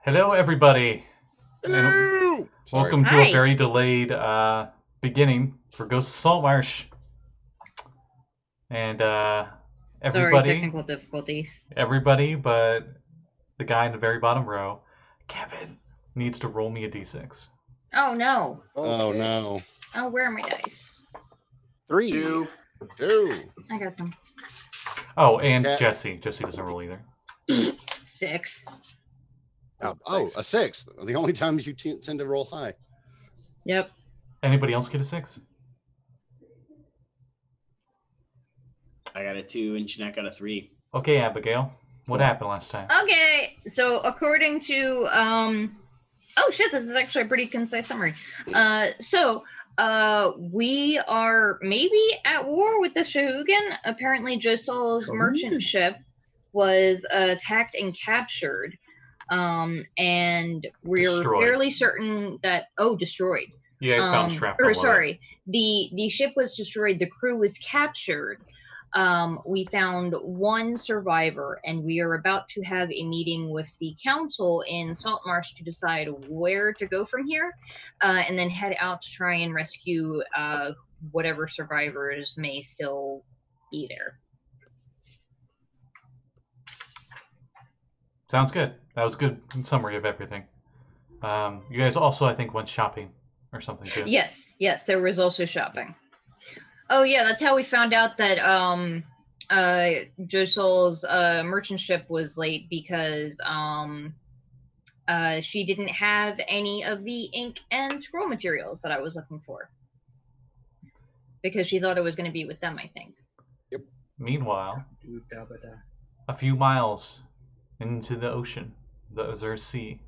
Hello, everybody, and Hello! Sorry. welcome to a Hi. very delayed beginning for Ghost of Saltmarsh. And Sorry, everybody, technical difficulties. everybody, but the guy in the very bottom row, Kevin, needs to roll me a d6. Oh no. Oh Okay. no. Oh, where are my dice? 3. 2. I got them. Oh, and Cat. Jesse. Jesse doesn't roll either. 6. Oh, Thanks. a 6. The only times you tend to roll high. Yep. Anybody else get a 6? I got a 2 and Jeanette got a 3. Okay, Abigail. What happened last time? Okay. So according to oh shit, this is actually a pretty concise summary. We are maybe at war with the Sahuagin. Apparently Josul's merchant ship was attacked and captured. And we're Destroyed. fairly certain that destroyed. You guys found shrapnel. Or sorry, the ship was destroyed. The crew was captured. We found one survivor, and we are about to have a meeting with the council in Saltmarsh to decide where to go from here, and then head out to try and rescue whatever survivors may still be there. Sounds good. That was a good summary of everything. You guys also, I think, went shopping or something too. Yes, there was also shopping. Oh yeah, that's how we found out that Josul's merchant ship was late because she didn't have any of the ink and scroll materials that I was looking for. Because she thought it was going to be with them, I think. Meanwhile, a few miles into the ocean, the Azure Sea,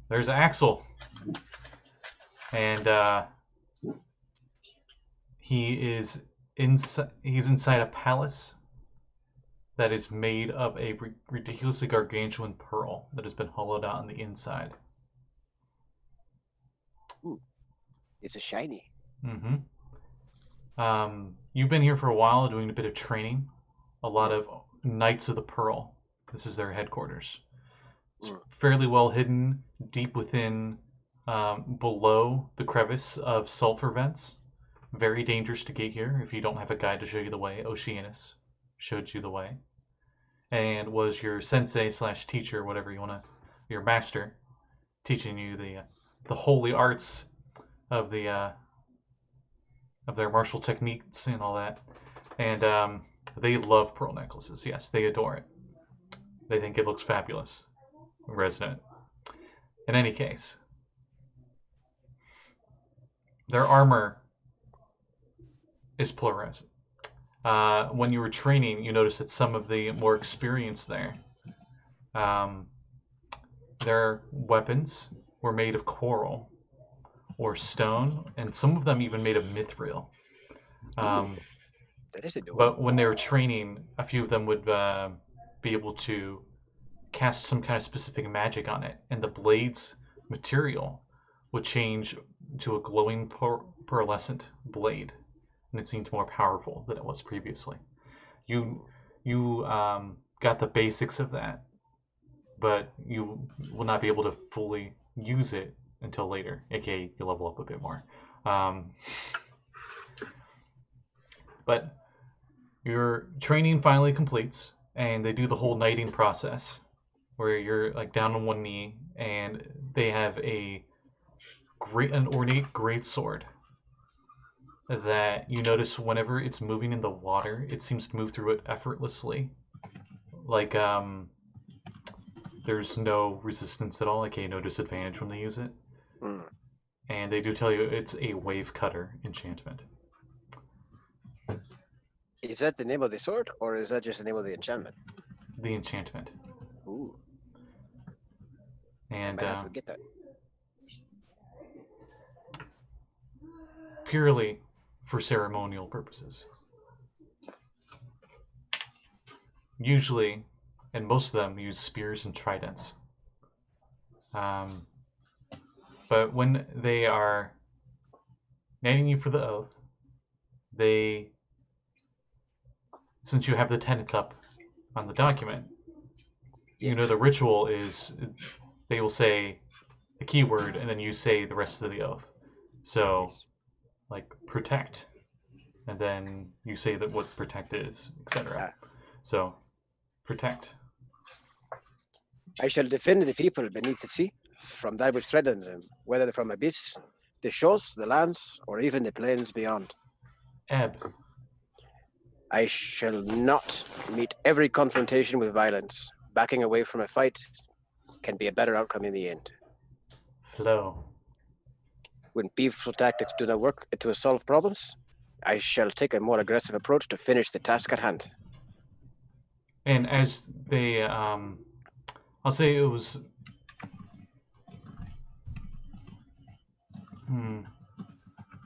there's Axel. And he's inside a palace that is made of a ridiculously gargantuan pearl that has been hollowed out on the inside. Ooh, it's a shiny. Mm-hmm. You've been here for a while doing a bit of training. A lot of Knights of the Pearl. This is their headquarters. It's fairly well hidden, deep within, below the crevice of sulfur vents. Very dangerous to get here if you don't have a guide to show you the way. Oceanus showed you the way. And was your sensei / teacher, whatever you want to, your master, teaching you the holy arts of their martial techniques and all that. And they love pearl necklaces. Yes, they adore it. They think it looks fabulous. Resonant. In any case, their armor is fluorescent. When you were training, you noticed that some of the more experienced there, their weapons were made of coral or stone, and some of them even made of mithril. That is a door. But when they were training, a few of them would be able to cast some kind of specific magic on it, and the blade's material would change to a glowing pearlescent blade, and it seemed more powerful than it was previously. You got the basics of that, but you will not be able to fully use it until later, aka you level up a bit more. But your training finally completes, and they do the whole knighting process, where you're like down on one knee, and they have an ornate greatsword that you notice whenever it's moving in the water, it seems to move through it effortlessly. Like there's no resistance at all, aka no disadvantage when they use it. And they do tell you it's a wave cutter enchantment. Is that the name of the sword, or is that just the name of the enchantment? The enchantment. Ooh. And I might have to get that. purely for ceremonial purposes. Usually, and most of them use spears and tridents. But when they are knighting you for the oath, since you have the tenets up on the document, You know, the ritual is they will say the keyword and then you say the rest of the oath. So, Yes. like, protect. And then you say that what protect is, etc. So, protect. I shall defend the people beneath the sea from that which threatens them, whether from abyss, the shores, the lands, or even the plains beyond. Ebb. I shall not meet every confrontation with violence. Backing away from a fight can be a better outcome in the end. Flow. When peaceful tactics do not work to solve problems, I shall take a more aggressive approach to finish the task at hand. And as they, I'll say it was,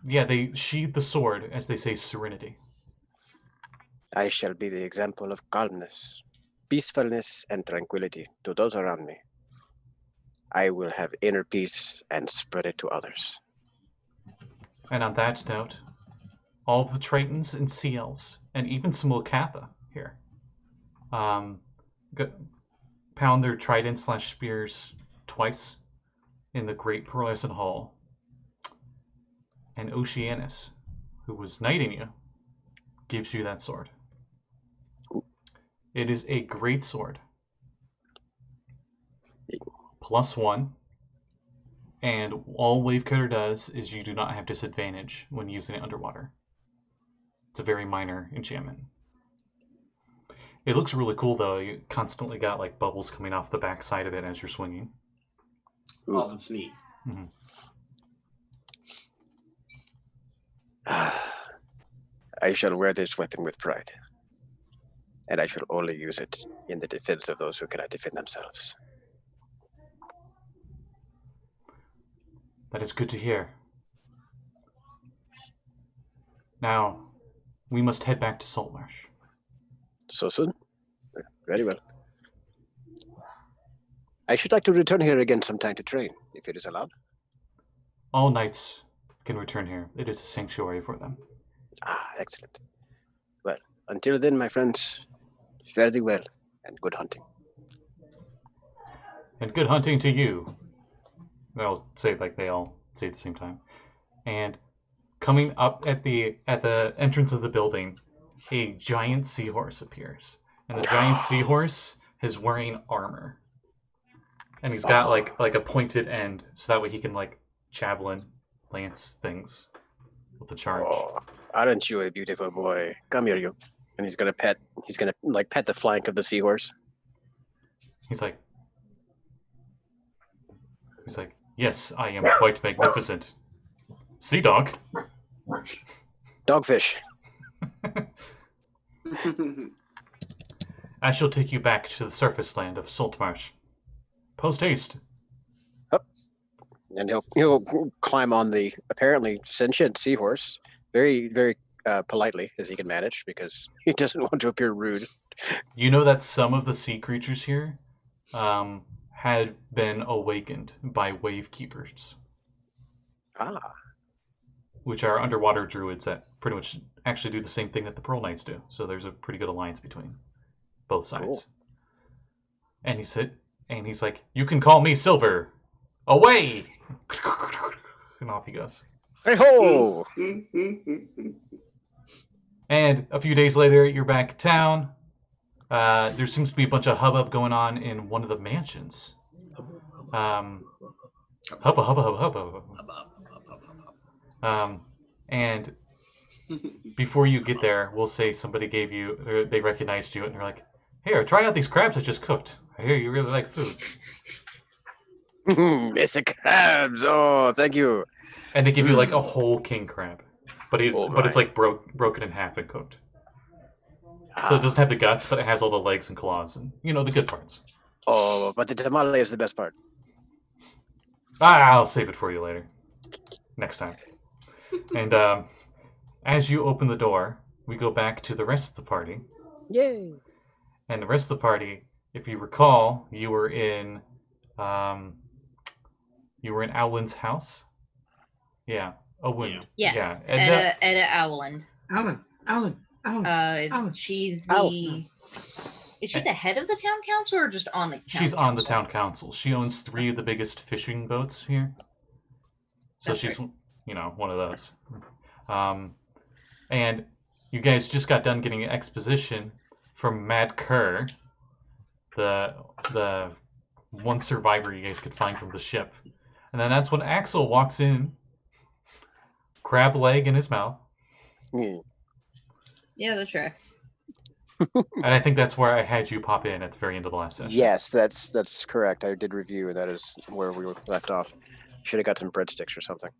yeah, they sheathe the sword as they say serenity. I shall be the example of calmness, peacefulness, and tranquility to those around me. I will have inner peace and spread it to others. And on that note, all of the Tritons and Sea Elves, and even some Lokatha here, pound their trident/spears twice in the Great Pearlescent Hall. And Oceanus, who was knighting you, gives you that sword. It is a great sword. +1. And all Wavecutter does is you do not have disadvantage when using it underwater. It's a very minor enchantment. It looks really cool though. You constantly got like bubbles coming off the back side of it as you're swinging. Oh, that's neat. Mm-hmm. I shall wear this weapon with pride, and I shall only use it in the defense of those who cannot defend themselves. That is good to hear. Now, we must head back to Saltmarsh. So soon? Very well. I should like to return here again sometime to train, if it is allowed. All knights can return here. It is a sanctuary for them. Ah, excellent. Well, until then, my friends, fare thee well, and good hunting. And good hunting to you. They'll say like they all say at the same time. And coming up at the entrance of the building, a giant seahorse appears. And the giant seahorse is wearing armor. And he's got like a pointed end, so that way he can like javelin, lance things with the charge. Oh, aren't you a beautiful boy? Come here, you. And he's gonna pet the flank of the seahorse. He's like, yes, I am quite magnificent. Sea dog. Dogfish. I shall take you back to the surface land of Saltmarsh. Post haste. And he'll climb on the apparently sentient seahorse very, very politely as he can manage, because he doesn't want to appear rude. You know that some of the sea creatures here had been awakened by wave keepers. Ah. Which are underwater druids that pretty much actually do the same thing that the Pearl Knights do. So there's a pretty good alliance between both sides. Cool. And he's like, you can call me Silver. Away! And off he goes. Hey-ho! And a few days later, you're back in town. There seems to be a bunch of hubbub going on in one of the mansions. Hubba. And before you get there, we'll say somebody gave you, or they recognized you, and they're like, "Here, try out these crabs I just cooked. I hear you really like food." It's a crabs. Oh, thank you. And they give you like a whole king crab, but it's like broken in half and cooked. So it doesn't have the guts, but it has all the legs and claws and the good parts. Oh, but the tamale is the best part. I'll save it for you later, next time. And as you open the door, we go back to the rest of the party. Yay! And the rest of the party, if you recall, you were in Owlin's house. Yeah, Owen. Yes, Yeah. Edda Owland. Alan. She's the Alan. Is she the head of the town council or just on the town She's council? on the town council. She owns 3 of the biggest fishing boats here. So That's she's, right. one of those. And you guys just got done getting an exposition from Mad Kerr, the one survivor you guys could find from the ship. And then that's when Axel walks in, crab leg in his mouth. Yeah, that tracks. And I think that's where I had you pop in at the very end of the last session. Yes, that's correct. I did review, and that is where we were left off. Should have got some breadsticks or something.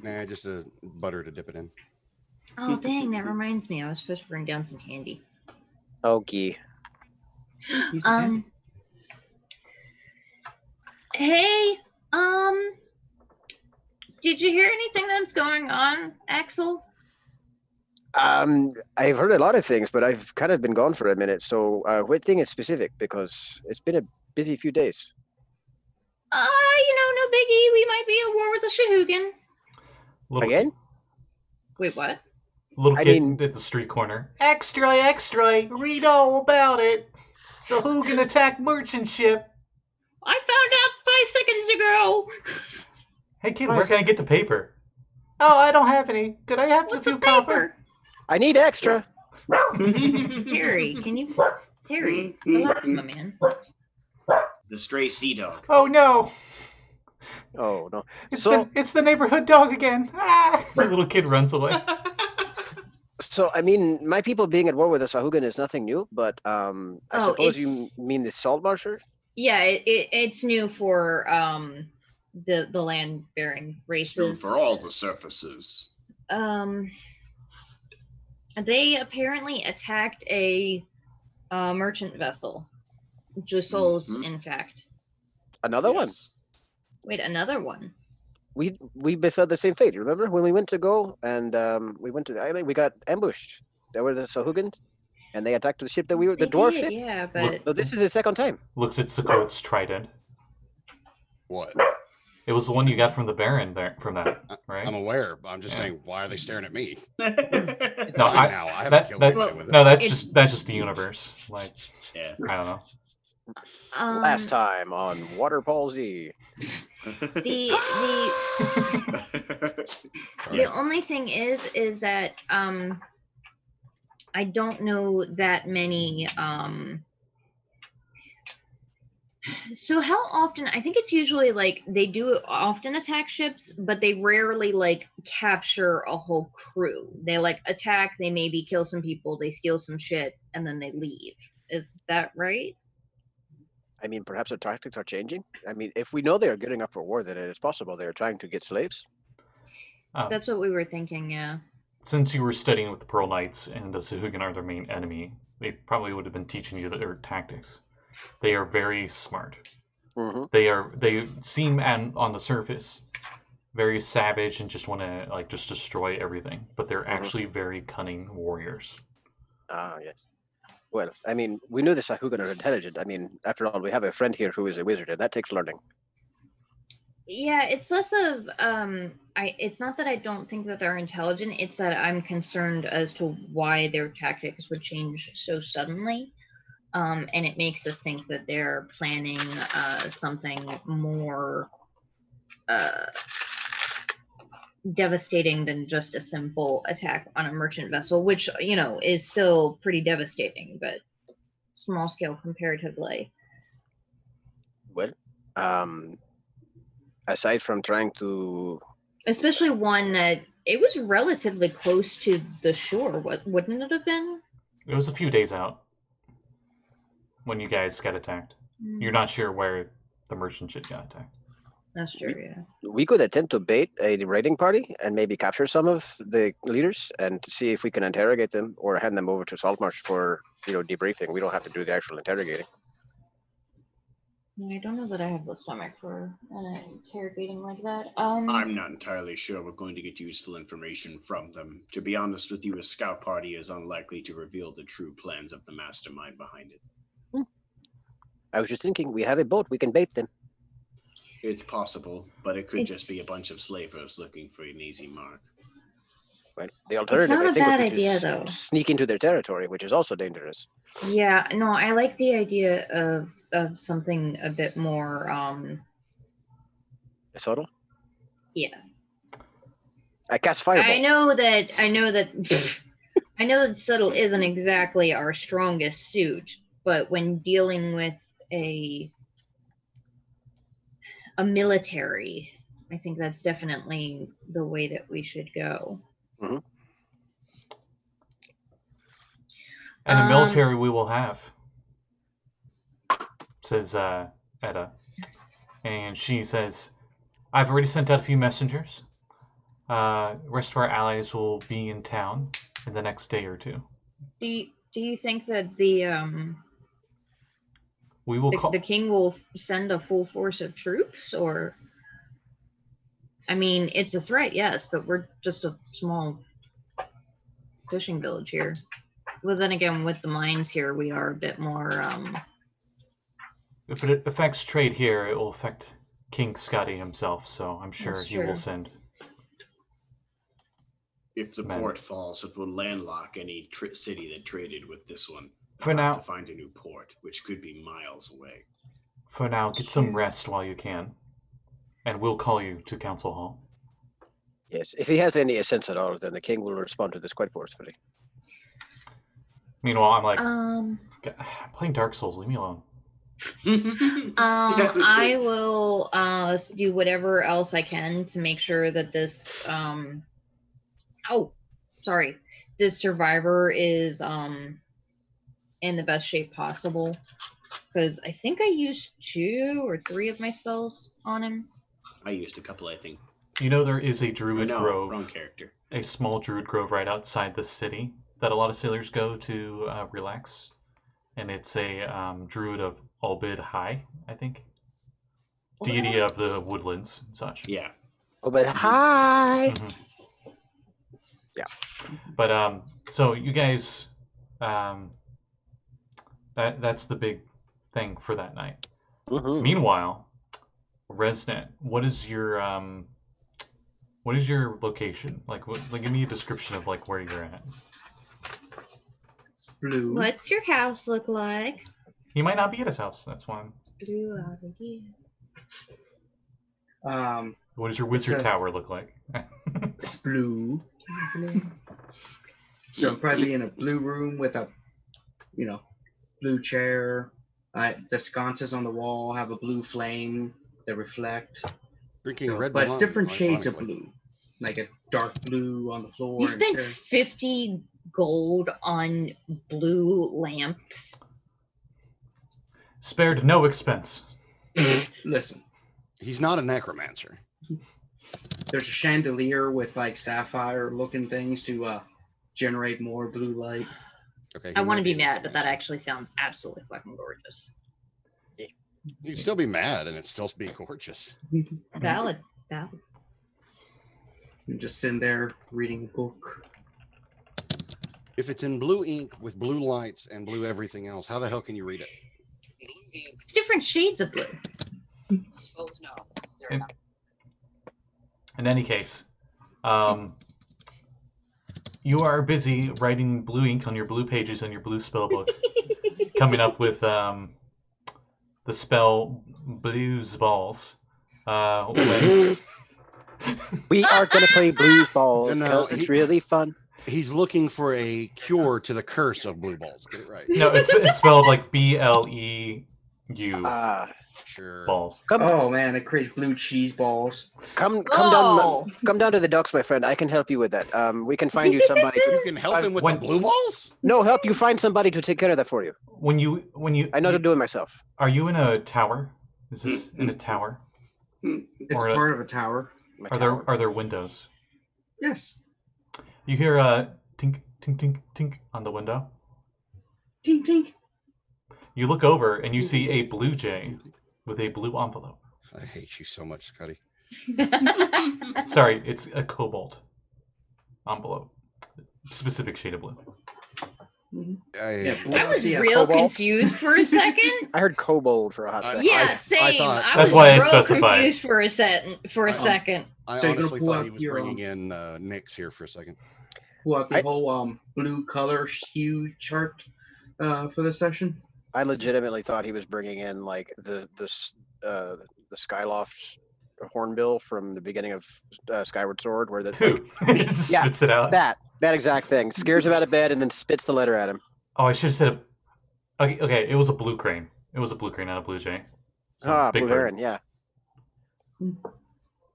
Nah, just a butter to dip it in. Oh, dang, that reminds me. I was supposed to bring down some candy. Okay. Hey, did you hear anything that's going on, Axel? I've heard a lot of things, but I've kind of been gone for a minute. So, what thing is specific? Because it's been a busy few days. No biggie. We might be at war with the Sahuagin. Again? Wait, what? Little kid at the street corner. Extra, read all about it. Sahuagin attacked merchant ship. I found out 5 seconds ago. Hey kid, where can I get the paper? Oh, I don't have any. Could I have What's a a few paper? copper? I need extra. Terry, can you... Terry, relax, my man. The stray sea dog. Oh no. Oh no! It's the neighborhood dog again. Ah! The little kid runs away. So I mean, my people being at war with the Sahuagin is nothing new, but I suppose you mean the Saltmarsher? Yeah, it's new for the land-bearing races. True for all the surfaces. They apparently attacked a merchant vessel. Josul's, in fact. Another one? Wait, another one? We befell the same fate. You remember when we went to go and we went to the island? We got ambushed. There were the Sahuagins, and they attacked the ship that we were the dwarf ship. Yeah, but so this is the second time. Looks at Sekold's trident. What? It was the one you got from the Baron there, from that, right? I'm aware, but I'm just saying, why are they staring at me? No, I haven't killed anybody with it. No, that's just the universe. Like, I don't know. Last time on Water Palsy. The only thing is that I don't know that many. So how often? I think it's usually like they do often attack ships, but they rarely like capture a whole crew. They like attack, they maybe kill some people, they steal some shit, and then they leave. Is that right? I mean, perhaps their tactics are changing. I mean, if we know they are getting up for war, then it is possible they are trying to get slaves. That's what we were thinking, yeah. Since you were studying with the Pearl Knights and the Sahuagin are their main enemy, they probably would have been teaching you their tactics. They are very smart. Mm-hmm. They seem on the surface very savage and just want to like just destroy everything, but they're actually very cunning warriors. Ah, yes. Well, I mean, we knew the Sahuagin are intelligent. I mean, after all, we have a friend here who is a wizard, and that takes learning. Yeah, it's less of it's not that I don't think that they're intelligent, it's that I'm concerned as to why their tactics would change so suddenly. And it makes us think that they're planning something more devastating than just a simple attack on a merchant vessel, which, is still pretty devastating, but small scale comparatively. Well, aside from trying to... Especially one that, it was relatively close to the shore, wouldn't it have been? It was a few days out when you guys got attacked. You're not sure where the merchant ship got attacked. That's true, yeah. We could attempt to bait a raiding party and maybe capture some of the leaders and to see if we can interrogate them or hand them over to Saltmarsh for, debriefing. We don't have to do the actual interrogating. I don't know that I have the stomach for interrogating like that. I'm not entirely sure we're going to get useful information from them. To be honest with you, a scout party is unlikely to reveal the true plans of the mastermind behind it. I was just thinking, we have a boat, we can bait them. It's possible, but it could just be a bunch of slavers looking for an easy mark. Well, the alternative, not I a think, bad would be idea, to though. sneak into their territory, which is also dangerous. Yeah, no, I like the idea of something a bit more. Subtle? Yeah. I cast fireball. I know that I know that subtle isn't exactly our strongest suit, but when dealing with a military, I think that's definitely the way that we should go. Mm-hmm. And a military we will have, says Edda. And she says, I've already sent out a few messengers. Rest of our allies will be in town in the next day or two. Do you think that the king will send a full force of troops, or? I mean, it's a threat, yes, but we're just a small fishing village here. Well, then again, with the mines here, we are a bit more. If it affects trade here, it will affect King Scotty himself, so I'm sure he will send. If the port falls, it will landlock any city that traded with this one. For now, have to find a new port, which could be miles away. For now, get some rest while you can, and we'll call you to Council Hall. Yes, if he has any sense at all, then the king will respond to this quite forcefully. Meanwhile, I'm like, I'm playing Dark Souls. Leave me alone. I will do whatever else I can to make sure that this this survivor is in the best shape possible, because I think I used 2 or 3 of my spells on him. I used a couple, I think. You know, there is a druid grove, wrong character. A small druid grove right outside the city that a lot of sailors go to relax, and it's a druid of Albid High, I think, deity of the woodlands and such. Yeah. Albid High. Mm-hmm. Yeah. But so you guys, that's the big thing for that night. Mm-hmm. Meanwhile, Resnet, what is your location? Like, give me a description of like where you're at. It's blue. What's your house look like? He might not be at his house. That's why. It's blue out of here. What does your wizard tower look like? It's blue. So I'm probably in a blue room with a, blue chair. The sconces on the wall have a blue flame that reflect. Drinking red but it's wine, different shades of ironically. blue, like a dark blue on the floor. You spent 50 gold on blue lamps. Spared no expense. Listen, He's not a necromancer. there's a chandelier with like sapphire-looking things to generate more blue light. Okay. I want to be mad, but that actually sounds absolutely fucking gorgeous. You'd still be mad, and it'd still be gorgeous. Valid. I'm just sitting there reading a book. If it's in blue ink with blue lights and blue everything else, how the hell can you read it? It's different shades of blue. Both know. In any case, you are busy writing blue ink on your blue pages on your blue spell book, coming up with the spell Blues Balls. We are going to play Blues Balls because it's really fun. He's looking for a cure to the curse of blue balls. Get it right. No, it's spelled like BLEU. Sure. Balls. Oh man, it creates blue cheese balls. Come down to the docks, my friend. I can help you with that. We can find you somebody. You can help him with the blue balls? No, help you find somebody to take care of that for you. When you I know to do it myself. Are you in a tower? Is this in a tower? It's part of a tower. Are there windows? Yes. You hear tink tink tink tink on the window. Tink tink. You look over and you see a blue jay with a blue envelope. I hate you so much, Scotty. Sorry, it's a cobalt envelope. Specific shade of blue. I was real confused for a second. I heard kobold for a hot second. Yeah, same. I that's was why I real specified. Confused for a second. I honestly thought he was bringing in Nyx here for a second. pull out the whole blue color hue chart for the session. I legitimately thought he was bringing in like the Skyloft hornbill from the beginning of Skyward Sword, where the It spits it out. that exact thing scares him out of bed and then spits the letter at him. Oh, I should have said. Okay, it was a blue crane. It was a blue crane, not a blue jay. So, big Blue bird. heron, yeah.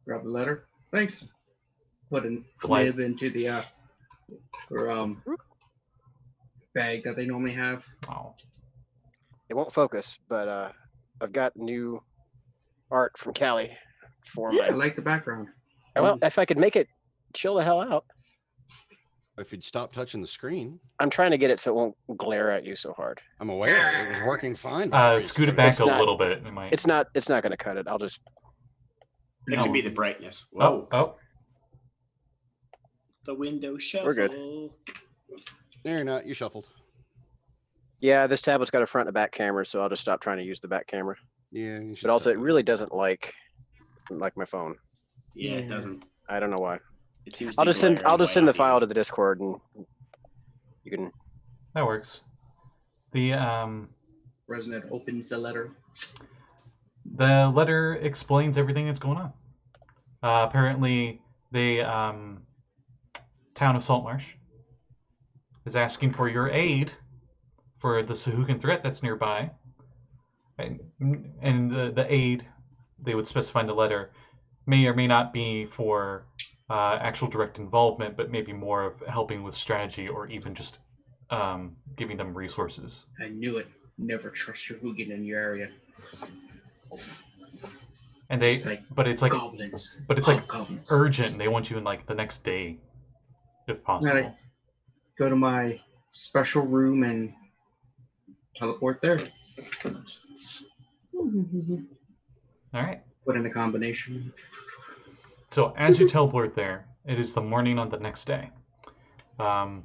Grab the letter. Thanks. Put a Flies. nib into the bag that they normally have. Oh. It won't focus, but I've got new art from Callie for I my. like the background. Well, if I could make it chill the hell out. If you'd stop touching the screen. I'm trying to get it so it won't glare at you so hard. I'm aware it was working fine. before you Scoot it started. back It's a not- little bit. It might. It's not going to cut it. I'll just. It could be the brightness. Whoa. Oh. The window shuffle. We're good. No, you're not. You shuffled. Yeah, this tablet's got a front and back camera, so I'll just stop trying to use the back camera. Yeah, you should. But also, stop it really doesn't like my phone. Yeah, it doesn't. I don't know why. It seems. I'll to just send glare the white file on to the Discord, and you can. That works. The Resonant opens the letter. letter explains everything that's going on. Apparently, the town of Saltmarsh is asking for your aid for the Sahuagin threat that's nearby. And the aid they would specify in the letter may or may not be for actual direct involvement, but maybe more of helping with strategy or even just giving them resources. I knew it. Never trust your Hugin in your area. And they, Just like but it's like, goblins. but it's like Goblins. urgent. They want you in like the next day, if possible. Right. Go to my special room and teleport there. All right. Put in the combination. So as you teleport there, it is the morning on the next day. And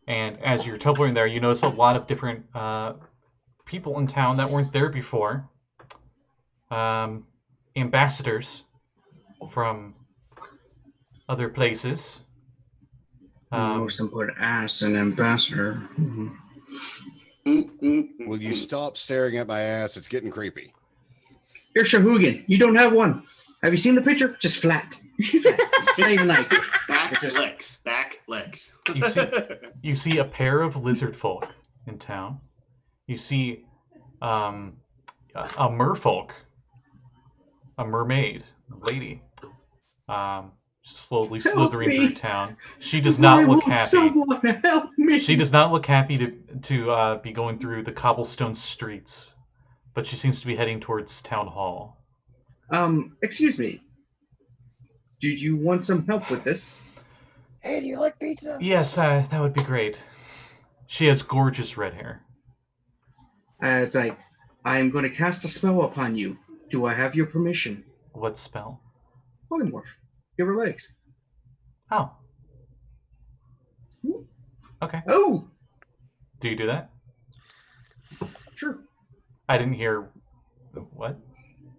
as you're teleporting there, you notice a lot of different people in town that weren't there before. Ambassadors from other places. Most important ass and ambassador. Will you stop staring at my ass? It's getting creepy. You're Sahuagin. You don't have one. Have you seen the picture? Just flat. It's not even like Back It's just- legs. Back legs. You see a pair of lizard folk in town. You see a merfolk, a mermaid lady, slowly Help slithering me. through town. She does not I look want happy. someone to help me. She does not look happy to be going through the cobblestone streets, but she seems to be heading towards town hall. Excuse me. Did you want some help with this? Hey, do you like pizza? Yes, that would be great. She has gorgeous red hair. It's like, I am going to cast a spell upon you. Do I have your permission? What spell? Polymorph. Give her legs. Oh. Okay. Oh, Do you do that? sure. I didn't hear. What?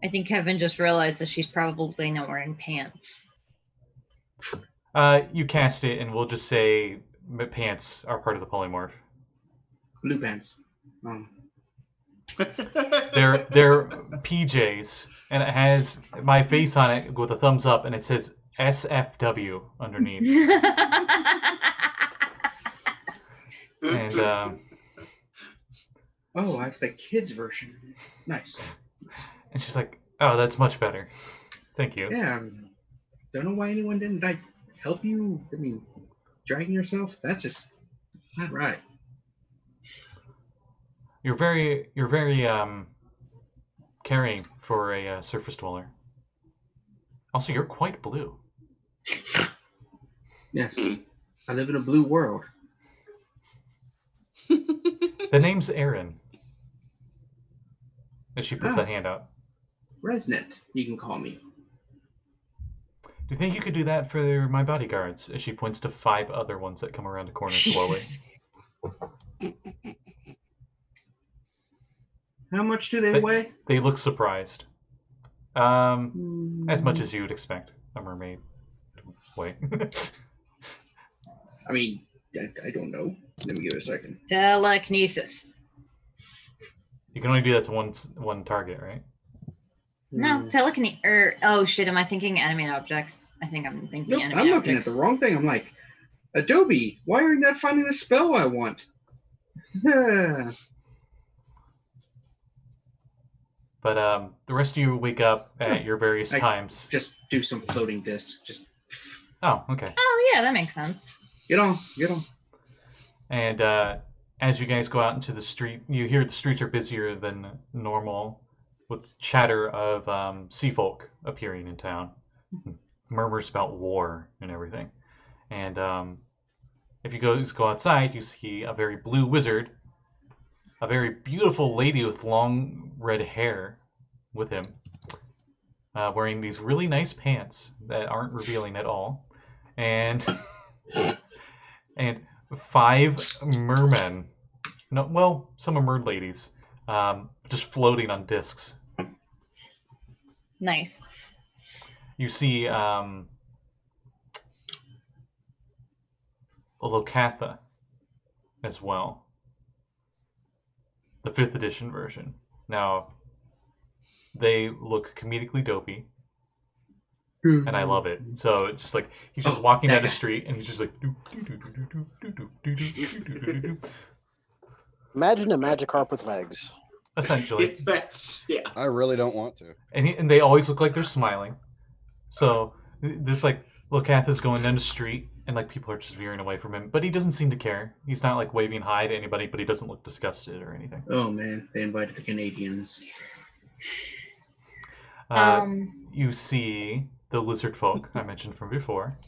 I think Kevin just realized that she's probably not wearing pants. You cast it, and we'll just say pants are part of the polymorph. Blue pants. They're PJs, and it has my face on it with a thumbs up, and it says SFW underneath. And Oh, I have the kids version. Nice. and she's like, "Oh, that's much better. Thank you." Yeah. Don't know why anyone didn't like help you. I mean, dragging yourself. That's just not right. You're very caring for a surface dweller. Also, you're quite blue. Yes. I live in a blue world. The name's Erin. As she puts Ah. a hand out. Resnet, you can call me. Do you think you could do that for my bodyguards? As she points to 5 other ones that come around the corner slowly. Jesus. How much do they They- weigh? They look surprised. As much as you would expect a mermaid to weigh. I mean, I don't know. Let me give it a second. Telekinesis. You can only do that to one target, right? No, telekinesis. Oh shit, am I thinking animate objects? I think I'm thinking Nope, animate I'm objects. looking at the wrong thing. I'm like, Adobe, why are you not finding the spell I want? But the rest of you wake up at your various times. Just do some floating discs. Just. Oh, okay. Oh yeah, that makes sense. Get on. And as you guys go out into the street, you hear the streets are busier than normal, with chatter of sea folk appearing in town, murmurs about war and everything. And if you go outside, you see a very blue wizard, a very beautiful lady with long red hair with him, wearing these really nice pants that aren't revealing at all, and 5 mermen. No, well, some are mer ladies, just floating on discs. Nice. You see a Locatha as well. The 5th edition version. Now, they look comedically dopey, and I love it. So it's just like he's just walking down the street, and he's just like. Imagine a Magikarp with legs. Essentially. Yeah. I really don't want to. And they always look like they're smiling. So this like Locatha's going down the street, and like people are just veering away from him, but he doesn't seem to care. He's not like waving hi to anybody, but he doesn't look disgusted or anything. Oh man, they invited the Canadians. You see the lizard folk I mentioned from before.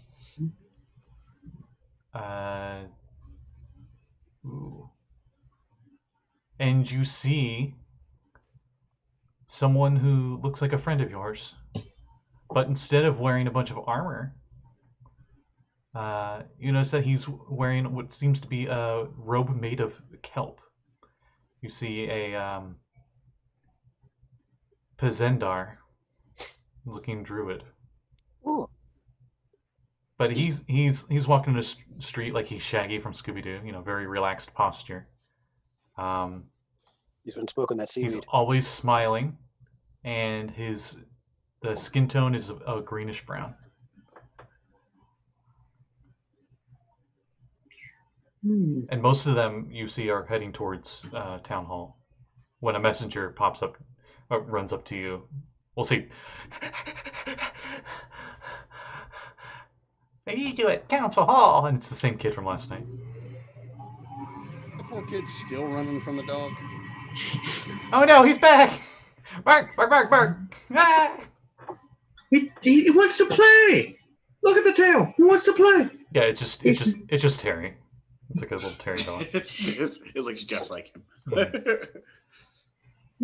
And you see someone who looks like a friend of yours, but instead of wearing a bunch of armor, you notice that he's wearing what seems to be a robe made of kelp. You see a Pezandar looking druid. Ooh. But he's walking in the street like he's Shaggy from Scooby-Doo, very relaxed posture. He's been smoking that seaweed. He's always smiling, and the skin tone is a greenish brown. And most of them you see are heading towards town hall. When a messenger runs up to you, we'll see. I need you at council hall, and it's the same kid from last night. The poor kid's still running from the dog. Oh no, he's back! Bark, bark, bark, bark! Ah! He wants to play. Look at the tail. He wants to play. Yeah, it's just Terry. It's like a little Terry dog. It looks just like him.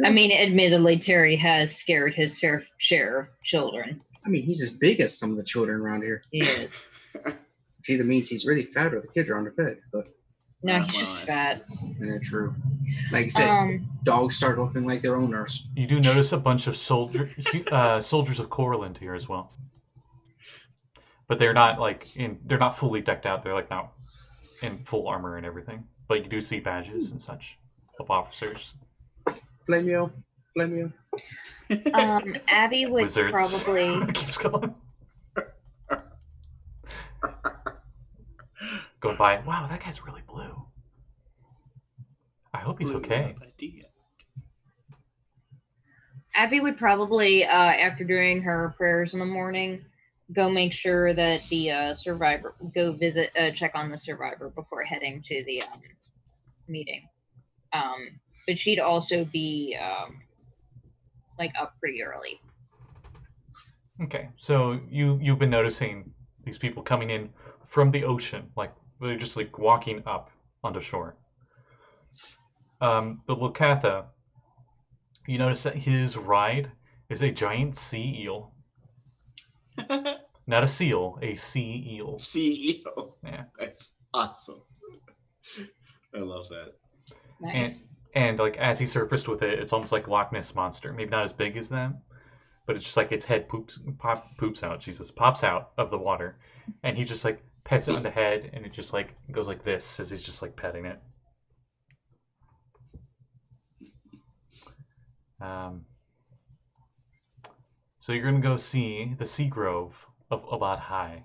I mean, admittedly, Terry has scared his fair share of children. I mean, he's as big as some of the children around here. He is. Which either means he's really fat or the kids are underfed. But No, he's just fat. yeah, true. Like I said, dogs start looking like their owners. You do notice a bunch of soldiers of Borland here as well, but they're not they're not fully decked out. They're like not in full armor and everything. But you do see badges and such of officers. Blame you. Abby would Wizards. probably. Keeps going. Going by. Wow, that guy's really blue. I hope he's okay. Abby would probably, after doing her prayers in the morning, go make sure that the survivor, check on the survivor before heading to the meeting. But she'd also be up pretty early. Okay, so you've been noticing these people coming in from the ocean, like they're just like walking up onto shore. The Locatha, you notice that his ride is a giant sea eel. Not a seal, a sea eel. Sea eel. Yeah. That's awesome. I love that. Nice. And like as he surfaced with it, it's almost like Loch Ness Monster. Maybe not as big as them, but it's just like its head pops out. Jesus, pops out of the water, and he's just like pets it on the head, and it just like goes like this as he's just like petting it. So you're gonna go see the Sea Grove of Abad High.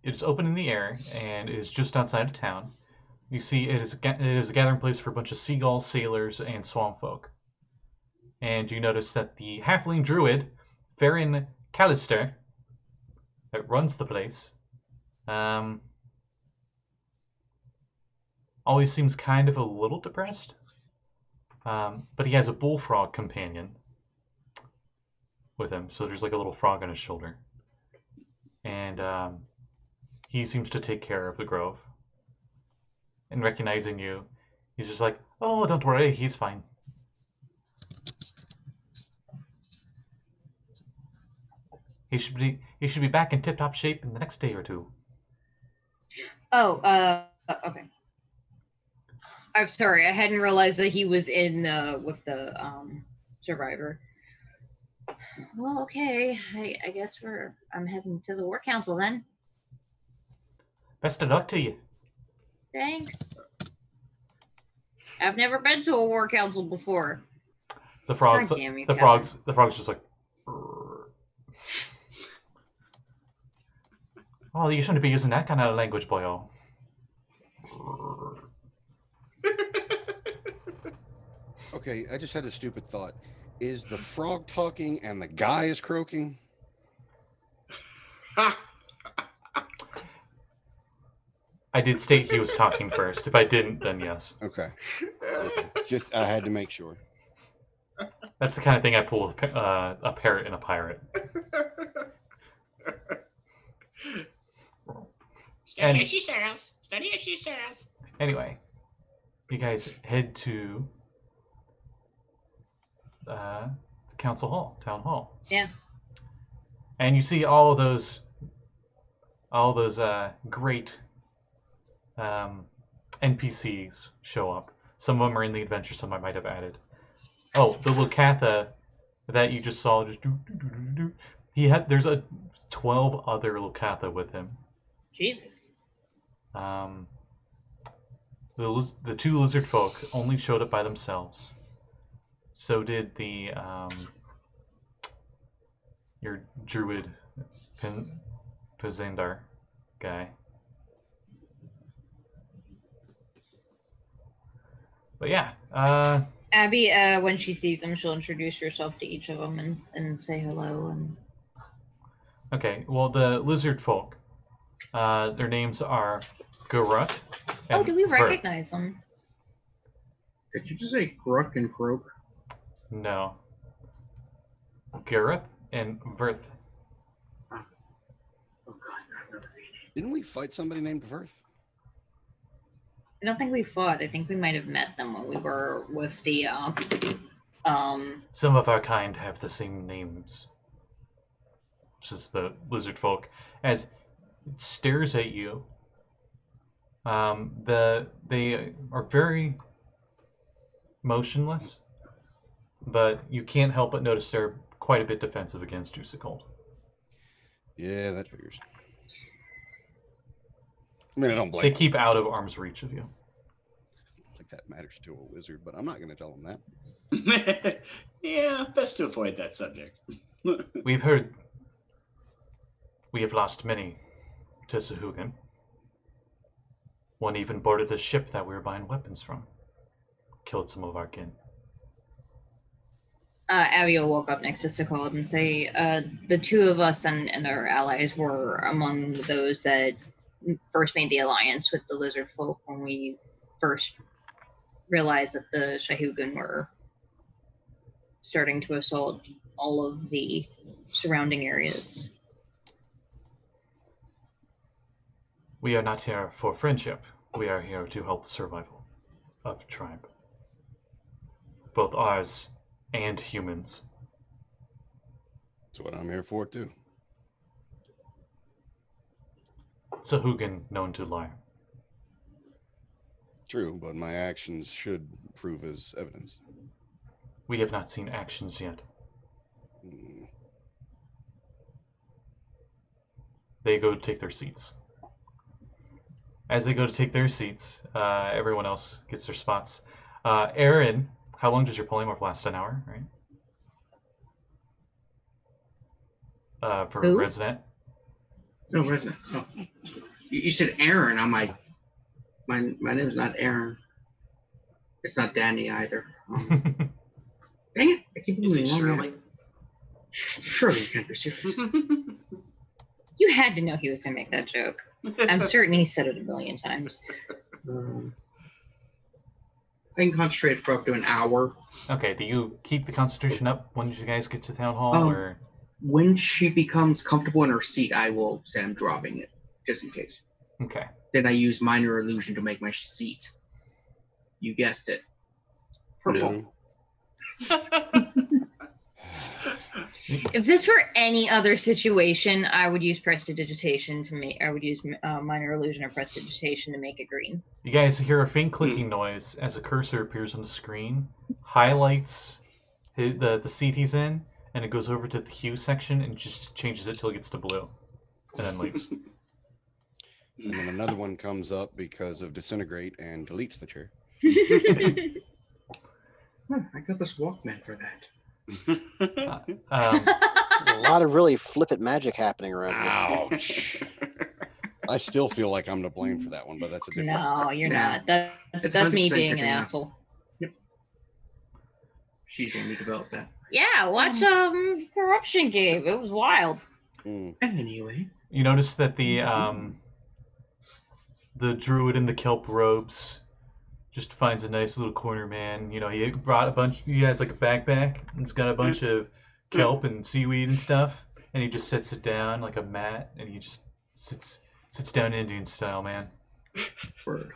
It is open in the air and is just outside of town. You see, it is a gathering place for a bunch of seagulls, sailors, and swamp folk. And you notice that the halfling druid, Farron Callister, that runs the place, always seems kind of a little depressed. But he has a bullfrog companion with him, so there's like a little frog on his shoulder. And he seems to take care of the grove. And recognizing you, he's just like, "Oh, don't worry, he's fine." He should be back in tip-top shape in the next day or two. Oh, okay. I'm sorry, I hadn't realized that he was in with the survivor. Well, okay. I guess I'm heading to the War Council then. Best of luck to you. Thanks. I've never been to a War Council before. The frogs. God damn you, The frogs just like. Oh, you shouldn't be using that kind of language, boyo. Okay, I just had a stupid thought. Is the frog talking and the guy is croaking? I did state he was talking first. If I didn't, then yes. Okay. Just, I had to make sure. That's the kind of thing I pull with a parrot and a pirate. Study as she serves. Study as she serves. Anyway, you guys head to the council hall, town hall. Yeah. And you see all those great NPCs show up. Some of them are in the adventure, some I might have added. Oh, the Lucatha that you just saw just do. There's 12 other Lucatha with him. Jesus. The two lizard folk only showed up by themselves. So did the your druid Pezandar guy. But yeah, Abby, when she sees them, she'll introduce herself to each of them and say hello. And okay, well, the lizard folk, their names are Garut and do we Verth. recognize them? Did you just say Crook and Croak? No. Gareth and Verth. Oh God, Didn't we fight somebody named Verth? I don't think we fought. I think we might have met them when we were with the Some of our kind have the same names. Which is the lizard folk. As it stares at you, they are very motionless, but you can't help but notice they're quite a bit defensive against you, Sekald. Yeah, that figures. I mean, I don't blame They them. keep out of arm's reach of you. Like that matters to a wizard, but I'm not going to tell them that. Yeah, best to avoid that subject. We've heard we have lost many to Sahuagin. One even boarded the ship that we were buying weapons from. Killed some of our kin. Abby will walk up next to Sekald and say, the two of us and our allies were among those that first made the alliance with the lizard folk when we first realized that the Sahuagin were starting to assault all of the surrounding areas. We are not here for friendship. We are here to help the survival of the tribe. Both ours and humans. That's what I'm here for, too. Sahuagin known to lie. True, but my actions should prove as evidence. We have not seen actions yet. they go to take their seats. As they go to take their seats, everyone else gets their spots. Aaron, how long does your polymorph last? An hour, right? For Who? Resident. No, resident. Oh. You said Aaron. I'm like, my name's not Aaron. It's not Danny either. Dang it! I keep Is it moving wrong. Shirley? Surely you can't be serious. You had to know he was going to make that joke. I'm certain he said it a million times. I can concentrate for up to an hour. Okay, do you keep the concentration up when you guys get to town hall, or? When she becomes comfortable in her seat, I will say I'm dropping it, just in case. Okay. Then I use minor illusion to make my seat. You guessed it. Purple. If this were any other situation, I would use prestidigitation to make. I would use minor illusion or prestidigitation to make it green. You guys hear a faint clicking noise as a cursor appears on the screen, highlights the seat he's in, and it goes over to the hue section and just changes it till it gets to blue, and then leaves. And then another one comes up because of disintegrate and deletes the chair. I got this Walkman for that. A lot of really flippant magic happening around here. Ouch. I still feel like I'm to blame for that one, but that's a different. No, you're Yeah. not. It's That's me 100% being an different now. asshole. She's going to develop that. Yeah, watch Corruption Game. It was wild. Anyway. You notice that the druid in the kelp robes just finds a nice little corner, man. You know, he brought a bunch. He has like a backpack. And it's got a bunch of kelp and seaweed and stuff, and he just sets it down like a mat, and he just sits down Indian style, man. Word.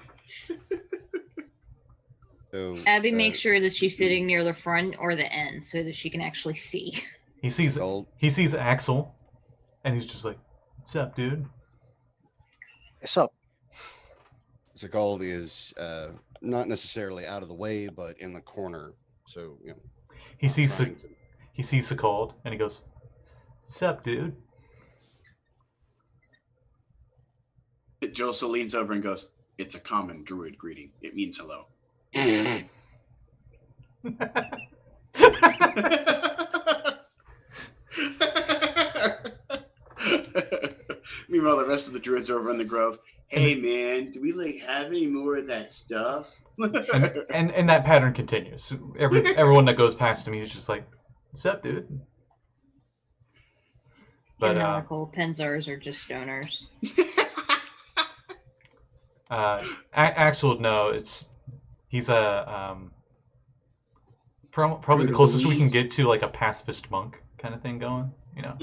So, Abby makes sure that she's sitting near the front or the end so that she can actually see. He sees Sekald, Axel, and he's just like, "What's up, dude?" So, Sekald is not necessarily out of the way, but in the corner. So, you know, He sees trying to- Sekald, and he goes, "What's up, dude?" Josul leans over and goes, "It's a common druid greeting. It means hello." Meanwhile, the rest of the druids are over in the grove. Hey man, do we have any more of that stuff? and that pattern continues. Everyone that goes past him, he's just like, "What's up, dude?" But Canonical Penzars are just stoners. Axel, no, he's a probably the closest we can get to like a pacifist monk kind of thing going. You know,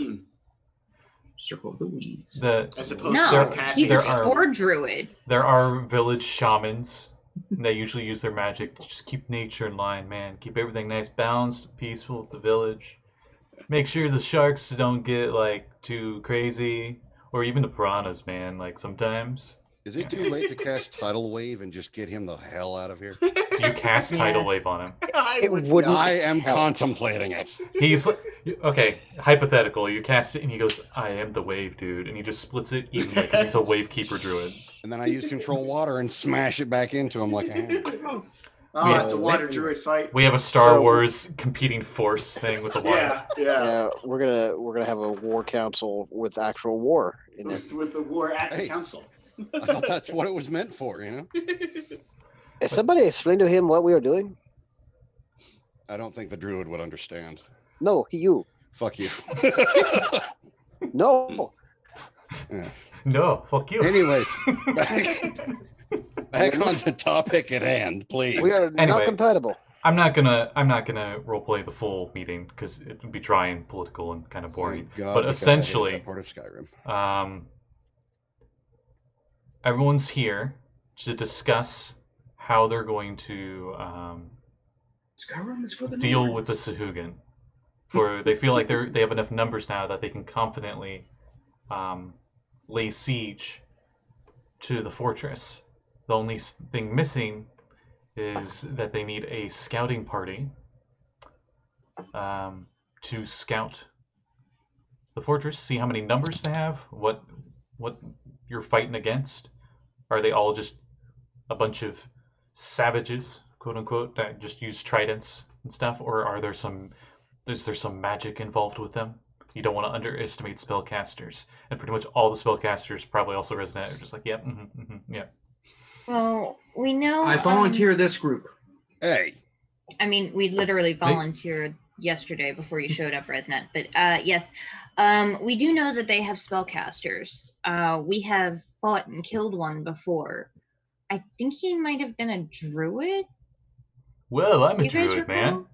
Circle of the weeds. As opposed No, to a passive. he's a there are- sword druid. there are village shamans that usually use their magic to just keep nature in line, man. Keep everything nice, balanced, peaceful at the village. Make sure the sharks don't get like too crazy, or even the piranhas, man. Like sometimes. Is it too late to cast Tidal Wave and just get him the hell out of here? Do you cast Tidal Yes. Wave on him? it wouldn't. I am help. contemplating it. He's like, okay, hypothetical. You cast it and he goes, "I am the wave, dude," and he just splits it evenly because he's a wave keeper druid. And then I use Control Water and smash it back into him like a hammer. Oh, Yeah. it's a water druid fight. We have a Star So- Wars competing force thing with the water. Yeah. Yeah, we're gonna have a war council with actual war in it. With the war at the Hey. council. I thought that's what it was meant for, you know? Has somebody explained to him what we are doing? I don't think the druid would understand. No, you. Fuck you. No. Yeah. No, fuck you. Anyways, back on the topic at hand, please. We are Anyway. not compatible. I'm not gonna roleplay the full meeting because it would be dry and political and kind of boring. Thank God, But because I hated essentially, that part of Skyrim. Everyone's here to discuss how they're going to Skyrim is for the deal nerds. with the Sahuagin. For they feel like they have enough numbers now that they can confidently lay siege to the fortress. The only thing missing is that they need a scouting party to scout the fortress, see how many numbers they have, what what you're fighting against? Are they all just a bunch of savages, quote unquote, that just use tridents and stuff, or is there some magic involved with them? You don't want to underestimate spellcasters, and pretty much all the spellcasters probably also resonate. Are just like, yep, yeah. Well, we know. I volunteer this group. Hey, I mean, we literally volunteered yesterday before you showed up, Resnet. But yes, we do know that they have spellcasters. We have fought and killed one before. I think he might have been a druid. Well, I'm a You guys druid, recall? man.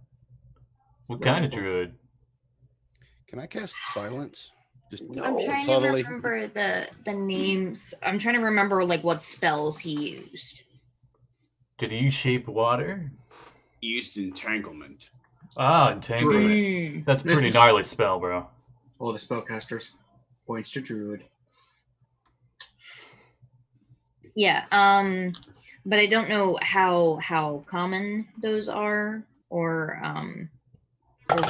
What kind of druid? can I cast silence? Just I'm trying subtly. to remember the names. I'm trying to remember like what spells he used. Did he use shape water? He used entanglement. Ah, entanglement. Mm. That's a pretty gnarly spell, bro. All the spellcasters. Points to druid. Yeah. But I don't know how common those are or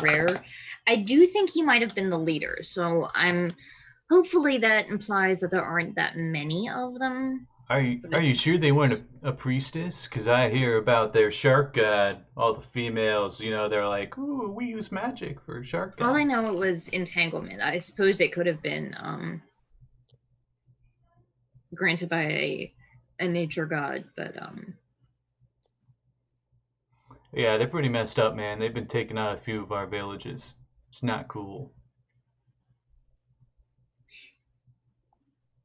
rare. I do think he might have been the leader, so hopefully that implies that there aren't that many of them. Are you sure they weren't a priestess? Because I hear about their shark god. All the females, they're like, ooh, we use magic for shark god. All I know it was entanglement. I suppose it could have been granted by a nature god, but Yeah, they're pretty messed up, man. They've been taking out a few of our villages. It's not cool.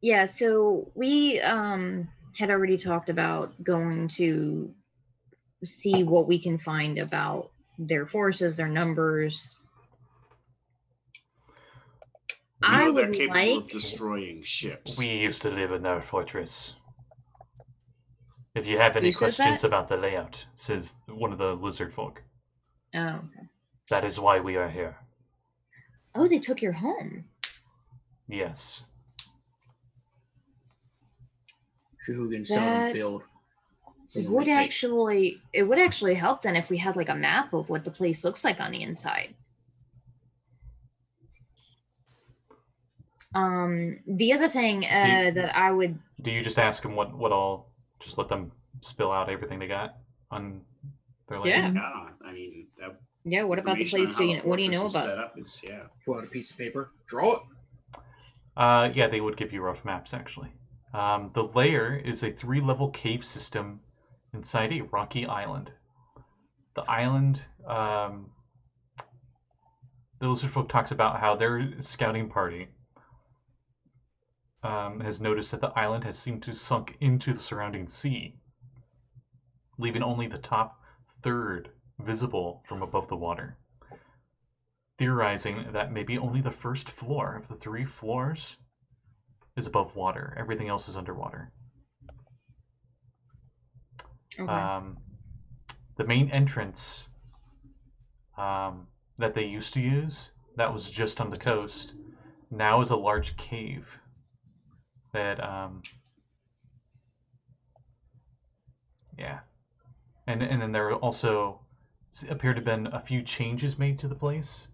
yeah, so we had already talked about going to see what we can find about their forces, their numbers. We I know they're would capable of like destroying ships. We used to live in their fortress. If you have any Who says questions that? about the layout, says one of the lizard folk. Oh, okay. That is why we are here. Oh, they took your home. Yes. Sahuagin seldom That build. They It only would take. actually help then if we had like a map of what the place looks like on the inside. The other thing that I would Do you just ask them what all? Just let them spill out everything they got on their land? Yeah. Yeah, I mean, that yeah, what about the information on place? how What do you fortress know was about? set up is, yeah. Pull out a piece of paper. Draw it. Yeah, they would give you rough maps, actually. The lair is a 3-level cave system inside a rocky island. The island, the lizard folk talks about how their scouting party has noticed that the island has seemed to sunk into the surrounding sea, leaving only the top third visible from above the water. Theorizing that maybe only the first floor of the 3 floors is above water. Everything else is underwater. Okay. The main entrance that they used to use, that was just on the coast, now is a large cave that, yeah. And then there also appear to have been a few changes made to the place,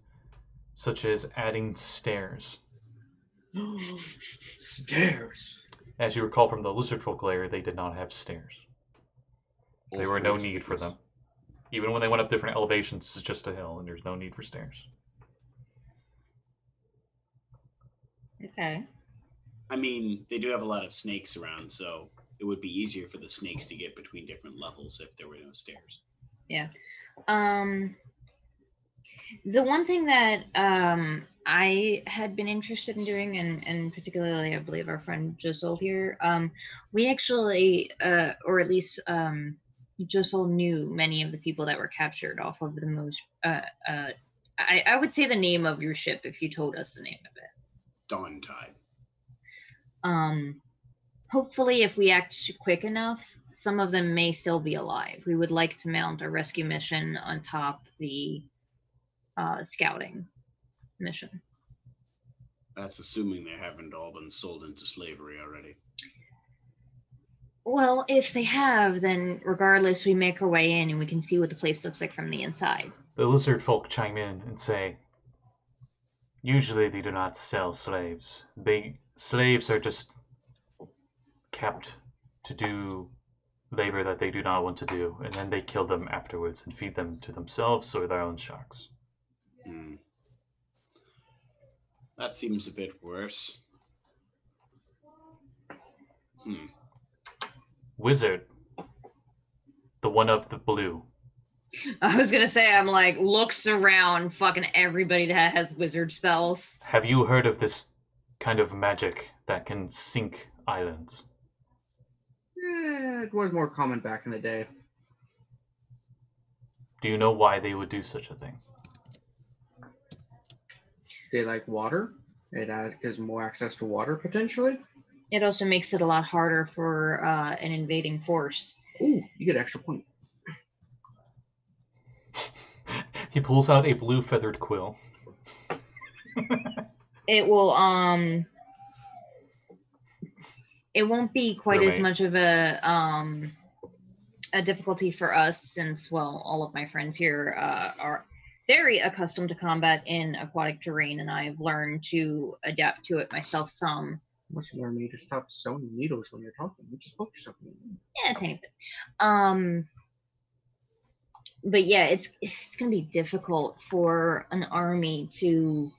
such as adding stairs. Stairs. As you recall from the lizard folk lair, they did not have stairs. There were no need for them. Even when they went up different elevations, it's just a hill, and there's no need for stairs. Okay. I mean, they do have a lot of snakes around, so it would be easier for the snakes to get between different levels if there were no stairs. Yeah. The one thing that I had been interested in doing, and particularly I believe our friend Josul here, we actually, or at least Josul knew many of the people that were captured off of the most. I would say the name of your ship if you told us the name of it. Dawn Tide. Hopefully, if we act quick enough, some of them may still be alive. We would like to mount a rescue mission on top the scouting mission. That's assuming they haven't all been sold into slavery already. Well, if they have, then regardless, we make our way in and we can see what the place looks like from the inside. The lizard folk chime in and say, Usually they do not sell slaves. Slaves are just kept to do labor that they do not want to do, and then they kill them afterwards and feed them to themselves or their own sharks. Hmm. That seems a bit worse. Wizard, the one of the blue. I was gonna say, I'm like, looks around, fucking everybody that has wizard spells. Have you heard of this kind of magic that can sink islands? It was more common back in the day. Do you know why they would do such a thing? They like water. It gives more access to water potentially. It also makes it a lot harder for an invading force. Ooh, you get an extra point. He pulls out a blue feathered quill. It will it won't be quite as much of a difficulty for us, since, well, all of my friends here are very accustomed to combat in aquatic terrain, and I've learned to adapt to it myself some. Must learn me to stop sewing needles when you're talking. You just poke yourself. Yeah, a tiny bit. But yeah, it's gonna be difficult for an army to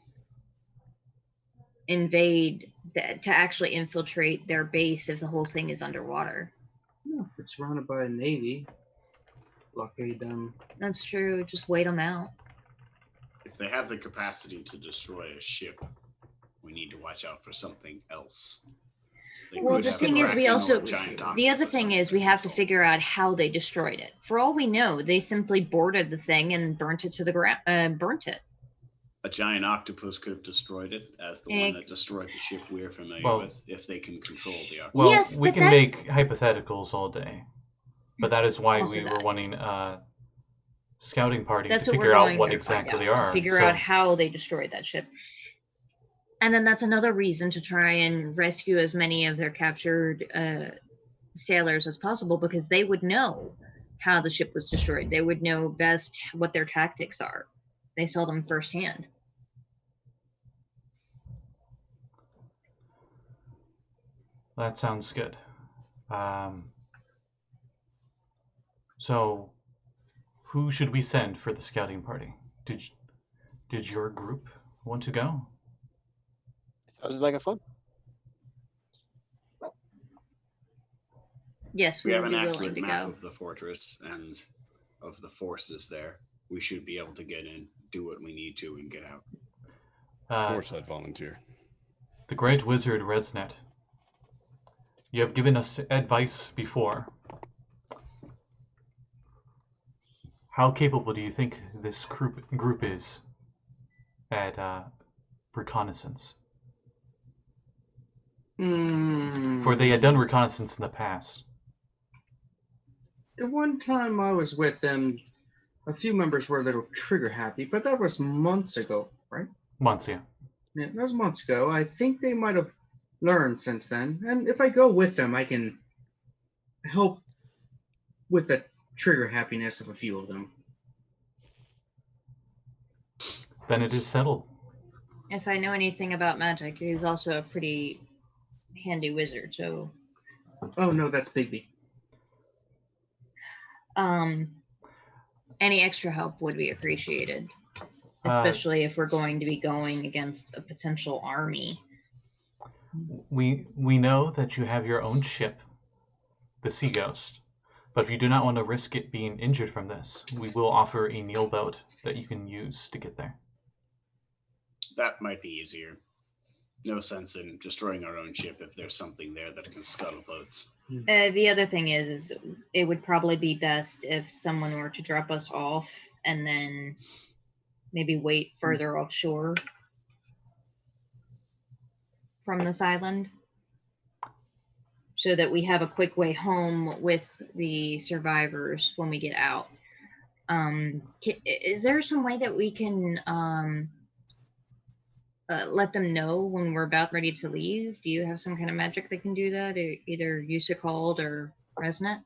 invade, to actually infiltrate their base if the whole thing is underwater. No, if it's surrounded by a navy, blockade them. That's true. Just wait them out. If they have the capacity to destroy a ship, we need to watch out for something else. Well, the thing is, we also, the other thing is, we have to figure out how they destroyed it. For all we know, they simply boarded the thing and burnt it to the ground. Burnt it. A giant octopus could have destroyed it, as the one that destroyed the ship we're familiar with, if they can control the octopus. Well, yes, we can make hypotheticals all day, but that is why we were wanting a scouting party to figure out what exactly they are. Figure out how they destroyed that ship. And then that's another reason to try and rescue as many of their captured sailors as possible, because they would know how the ship was destroyed. They would know best what their tactics are. They saw them firsthand. That sounds good. So, who should we send for the scouting party? Did your group want to go? Sounds like a fun. Yes, we have would an be accurate willing to map go. of the fortress and of the forces there. We should be able to get in, do what we need to, and get out. Or said volunteer. The Great Wizard Resnet. You have given us advice before. How capable do you think this group is at reconnaissance? For they had done reconnaissance in the past. The one time I was with them, a few members were a little trigger happy, but that was months ago, right? Months, yeah. Yeah, that was months ago. I think they might have learned since then. And if I go with them, I can help with the trigger happiness of a few of them. Then it is settled. If I know anything about magic, he's also a pretty handy wizard, so... Oh, no, that's Bigby. Any extra help would be appreciated, especially if we're going to be going against a potential army. We know that you have your own ship, the Sea Ghost, but if you do not want to risk it being injured from this, we will offer a Neil boat that you can use to get there. That might be easier. No sense in destroying our own ship if there's something there that can scuttle boats. The other thing is it would probably be best if someone were to drop us off and then maybe wait further offshore from this island, so that we have a quick way home with the survivors when we get out. Is there some way that we can let them know when we're about ready to leave? Do you have some kind of magic that can do that? Either you, Sekald, or Resnet?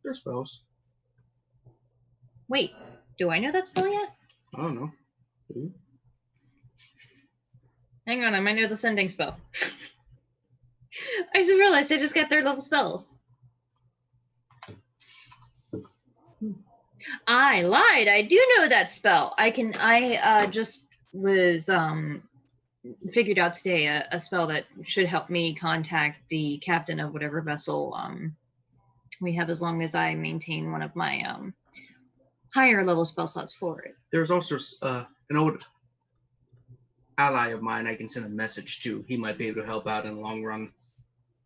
They're spells. Wait, do I know that spell yet? I don't know. Hang on, I might know the sending spell. I just realized I just got third level spells. I lied. I do know that spell. I just was figured out today a spell that should help me contact the captain of whatever vessel we have, as long as I maintain one of my higher level spell slots for it. There's also an old ally of mine I can send a message to. He might be able to help out in the long run.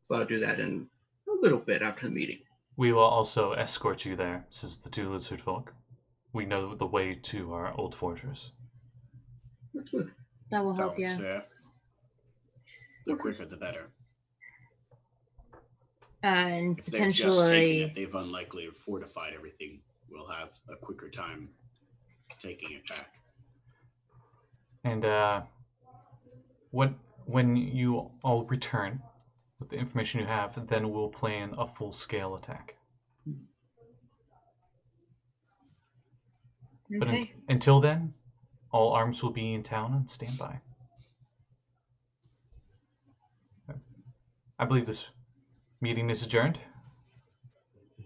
But I'll do that in a little bit after the meeting. We will also escort you there, says the two lizard folk. We know the way to our old fortress. That's good. That will help, Sounds yeah. fair. The quicker the better. And If they've just taken potentially, it, they've unlikely fortified everything. We'll have a quicker time taking it back. And when you all return with the information you have, then we'll plan a full-scale attack. But okay. until then, all arms will be in town and standby. I believe this meeting is adjourned.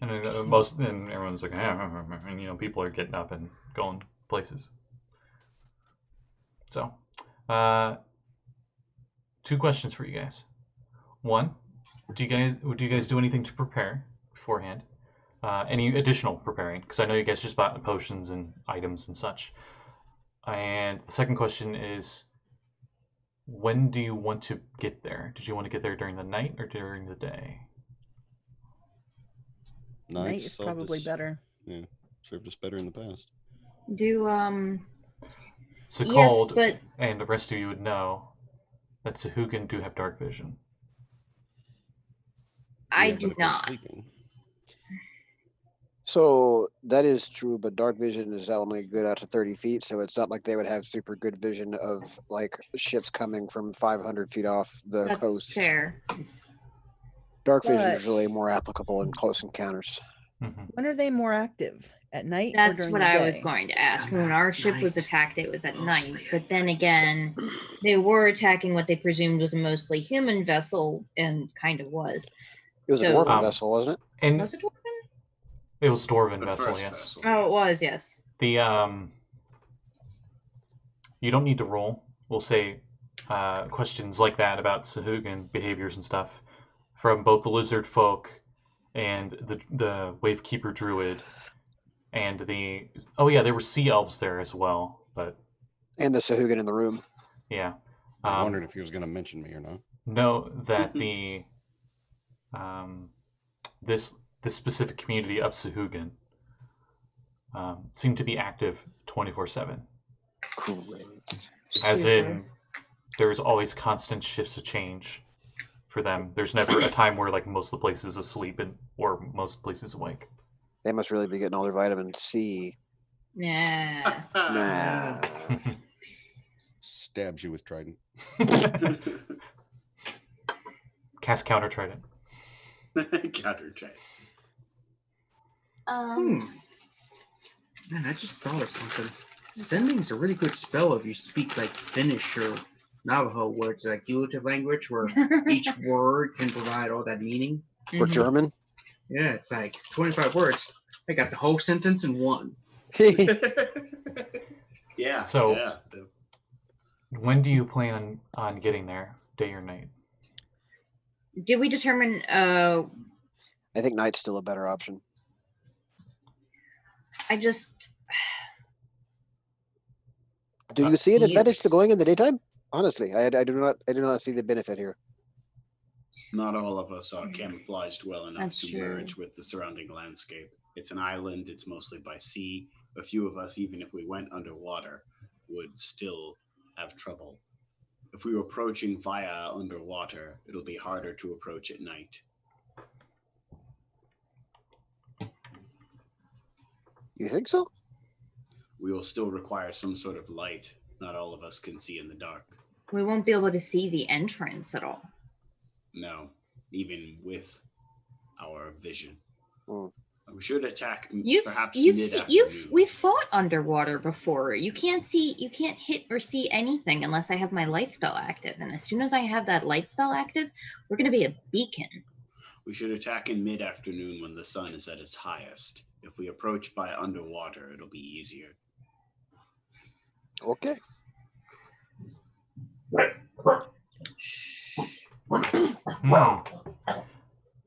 And then everyone's like, and people are getting up and going places. So, 2 questions for you guys. One, do you guys do anything to prepare beforehand? Any additional preparing? Because I know you guys just bought potions and items and such. And the second question is, when do you want to get there? Did you want to get there during the night or during the day? Night is probably better. Yeah, served us better in the past. Do Sekald, yes, but and the rest of you would know that Sahuagin do have dark vision. I But do if they're not. sleeping, So that is true, but dark vision is only good out to 30 feet, so it's not like they would have super good vision of like ships coming from 500 feet off the That's coast. fair. Dark vision But- is really more applicable in close encounters. Mm-hmm. When are they more active? At night or That's during what the I day? was going to ask. When our ship was Night. attacked, it was at Mostly night. at But then again, they were attacking what they presumed was a mostly human vessel, and kind of was. It was a So- dwarven vessel, wasn't it? And Was it dwarven? it was Dwarven The vessel, first yes. vessel. Oh, it was, yes. The you don't need to roll. We'll say questions like that about Sahuagin behaviors and stuff from both the lizard folk and the Wavekeeper druid and there were sea elves there as well, but And the Sahuagin in the room. yeah. I was wondering if he was going to mention me or not. Know that the this specific community of Sahuagin seem to be active 24/7. Great. As Super. in, there's always constant shifts of change for them. There's never a time where like most of the place is asleep or most places awake. They must really be getting all their vitamin C. Yeah. Nah. Stabs you with trident. Cast counter trident. Counter check. Man, I just thought of something. Sending's a really good spell if you speak like Finnish or Navajo, where it's like cumulative language, where each word can provide all that meaning. Or Mhm. German. Yeah, it's like 25 words. I got the whole sentence in one. Yeah. So- yeah. When do you plan on getting there? Day or night? Did we determine I think night's still a better option. I just Do you see an advantage to Yes. going in the daytime? Honestly, I do not see the benefit here. Not all of us are camouflaged well enough That's to true. merge with the surrounding landscape. It's an island, it's mostly by sea. A few of us, even if we went underwater, would still have trouble. If we were approaching via underwater, it'll be harder to approach at night. You think so? We will still require some sort of light. Not all of us can see in the dark. we won't be able to see the entrance at all. No, even with our vision. We should attack perhaps we've fought underwater before. You can't hit or see anything unless I have my light spell active. And as soon as I have that light spell active, we're going to be a beacon. We should attack in mid-afternoon when the sun is at its highest. If we approach by underwater, it'll be easier. Okay.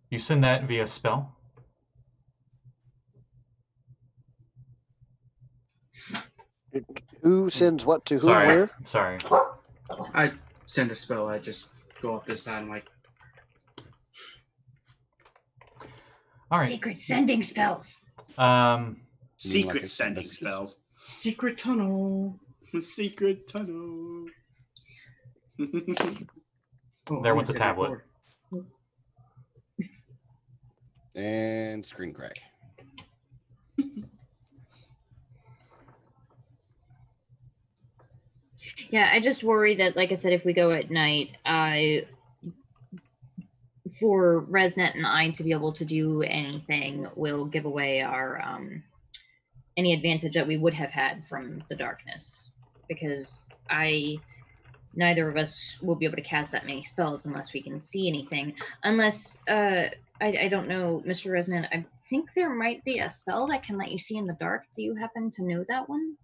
You send that via spell? Who sends what to who? Sorry. Where? Sorry. I send a spell. I just go off this side and like. All right. Secret sending spells. Secret sending spells. Secret tunnel. Secret tunnel. There went the tablet. And screen crack. Yeah, I just worry that, like I said, if we go at night, for Resnet and I to be able to do anything will give away our any advantage that we would have had from the darkness, because neither of us will be able to cast that many spells unless we can see anything. Unless I don't know, Mr. Resnet, I think there might be a spell that can let you see in the dark. Do you happen to know that one?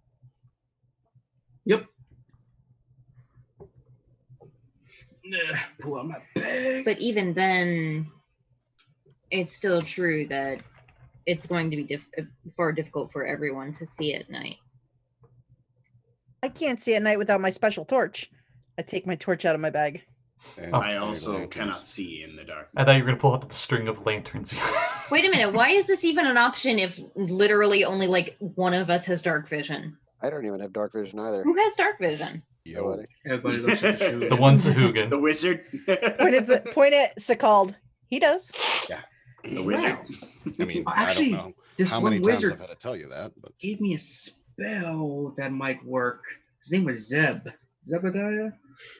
Yep. Pull out my bag. But even then, it's still true that it's going to be far difficult for everyone to see at night. I can't see at night without my special torch. I take my torch out of my bag. And I also cannot see in the dark. I thought you were going to pull out the string of lanterns. Wait a minute. Why is this even an option if literally only like one of us has dark vision? I don't even have dark vision either. Who has dark vision? Yo. Everybody looks at the shoe. The one Sahuagin. The wizard. Point at Sekald. He does. Yeah. The wizard. I mean, Actually, I don't know this how one many times wizard I've had to tell you that, but gave me a spell that might work. His name was Zeb. Zebediah?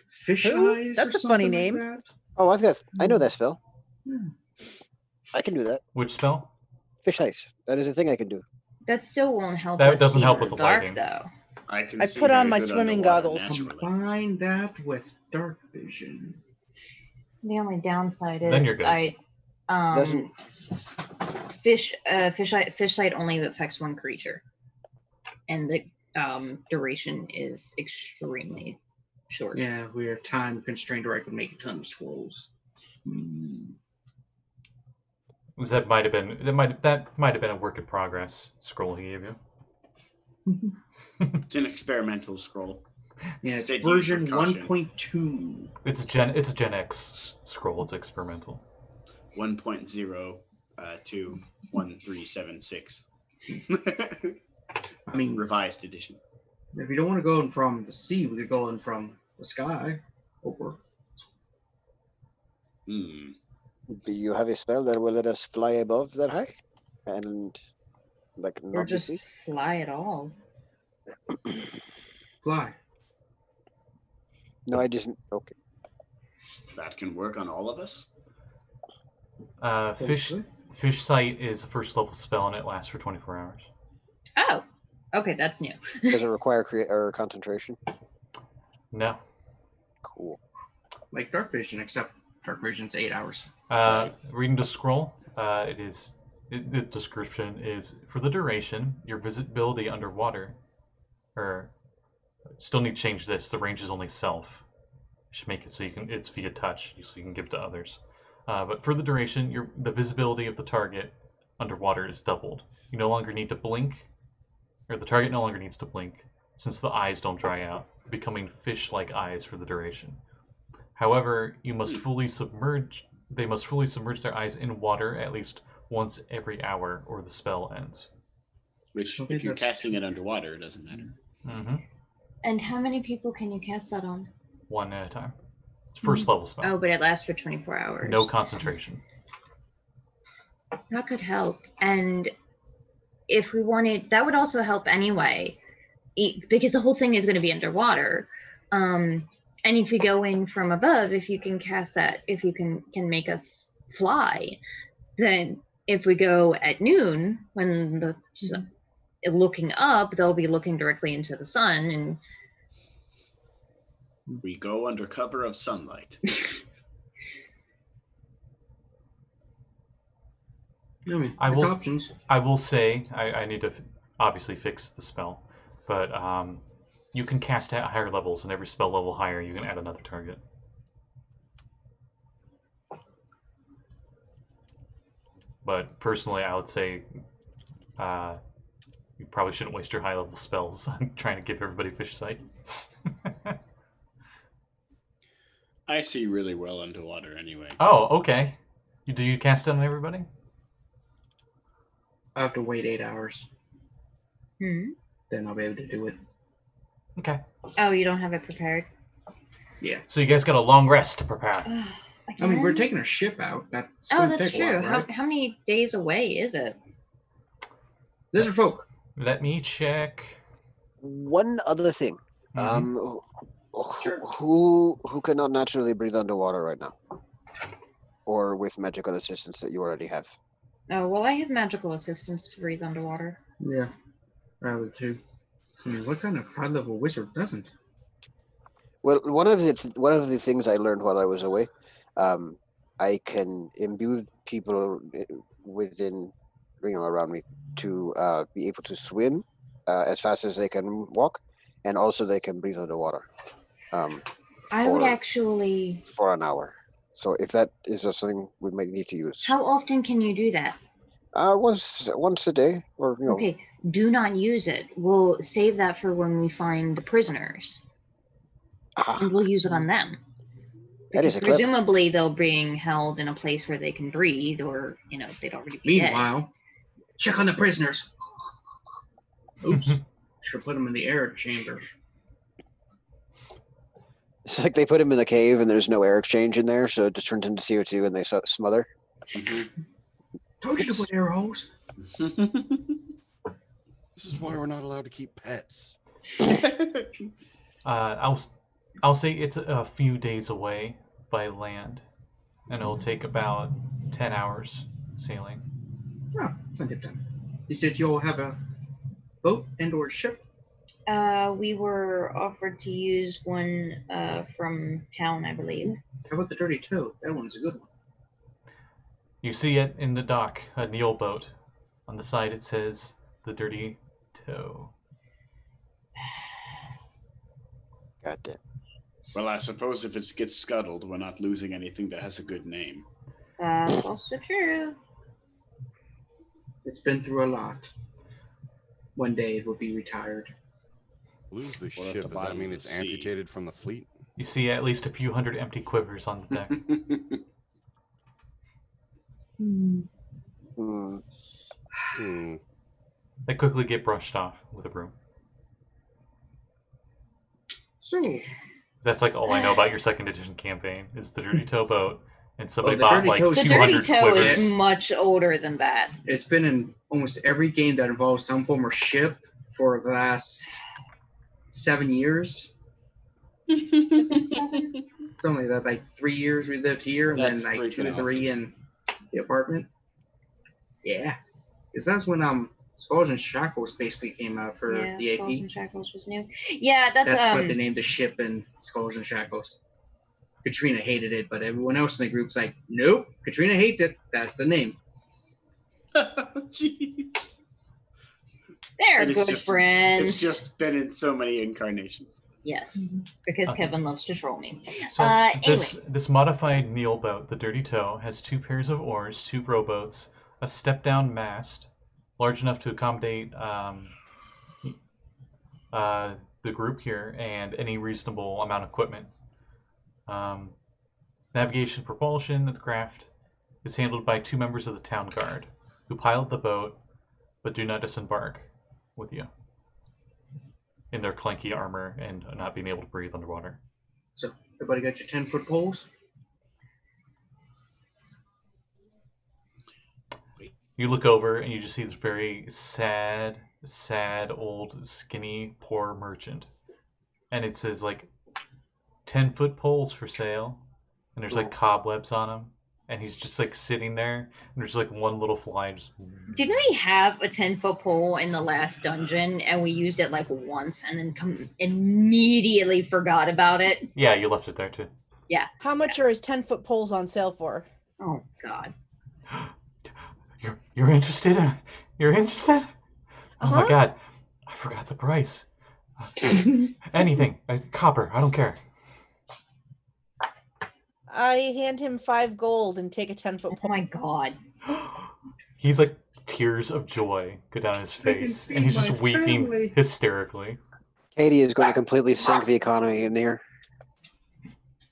Fish Who? eyes? That's or a funny something name. Like that? Oh, I know that spell. Hmm. I can do that. Which spell? Fish ice. That is a thing I can do. That still won't help That us doesn't see help in with the the dark, lighting. though. I can I see put on very my good swimming underwater goggles. naturally. Combine that with dark vision. The only downside Then you're is good. fish sight only affects one creature, and the duration is extremely short. Yeah, we are time constrained, or I could make a ton of scrolls. That might have been a work in progress scroll he gave you. It's an experimental scroll. Yeah, it's Said use version with caution. 1.2. It's Gen X scroll. It's experimental. 1.0 to 1376. I mean, Revised edition. if you don't want to go in from the sea, we could go in from the sky over. Hmm. Do you have a spell that will let us fly above that high? And like Or not be just seen? fly at all. Fly. No, I just okay. That can work on all of us. Fish sight is a first level spell and it lasts for 24 hours. Oh, okay, that's new. Does it require or concentration? No. Cool. Like dark vision, except dark vision's 8 hours. Reading the scroll, the description is for the duration, your visibility underwater, or still need to change this. The range is only self. Should make it so it's via touch, so you can give to others. But for the duration, the visibility of the target underwater is doubled. You no longer need to blink, or the target no longer needs to blink, since the eyes don't dry out, becoming fish-like eyes for the duration. However, they must fully submerge their eyes in water at least once every hour, or the spell ends. Which, Okay, if you're that's- casting it underwater, it doesn't matter. Mm-hmm. And how many people can you cast that on? One at a time. It's first level spell. Oh, but it lasts for 24 hours. No concentration. That could help. And if we wanted, that would also help anyway, because the whole thing is going to be underwater. And if you go in from above, if you can cast that, if you can make us fly, then if we go at noon, when the sun, looking up, they'll be looking directly into the sun, and We go under cover of sunlight. I mean, I it's will- options. I will say, I need to obviously fix the spell, but you can cast at higher levels, and every spell level higher, you can add another target. But personally, I would say you probably shouldn't waste your high level spells on trying to give everybody fish sight. I see really well underwater anyway. Oh, okay. Do you cast it on everybody? I have to wait 8 hours. Hmm. Then I'll be able to do it. Okay. Oh, you don't have it prepared. Yeah. So you guys got a long rest to prepare. I mean, we're taking our ship out. That's Oh, gonna that's take a true. while, right? How many days away is it? Lizard folk. Let me check. One other thing. Mhm. Who cannot naturally breathe underwater right now? Or with magical assistance that you already have? Oh, well, I have magical assistance to breathe underwater. Yeah. Rather too. I mean, what kind of high level wizard doesn't? Well, one of the things I learned while I was away, I can imbue people within, around me to be able to swim as fast as they can walk, and also they can breathe underwater. I would actually. For an hour. So if that is something we might need to use. How often can you do that? Once a day, or Okay, do not use it. We'll save that for when we find the prisoners, and we'll use it on them. That is Because a clever. presumably they'll being held in a place where they can breathe, or they'd already be dead. Meanwhile, check on the prisoners. Oops. Should put them in the air chamber. It's like they put him in a cave and there's no air exchange in there, so it just turns into CO2 and they smother. Told you to put air holes. This is why we're not allowed to keep pets. I'll say it's a few days away by land, and it'll take about 10 hours sailing. Oh, plenty of time. You said you'll have a boat and/or ship. We were offered to use one from town, I believe. How about the Dirty Toe? That one's a good one. You see it in the dock, a Neil boat. On the side it says the Dirty Toe. God damn. Well, I suppose if it gets scuttled, we're not losing anything that has a good name. That's also true. It's been through a lot. One day it will be retired. Lose the Well, at ship. the Does that bottom mean of it's the sea. amputated from the fleet? You see at least a few hundred empty quivers on the deck. They quickly get brushed off with a broom. So, That's like all I know about your second edition campaign is the Dirty Toe boat, and somebody the bought Dirty like Toe's- The 200 Dirty Toe quivers. is much older than that. it's been in almost every game that involves some form of ship for the last 7 years. It's only that like 3 years we lived here, and That's then like freaking 2 or 3 in the apartment. Yeah, because that's when Skulls and Shackles basically came out for Yeah, the Skulls AP. and Shackles was new. Yeah, that's What they named the ship in Skulls and Shackles. Katrina hated it, but everyone else in the group's like, nope, Katrina hates it. That's the name. Jeez. they're And it's good just- friends. It's just been in so many incarnations. Yes, because Okay. Kevin loves to troll me. So Anyway, this modified Neil boat, the Dirty Toe, has 2 pairs of oars, 2 rowboats, a step-down mast, large enough to accommodate the group here, and any reasonable amount of equipment. Navigation propulsion of the craft is handled by 2 members of the town guard, who pilot the boat, but do not disembark with you in their clunky armor and not being able to breathe underwater. So, everybody got your 10-foot poles? You look over and you just see this very sad, old, skinny, poor merchant. And it says like 10-foot poles for sale. And there's like cobwebs on them. and he's just like sitting there, and there's like one little fly just. Didn't we have a 10-foot pole in the last dungeon, and we used it like once, and then immediately forgot about it? Yeah, you left it there too. Yeah. How much are his 10-foot poles on sale for? Oh God. You're interested? You're interested? Oh my Uh-huh. God, I forgot the price. Anything, copper. I don't care. I hand him 5 gold and take a 10-foot Oh pole. my God. He's like tears of joy go down his I can face, feed and he's just my weeping family. hysterically. Kade is going to completely sink the economy in here.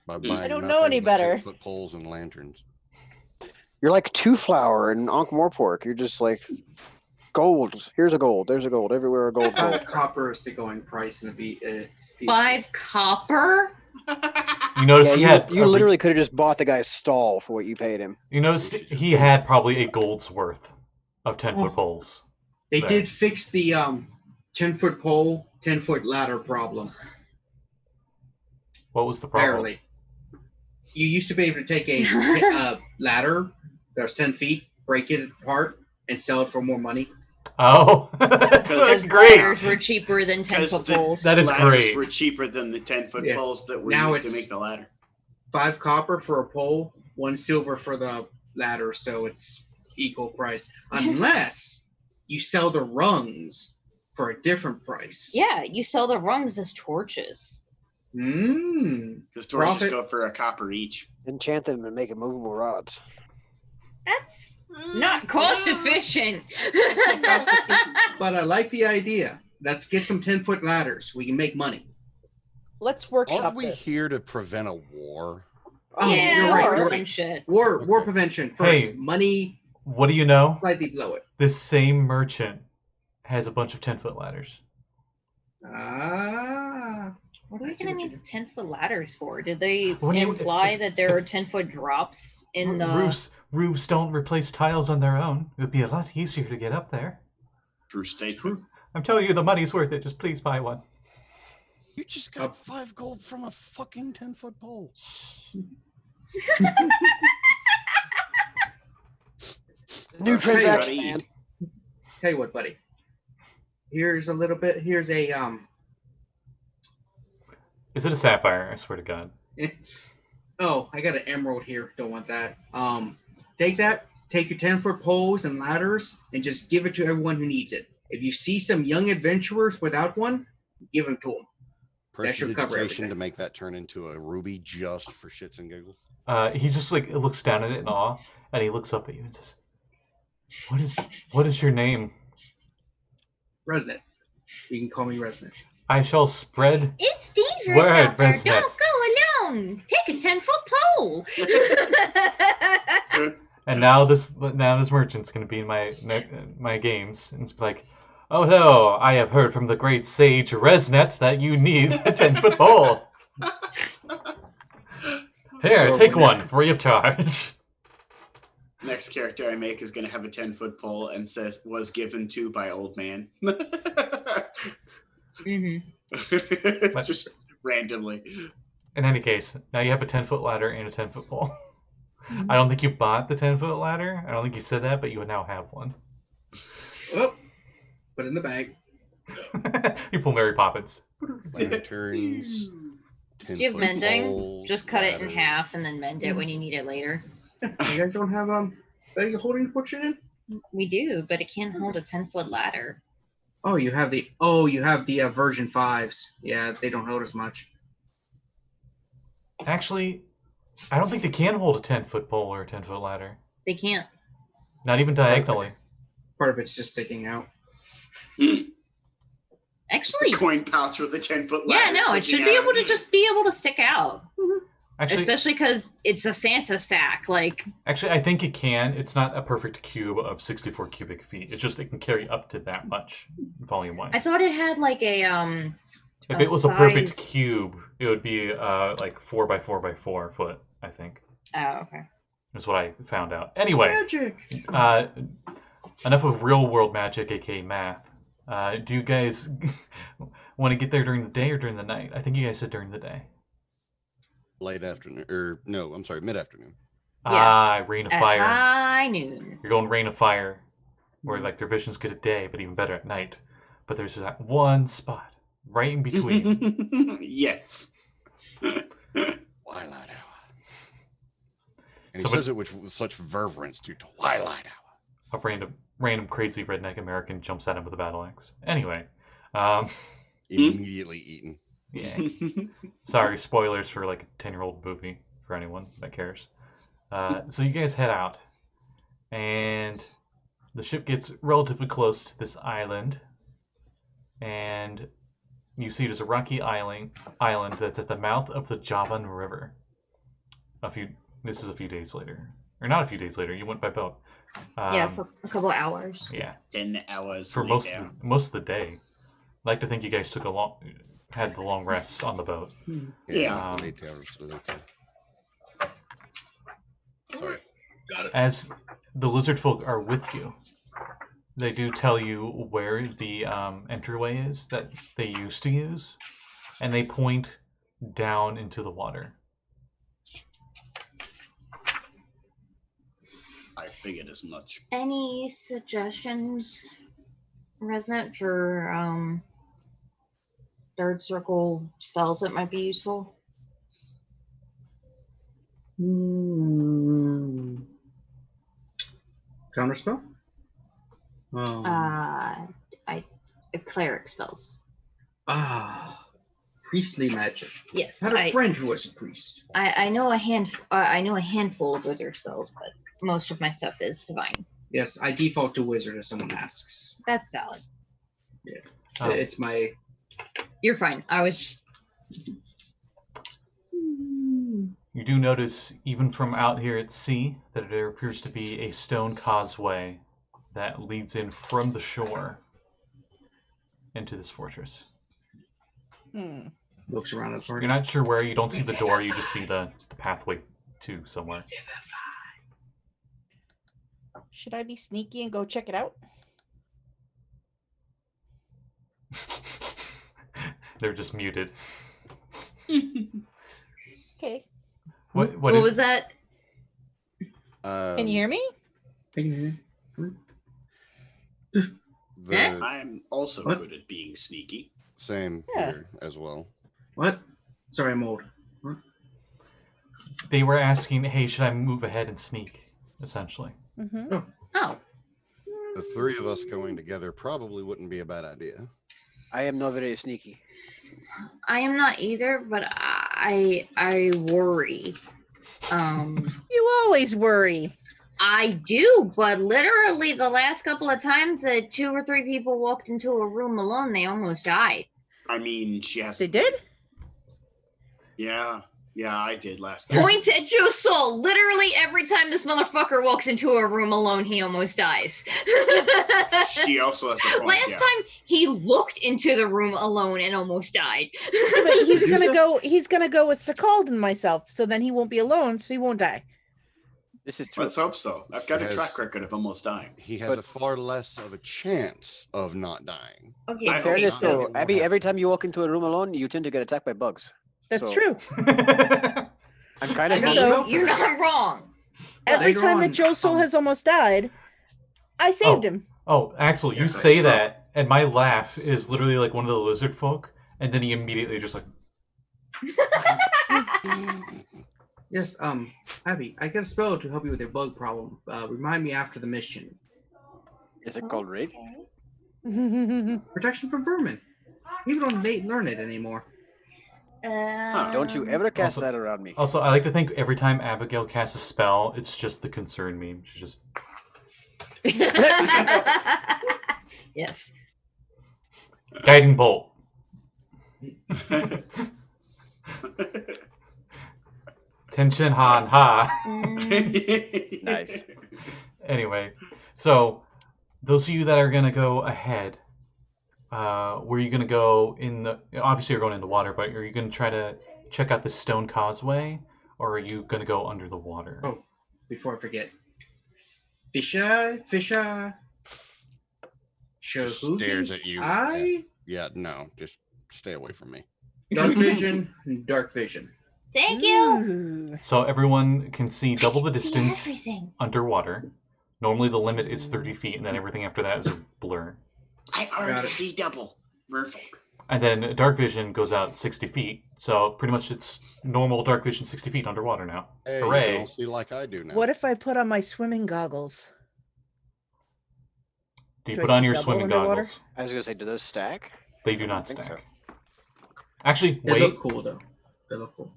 By buying don't know any nothing but better. 10-foot poles and lanterns. You're like Two Flower and Ankh Morpork. You're just like gold. Here's a gold. There's a gold. Everywhere a gold. Gold. 5 copper is the going price in the 5 copper? You notice Yeah, he you, had. you literally could have just bought the guy's stall for what you paid him. You notice he had probably a gold's worth of 10-foot Oh. poles. They There. did fix the 10-foot pole, 10-foot ladder problem. What was the problem? Barely. You used to be able to take a ladder that was 10 feet, break it apart, and sell it for more money. Oh, that's Because great. ladders were cheaper than 10-foot poles. That is ladders great. were cheaper than the 10-foot Yeah. poles that were Now used to it's- make the ladder. 5 copper for a pole, 1 silver for the ladder, so it's equal price. Unless you sell the rungs for a different price. Yeah, you sell the rungs as torches. Mmm. Because torches Profit. go for a copper each. Enchant them and make it movable rods. That's not cost efficient. But I like the idea. Let's get some 10-foot ladders. We can make money. Let's workshop Aren't we this. here to prevent a war? Oh, yeah, you're right. or You're some right. shit. War Okay. prevention first. Hey. Money What do you know? slightly below it. This same merchant has a bunch of 10-foot ladders. Ah. What are I we see gonna what you need 10-foot ladders for? Did they When you- imply that there are 10-foot drops in the? Roofs don't replace tiles on their own. It would be a lot easier to get up there. True statement. I'm telling you, the money's worth it. Just please buy one. You just got 5 gold from a fucking 10-foot pole. New I'll tell you transaction, what, man. Tell you what, buddy. Here's a little bit. Here's a Is it a sapphire? I swear to God. Oh, I got an emerald here. Don't want that. Take that. Take your 10-foot poles and ladders and just give it to everyone who needs it. If you see some young adventurers without one, give them to them. should cover Prestidigitation everything. to make that turn into a ruby just for shits and giggles. He just like looks down at it in awe, and he looks up at you and says, "What is your name? Resnet. You can call me Resnet. I shall spread." It's dangerous Word, out there. Resnet. Don't go alone. Take a 10-foot pole. And now this merchant's gonna be in my games, and it's like, "Oh no, I have heard from the great sage Resnet that you need a 10-foot pole. Here, Oh, take no. one free of charge." Next character I make is going to have a 10-foot pole and says, was given to by old man. hmm Just randomly. In any case, now you have a 10-foot ladder and a 10-foot pole. I don't think you bought the 10-foot ladder. I don't think you said that, but you now have one. Oh, put it in the bag. You pull Mary Poppins. Lanterns, Do you have 10-foot mending? poles, Just cut it in ladders. half and then mend it when you need it later. You guys don't have bags of holding to put shit in? We do, but it can't hold a 10-foot ladder. Oh, you have the version 5s. Yeah, they don't hold as much. Actually, I don't think they can hold a 10-foot pole or a 10-foot ladder. They can't. Not even diagonally. Part of it's just sticking out. Actually, Coin pouch with a 10-foot yeah, ladder. no, it sticking should be out. able to just be able to stick out. Actually, Especially because it's a Santa sack. Like, I think it can. It's not a perfect cube of 64 cubic feet. It's just it can carry up to that much volume-wise. I thought it had like a If a it was a perfect size- cube, it would be like 4 by 4 by 4 foot, I think. Oh, okay. Is what I found out. Anyway, Magic. enough of real world magic, aka math. Do you guys want to get there during the day or during the night? I think you guys said during the day. Late afternoon, or no, I'm sorry, mid-afternoon. Rain of At Fire. high noon. You're going Rain of Fire, where like their vision's good at day, but even better at night. But there's that one spot right in between. Yes. Twilight hour. And he Someone- says it with such reverence to Twilight hour. A random crazy redneck American jumps at him with a battle axe. Anyway, Immediately eaten. yeah. Sorry, spoilers for like a 10-year-old movie for anyone that cares. So you guys head out, and the ship gets relatively close to this island, and you see there's a rocky island that's at the mouth of the Javan River. This is a few days later, or not a few days later. You went by boat. Yeah, for a couple hours. Yeah, 10 hours for later. most of the day. I like to think you guys had the long rest on the boat. Yeah. Later. Sorry. Got it. As the lizard folk are with you, they do tell you where the entryway is that they used to use, and they point down into the water. I figured as much. Any suggestions, Resonant, for third circle spells that might be useful? Counterspell? Cleric spells. Priestly magic. Yes, I had a friend who was a priest. I know a handful of wizard spells, but most of my stuff is divine. Yes, I default to wizard if someone asks. That's valid. Oh. It's my. You're fine. I was just... You do notice, even from out here at sea, that there appears to be a stone causeway that leads in from the shore into this fortress. Looks around at You're not sure where. You don't see the door. You just see the pathway to somewhere. Should I be sneaky and go check it out? They're just muted. Okay. What was that? Can you hear me? I'm also good at being sneaky. Same here as well. What? Sorry, I'm old. What? They were asking, hey, should I move ahead and sneak, essentially. Mm-hmm. Oh. The three of us going together probably wouldn't be a bad idea. I am not very sneaky. I am not either, but I worry. You always worry. I do, but literally the last couple of times that 2 or 3 people walked into a room alone, they almost died. I mean, she has. They did? Yeah, I did last time. Point at Josul. Literally every time this motherfucker walks into a room alone, he almost dies. She also has a point. Last time he looked into the room alone and almost died. But he's gonna go with Sekald and myself, so then he won't be alone, so he won't die. This is true. Let's hope so. I've got a track record of almost dying. He has a far less of a chance of not dying. Okay. In fairness, though, Abby, every time you walk into a room alone, you tend to get attacked by bugs. That's So, true. I'm kind of So- You're not wrong. Every Later time on, that Josul has almost died, I saved him. Oh, Axel, you Yes, say so- that, and my laugh is literally like one of the lizard folk, and then he immediately just like, Yes, Abby, I got a spell to help you with your bug problem. Remind me after the mission. Is it called raid? Protection from vermin. People don't learn it anymore. Don't you ever cast Also- that around me? Also, I like to think every time Abigail casts a spell, it's just the concern meme. She just Yes. guiding bolt. Tension han ha. Nice. Anyway, so those of you that are gonna go ahead, where are you gonna go in the? Obviously, you're going in the water, but are you gonna try to check out the stone causeway, or are you gonna go under the water? Oh, before I forget. Fisha. Just Sahuagin, stares at you. I Yeah, no, just stay away from me. dark vision, dark vision. Thank you. Ooh. So everyone can see double the I can see distance everything. underwater. Normally the limit is 30 feet, and then everything after that is a blur. I Got already it. see double. Merfolk. And then dark vision goes out 60 feet. So pretty much it's normal dark vision 60 feet underwater now. Hey, you Hooray. can all see like I do now. What if I put on my swimming goggles? Do you Do I put on see your double swimming underwater? goggles? I was gonna say, do those stack? They do I not think stack. so. Actually, They wait. look cool though. They look cool.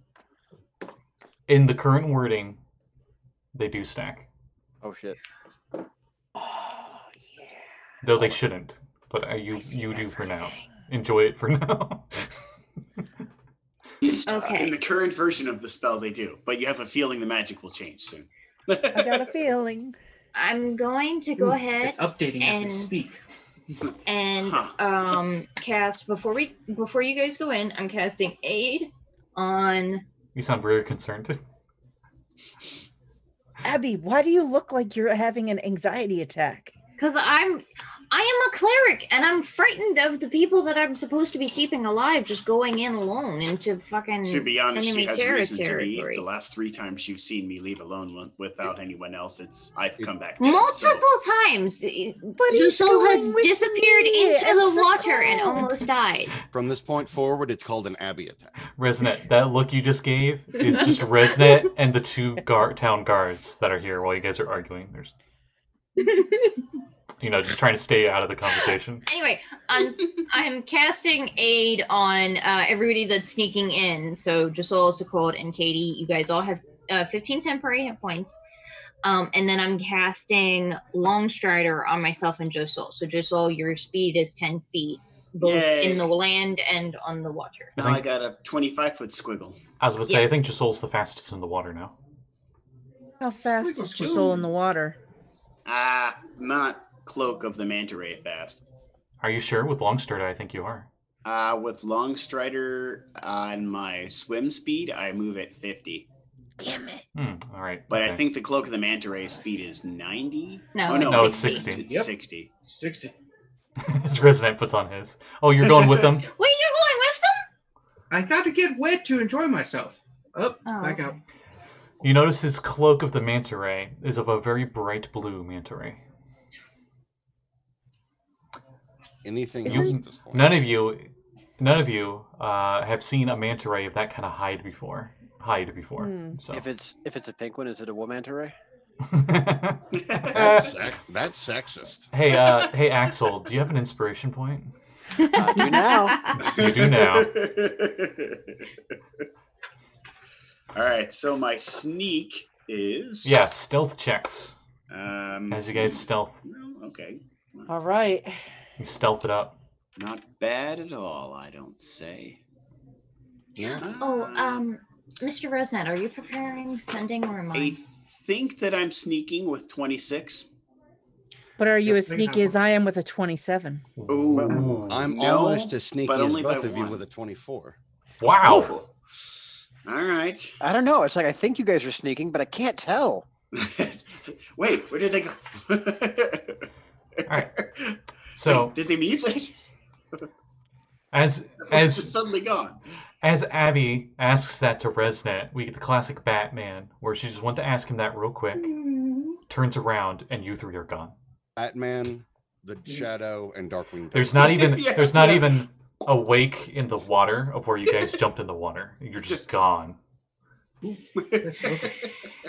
In the current wording, they do stack. Oh shit. Oh, yeah. Though they shouldn't. But you do for now. Enjoy it for now. Okay. In the current version of the spell, they do, but you have a feeling the magic will change soon. I got a feeling. I'm going to go Ooh, ahead It's updating as we and- speak. and Huh. cast before you guys go in. I'm casting aid on. You sound very concerned. Abby, why do you look like you're having an anxiety attack? Because I am a cleric, and I'm frightened of the people that I'm supposed to be keeping alive just going in alone into fucking To be honest, she enemy has reason to be. territory. The last 3 times you've seen me leave alone without anyone else, I've come back dead. Multiple times. But Your he's soul has going with disappeared me into and the water and Sekald. almost died. From this point forward, it's called an Abbey attack. Resnet, that look you just gave is just Resnet and the 2 town guards that are here while you guys are arguing. There's, just trying to stay out of the conversation. Anyway, I'm casting aid on everybody that's sneaking in. So Josul, Sekald, and Kade, you guys all have 15 temporary hit points. And then I'm casting Longstrider on myself and Josul. So Josul, your speed is 10 feet, both Yay. in the land and on the water. Now I got a 25-foot squiggle. I was going to say, I think Josul's the fastest in the water now. How fast Squiggle, is your soul in the water? Not Cloak of the Manta Ray fast. Are you sure? With Longstrider, I think you are. With Longstrider on my swim speed, I move at 50. Damn it. All right. But okay. I think the Cloak of the Manta Ray speed is 90. No, Oh, No, it's 60. 60. It's Yep. 60. 60. His Resnet puts on his. Oh, you're going with them? Wait, you're going with them? I got to get wet to enjoy myself. Up, Oh, back okay. out. You notice his Cloak of the Manta Ray is of a very bright blue manta ray. Anything You- else at this point? None of you have seen a manta ray of that kind of hide before. So. If it's a pink one, is it a womanta ray? That's sexist. Hey, Axel, do you have an inspiration point? I do now. You do now. All right, so my sneak is... Yeah, stealth checks. As you guys stealth, well, okay. All right. you stealth it up. Not bad at all, I don't say. Yeah. Oh, Mr. Resnet, are you preparing sending or am I I? think that I'm sneaking with 26. But are you Yep, as sneaky as I am with a 27? Ooh. I'm No, almost as sneaky but as only by both of you one. with a 24. Wow. All right. I don't know. It's like I think you guys are sneaking, but I can't tell. Wait, where did they go? All right. So Wait, did they leave? as It's just suddenly gone. as Abby asks that to Resnet, we get the classic Batman, where she just wants to ask him that real quick, turns around, and you 3 are gone. Batman, the Shadow, and Darkwing. There's Duck. not even Yeah, there's not yeah. even a wake in the water of where you guys jumped in the water. You're just gone.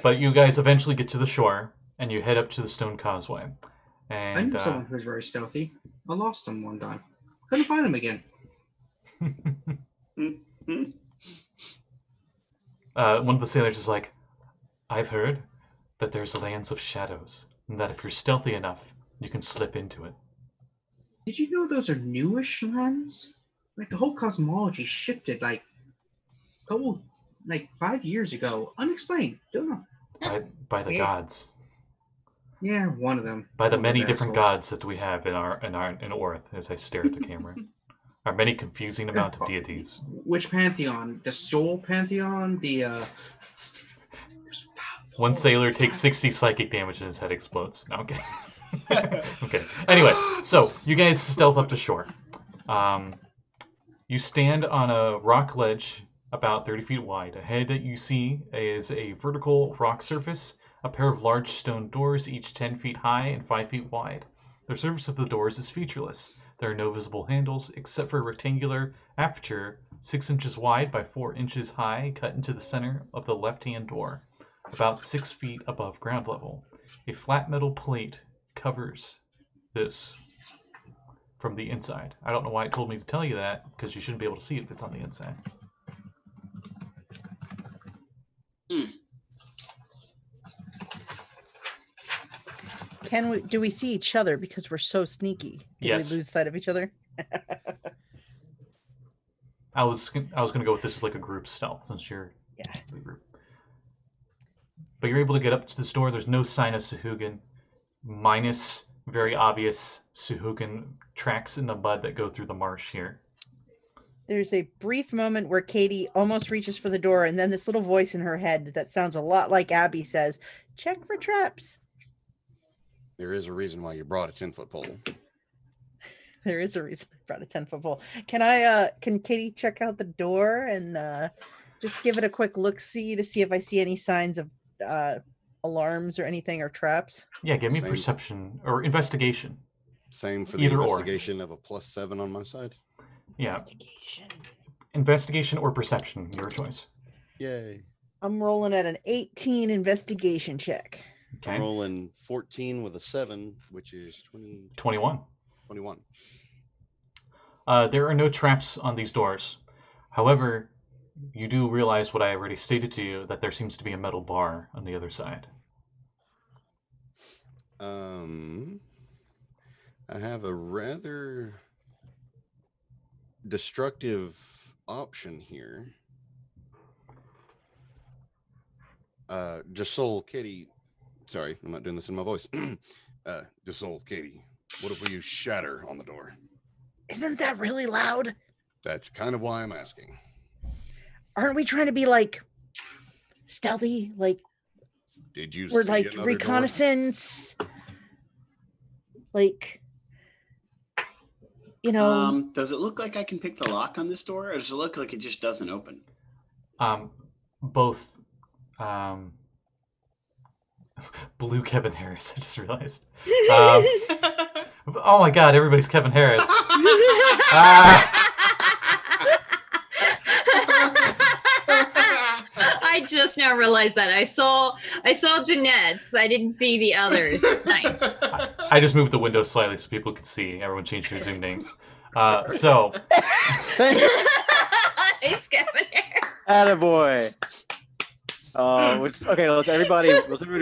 But you guys eventually get to the shore and you head up to the stone causeway. I And knew someone who was very stealthy. I lost him one time. Couldn't find him again. one of the sailors is like, I've heard that there's lands of shadows, and that if you're stealthy enough, you can slip into it. Did you know those are newish lands? Like the whole cosmology shifted like 5 years ago. Unexplained. Don't know. By the Weird. gods. Yeah, one of them. By the One of many those different assholes. gods that we have in Orth, as I stare at the camera. Our many confusing amount of deities. Which pantheon? The Soul Pantheon? The One sailor takes 60 psychic damage and his head explodes. No, I'm kidding. Okay. Anyway, so you guys stealth up to shore. You stand on a rock ledge about 30 feet wide. Ahead you see is a vertical rock surface, a pair of large stone doors, each 10 feet high and 5 feet wide. The surface of the doors is featureless. There are no visible handles, except for a rectangular aperture 6 inches wide by 4 inches high cut into the center of the left-hand door, about 6 feet above ground level. A flat metal plate covers this from the inside. I don't know why it told me to tell you that, because you shouldn't be able to see it if it's on the inside. Do we see each other because we're so sneaky? Did Yes. we lose sight of each other? I was gonna go with this as like a group stealth since you're the group. But you're able to get up to this door. There's no sign of Sahuagin, minus very obvious Sahuagin tracks in the mud that go through the marsh here. There's a brief moment where Katie almost reaches for the door, and then this little voice in her head that sounds a lot like Abby says, "Check for traps." There is a reason why you brought a 10-foot pole. There is a reason I brought a 10-foot pole. Can Katie check out the door and just give it a quick look-see to see if I see any signs of alarms or anything or traps? Yeah, give me Same. perception or investigation. Same for the Either or. investigation of a +7 on my side. Yeah. Investigation or perception, your choice. Yay. I'm rolling at an 18 investigation check. Okay. I'm rolling 14 with a 7, which is 21. 21. There are no traps on these doors. However, you do realize what I already stated to you, that there seems to be a metal bar on the other side. I have a rather destructive option here. Josul, Katie. Sorry, I'm not doing this in my voice. Josul, Katie. What if we use shatter on the door? Isn't that really loud? That's kind of why I'm asking. Aren't we trying to be like stealthy? Like Did you we're see like another reconnaissance? Like, you know. Does it look like I can pick the lock on this door, or does it look like it just doesn't open? Both. Blue Kevin Harris, I just realized. Oh my god, everybody's Kevin Harris. I just now realized that. I saw Jeanette's. I didn't see the others. Nice. I just moved the window slightly so people could see. Everyone changed their Zoom names. So. It's Kevin Harris. Attaboy. Okay, let's everybody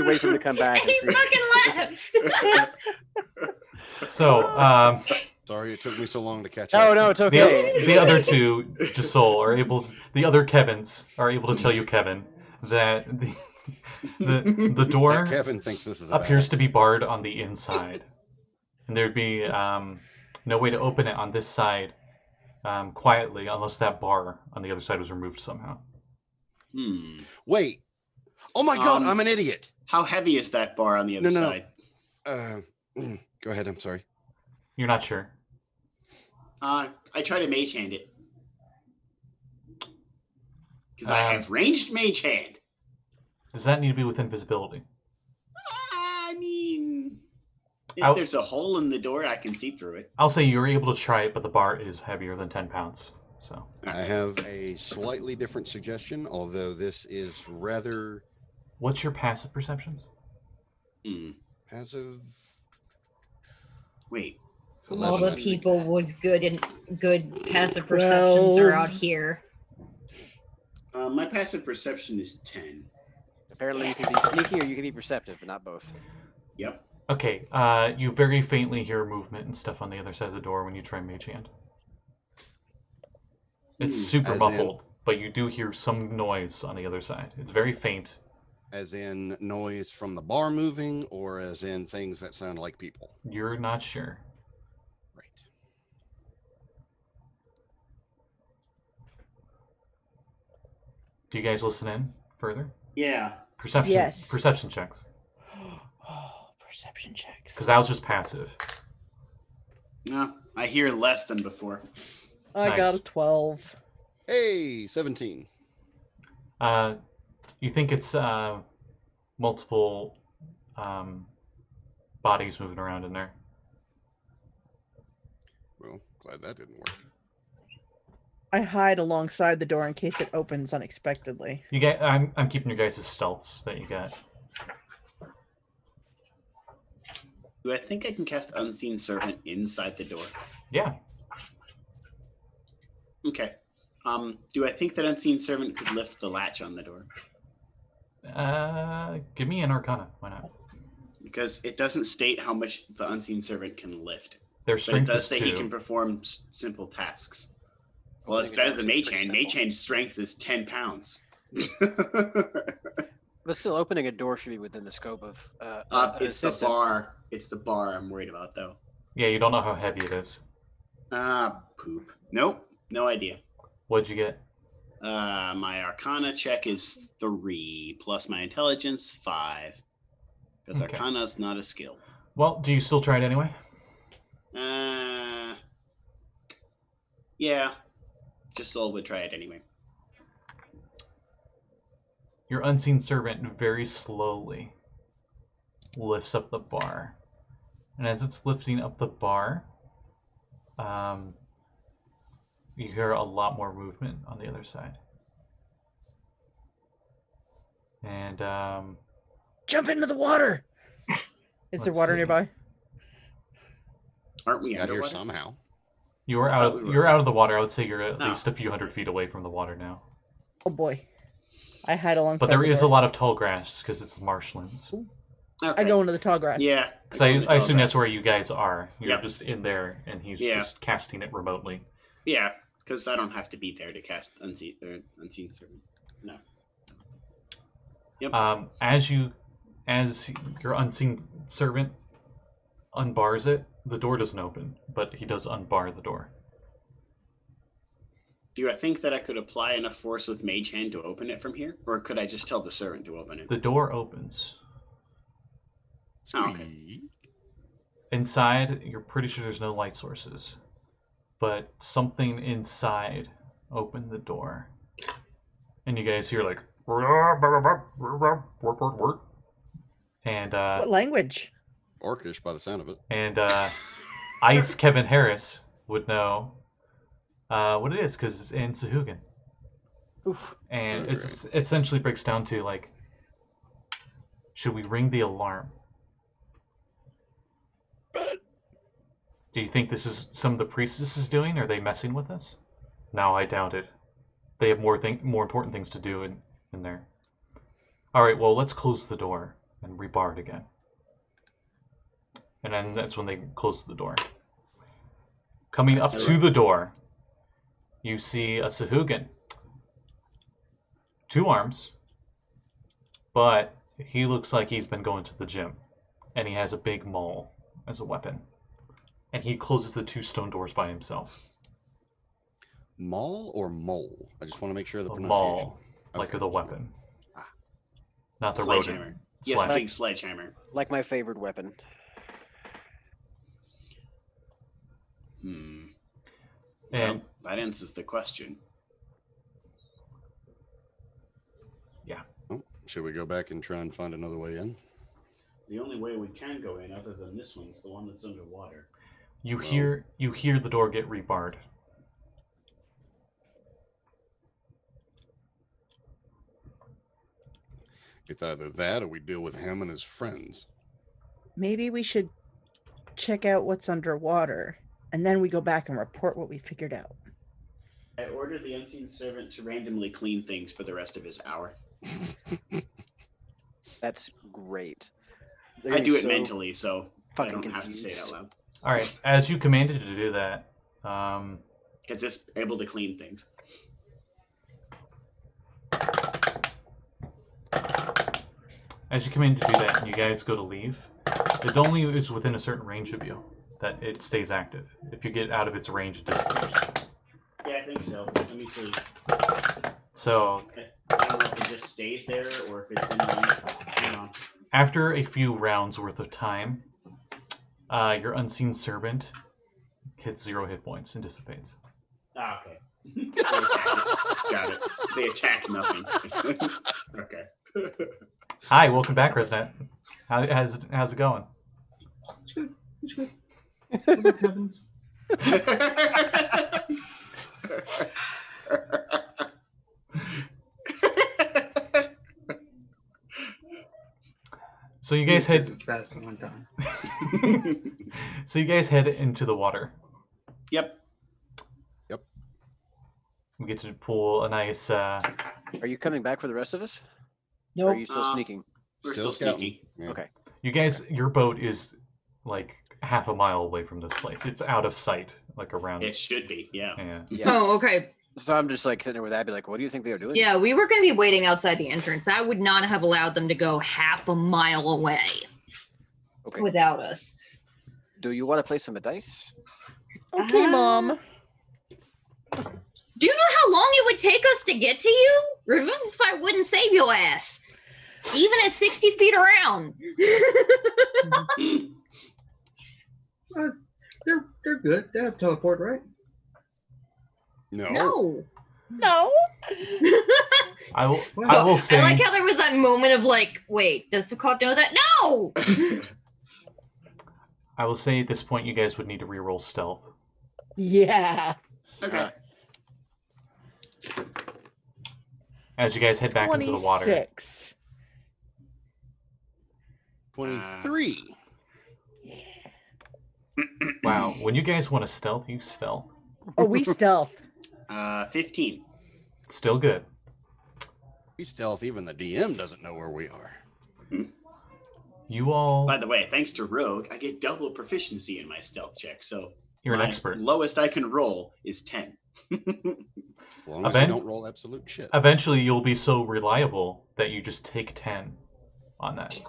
wait for him to come back. He fucking left. So, sorry it took me so long to catch up. Oh no, it's okay. The other two, Josul, are able. The other Kevins are able to tell you, Kevin, that the door That Kevin thinks this is appears to be barred on the inside, and there'd be no way to open it on this side quietly unless that bar on the other side was removed somehow. Wait. Oh my god, I'm an idiot. How heavy is that bar on the other side? Go ahead, I'm sorry. You're not sure. I try to mage hand it. Because I have ranged mage hand. Does that need to be within visibility? I mean, if there's a hole in the door, I can see through it. I'll say you're able to try it, but the bar is heavier than 10 pounds. So I have a slightly different suggestion, although this is rather... What's your passive perceptions? Passive... Wait. All the people with good passive perceptions are out here. My passive perception is 10. Apparently you can be sneaky or you can be perceptive, but not both. Yep. Okay, you very faintly hear movement and stuff on the other side of the door when you try Mage Hand. It's super muffled, but you do hear some noise on the other side. It's very faint. As in noise from the bar moving, or as in things that sound like people? You're not sure. Right. Do you guys listen in further? Yeah. Perception. Yes. Perception checks. Perception checks. Because that was just passive. No, I hear less than before. I got a 12. Hey, 17. You think it's multiple bodies moving around in there. Well, glad that didn't work. I hide alongside the door in case it opens unexpectedly. You get. I'm keeping your guys' stealths that you got. Do I think I can cast Unseen Servant inside the door? Yeah. Okay. Do I think that Unseen Servant could lift the latch on the door? Give me an Arcana. Why not? Because it doesn't state how much the Unseen Servant can lift. Their But it strength does is say 2. he can perform simple tasks. Well, it's Opening a better door than seems Mage pretty Hand. Mage simple. Hand's strength is 10 pounds. But still, opening a door should be within the scope of an It's the assistant. bar. It's the bar I'm worried about, though. Yeah, you don't know how heavy it is. Poop. Nope. No idea. What'd you get? My Arcana check is 3 plus my Intelligence 5. Because Okay. Arcana is not a skill. Well, do you still try it anyway? Yeah. Just Soul would try it anyway. Your unseen servant very slowly lifts up the bar. And as it's lifting up the bar, you hear a lot more movement on the other side. And Jump into the water! Is there Let's water see. nearby? Aren't we Got here underwater? somehow. you're I thought we were- you're out of the water. I would say you're at Oh. least a few hundred feet away from the water now. Oh boy. I hide alongside But there the is a door. lot of tall grass because it's marshlands. Okay. I go into the tall grass. Yeah. Because I assume that's where you guys are. You're Yep. just in there, and he's Yeah. just casting it remotely. Yeah, because I don't have to be there to cast Unseen Servant. No. Yep. As your unseen servant unbars it, the door doesn't open, but he does unbar the door. Do I think that I could apply enough force with Mage Hand to open it from here? Or could I just tell the servant to open it? The door opens. Oh, okay. Sweet. Inside, you're pretty sure there's no light sources, but something inside opened the door, and you guys hear like, and What language? Orcish by the sound of it. Ice Kevin Harris would know what it is because it's in Sahuagin. Oof. And Alright. it essentially breaks down to like, should we ring the alarm? Do you think this is some of the priestess is doing? Are they messing with us? No, I doubt it. They have more important things to do in there. All right, well, let's close the door and rebar it again. And then that's when they close the door. Coming up to the door, you see a Sahuagin. 2 arms, but he looks like he's been going to the gym, and he has a big maul as a weapon. And he closes the 2 stone doors by himself. Maul or mole? I just want to make sure of the A pronunciation. maul, like Okay. the weapon. Ah. Not the Sledgehammer. rodent. Yes, Sledge. big sledgehammer. Like my favorite weapon. Hmm. And Well, that answers the question. Oh, should we go back and try and find another way in? The only way we can go in, other than this one, is the one that's underwater. you Well- hear the door get rebarred. It's either that or we deal with him and his friends. Maybe we should check out what's underwater, and then we go back and report what we figured out. I ordered the Unseen Servant to randomly clean things for the rest of his hour. That's great. They're I gonna do be it so mentally, so I fucking don't have to say it out confused. loud. All right, as you commanded to do that, It's just able to clean things. as you commanded to do that, and you guys go to leave, it only is within a certain range of you that it stays active. If you get out of its range, it disappears. Yeah, I think so. Let me see. So I don't know if it just stays there or if it's in the Hang on. after a few rounds worth of time, your unseen servant hits 0 hit points and dissipates. Ah, okay. Got it. They attack nothing. Okay. Hi, welcome back, Resnet. How's it going? It's good. It's good. What about Kevin's? So you guys head. Fast one time. So you guys head into the water. Yep. We get to pull a nice. Are you coming back for the rest of us? Or Nope. are you still sneaking? We're Still still scouting. sneaky. Yeah. Okay. You guys, your boat is like half a mile away from this place. It's out of sight, like around. It should be, yeah. Yeah. Yeah. Oh, okay. So I'm just like sitting there with Abby, like, what do you think they are doing? Yeah, we were going to be waiting outside the entrance. I would not have allowed them to go half a mile away Okay. without us. Do you want to play some dice? Okay, Mom. Do you know how long it would take us to get to you? If I wouldn't save your ass. Even at 60 feet around. They're good. They have teleport, right? No. No. No. I will I say. like how there was that moment of like, wait, does the cop know that? No! I will say at this point, you guys would need to reroll stealth. Yeah. Okay. As you guys head back into the water. 26. 23. Wow. When you guys want to stealth, you stealth. Oh, we stealth. 15. Still good. We stealth, even the DM doesn't know where we are. You all. By the way, thanks to Rogue, I get double proficiency in my stealth check, so You're an my expert. lowest I can roll is 10. As long as Aven- you don't roll absolute shit. Eventually, you'll be so reliable that you just take 10 on that.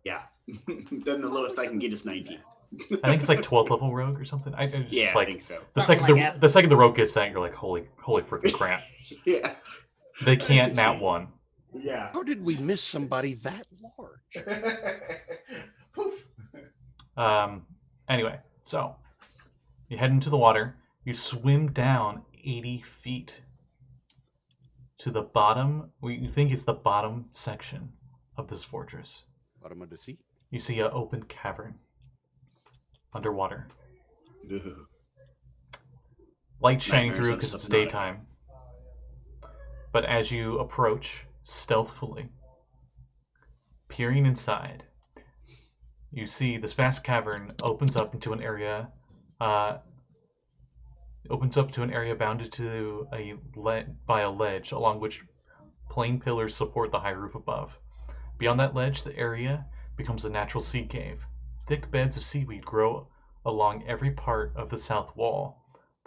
Yeah. Then the lowest I can get is 19. I think it's like 12th level rogue or something. I just Yeah, like I think so. the Something second like that. the second the rogue gets that, you're like, holy freaking crap! Yeah. They can't nat one. Yeah. How did we miss somebody that large? Anyway, so you head into the water. You swim down 80 feet to the bottom. You think it's the bottom section of this fortress. Bottom of the sea. You see an open cavern underwater. Light shining Nightmares through of because it's Subnautica. daytime. But as you approach stealthily, peering inside, you see this vast cavern opens up into an area. Bounded to by a ledge, along which plain pillars support the high roof above. Beyond that ledge, the area becomes a natural sea cave. Thick beds of seaweed grow along every part of the south wall.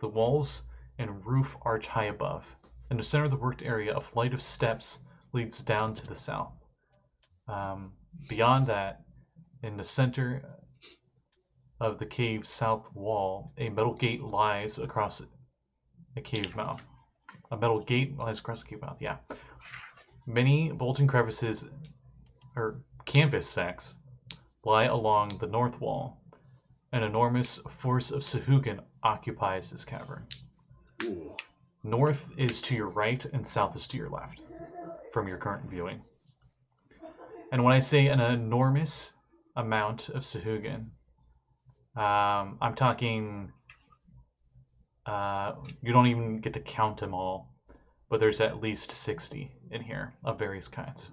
The walls and roof arch high above. In the center of the worked area, a flight of steps leads down to the south. Beyond that, in the center of the cave's south wall, a metal gate lies across a cave mouth. A metal gate lies across the cave mouth, yeah. Many bulging crevices, or canvas sacks, lie along the north wall. An enormous force of Sahuagin occupies this cavern. Ooh. North is to your right and south is to your left from your current viewing. And when I say an enormous amount of Sahuagin, I'm talking, you don't even get to count them all, but there's at least 60 in here of various kinds.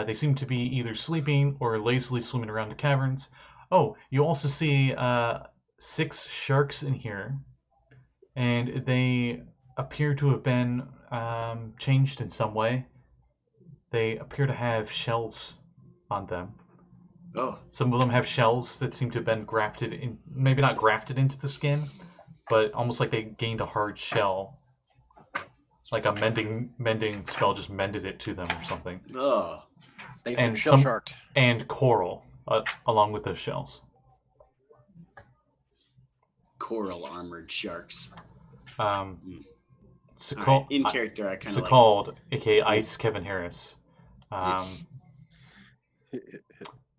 They seem to be either sleeping or lazily swimming around the caverns. Oh, you also see 6 sharks in here, and they appear to have been changed in some way. They appear to have shells on them. Oh. Some of them have shells that seem to have been grafted in, maybe not grafted into the skin, but almost like they gained a hard shell. Like a mending spell just mended it to them or something. Oh. They've And been shell some- sharked. And coral along with those shells. Coral armored sharks. Sekald, Alright, in character, I kind of like. Sekald, aka Ice Kevin Harris.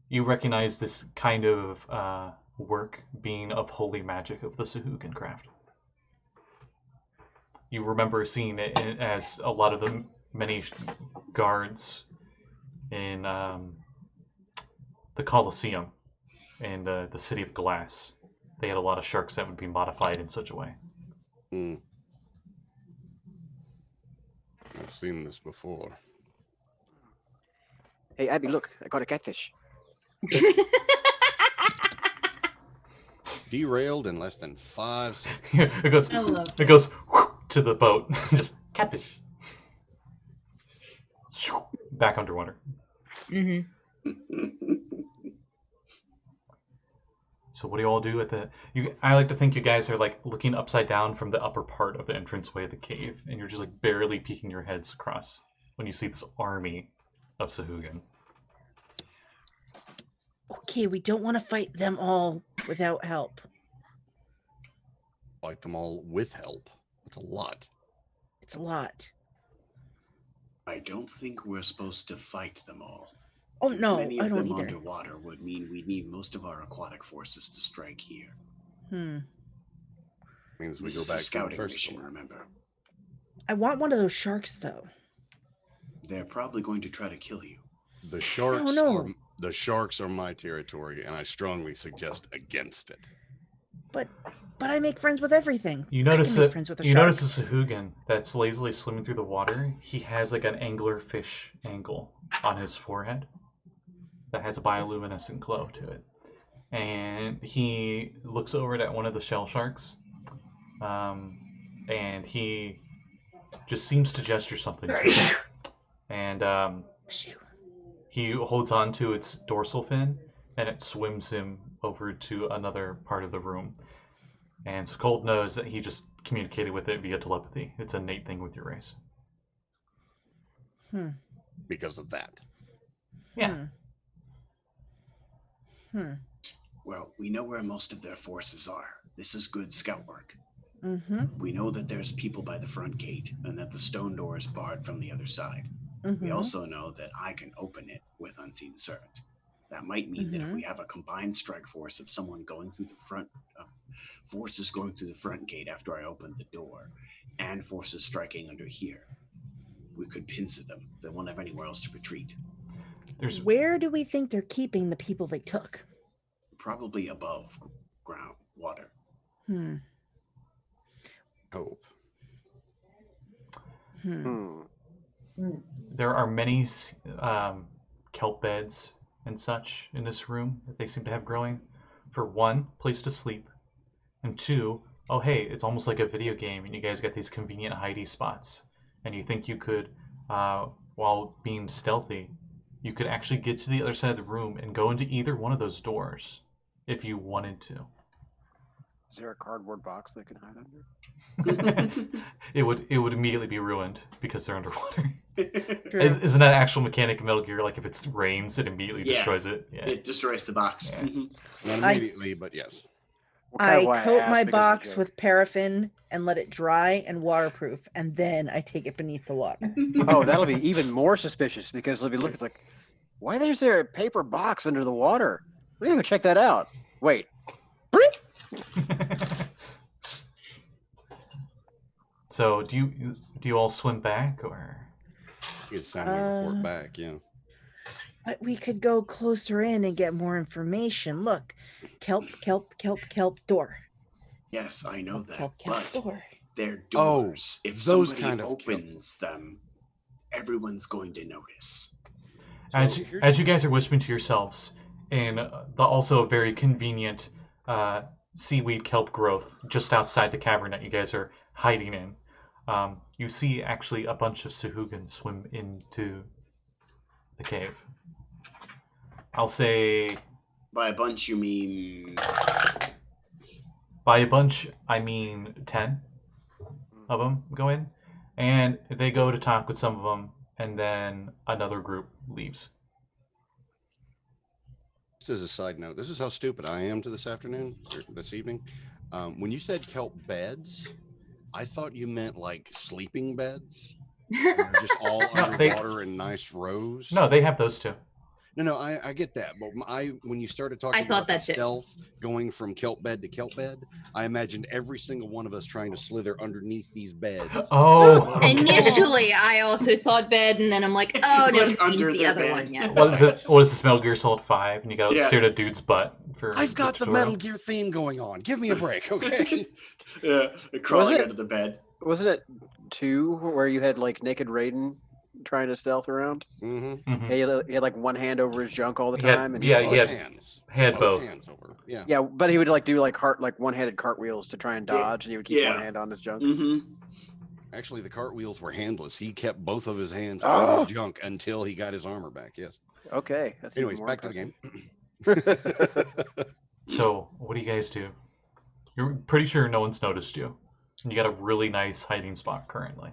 You recognize this kind of work being of holy magic of the Sahuagin craft. You remember seeing it as a lot of the many guards in the Colosseum and the City of Glass. They had a lot of sharks that would be modified in such a way. I've seen this before. Hey, Abby, look, I caught a catfish. Derailed in less than 5 seconds. It goes to the boat. Just catfish. Back underwater. Mm-hmm. So what do you all do at the... I like to think you guys are like looking upside down from the upper part of the entranceway of the cave, and you're just like barely peeking your heads across when you see this army of Sahuagin. Okay, we don't want to fight them all without help. Fight them all with help. That's a lot. It's a lot. I don't think we're supposed to fight them all. Oh, Too no, many I of don't them either. underwater would mean we need most of our aquatic forces to strike here. Means we This go is back a to the scouting first mission, door. remember? I want one of those sharks, though. They're probably going to try to kill you. The sharks no. are the sharks are my territory, and I strongly suggest against it. But I make friends with everything. You notice I can make friends with a you shark. notice a Sahuagin that's lazily swimming through the water. He has like an anglerfish angle on his forehead that has a bioluminescent glow to it. And he looks over at one of the shell sharks, and he just seems to gesture something to it. And he holds on to its dorsal fin, and it swims him over to another part of the room. And Sekald knows that he just communicated with it via telepathy. It's a innate thing with your race. Because of that. Yeah. Well, we know where most of their forces are. This is good scout work. Mm-hmm. We know that there's people by the front gate and that the stone door is barred from the other side. Mm-hmm. We also know that I can open it with Unseen Servant. That might mean that if we have a combined strike force of someone going through the front, forces going through the front gate after I open the door, and forces striking under here, we could pincer them. They won't have anywhere else to retreat. Where do we think they're keeping the people they took? Probably above ground water. Hope. There are many kelp beds and such in this room that they seem to have growing. For one, place to sleep. And two, oh hey, it's almost like a video game and you guys got these convenient hidey spots. And you think you could, while being stealthy, you could actually get to the other side of the room and go into either one of those doors if you wanted to. Is there a cardboard box they can hide under? It would immediately be ruined because they're underwater. Isn't that an actual mechanic in Metal Gear? Like if it rains, it immediately destroys it. Yeah. It destroys the box. Yeah. Not immediately, but yes. I coat my box with paraffin and let it dry and waterproof, and then I take it beneath the water. Oh, that'll be even more suspicious because they'll be looking. It's like, why is there a paper box under the water? We gotta go check that out. Wait. So do you all swim back or? It's time to report back. Yeah. But we could go closer in and get more information. Look, kelp, door. Yes, I know that. Kelp, but door. they're doors. If those somebody kind of opens them, everyone's going to notice. As you guys are whispering to yourselves, in the also very convenient seaweed kelp growth just outside the cavern that you guys are hiding in, you see actually a bunch of Sahuagin swim into the cave. I'll say... By a bunch, you mean... By a bunch, I mean 10 of them go in. And they go to talk with some of them, and then another group leaves. Just as a side note, this is how stupid I am to this evening. When you said kelp beds, I thought you meant like sleeping beds. They're just all underwater in nice rows. No, they have those too. No, I get that, but when you started talking thought about the that too. stealth going from kelp bed to kelp bed, I imagined every single one of us trying to slither underneath these beds. Oh. Initially, I also thought bed, and then I'm like, oh no, Like he under means the the other bed. one. Yeah. What is this Metal Gear Solid 5? And you gotta Yeah. stare at a dude's butt for I've got the tutorial? Metal Gear theme going on. Give me a break, okay? Yeah, crawling it? under the bed. Wasn't it 2 where you had like naked Raiden trying to stealth around? Mm-hmm. Mhm. He had like one hand over his junk all the He had- time, and yeah, Both he had hands. both. hands over. Yeah. yeah, but he would like do like one-handed cartwheels to try and Yeah. dodge, and he would keep one Yeah. hand on his junk. Mm-hmm. Actually, the cartwheels were handless. He kept both of his hands Oh. on his junk until he got his armor back. Yes. Okay. That's even Anyways, more back to the impressive. game. So, what do you guys do? You're pretty sure no one's noticed you. And you got a really nice hiding spot currently.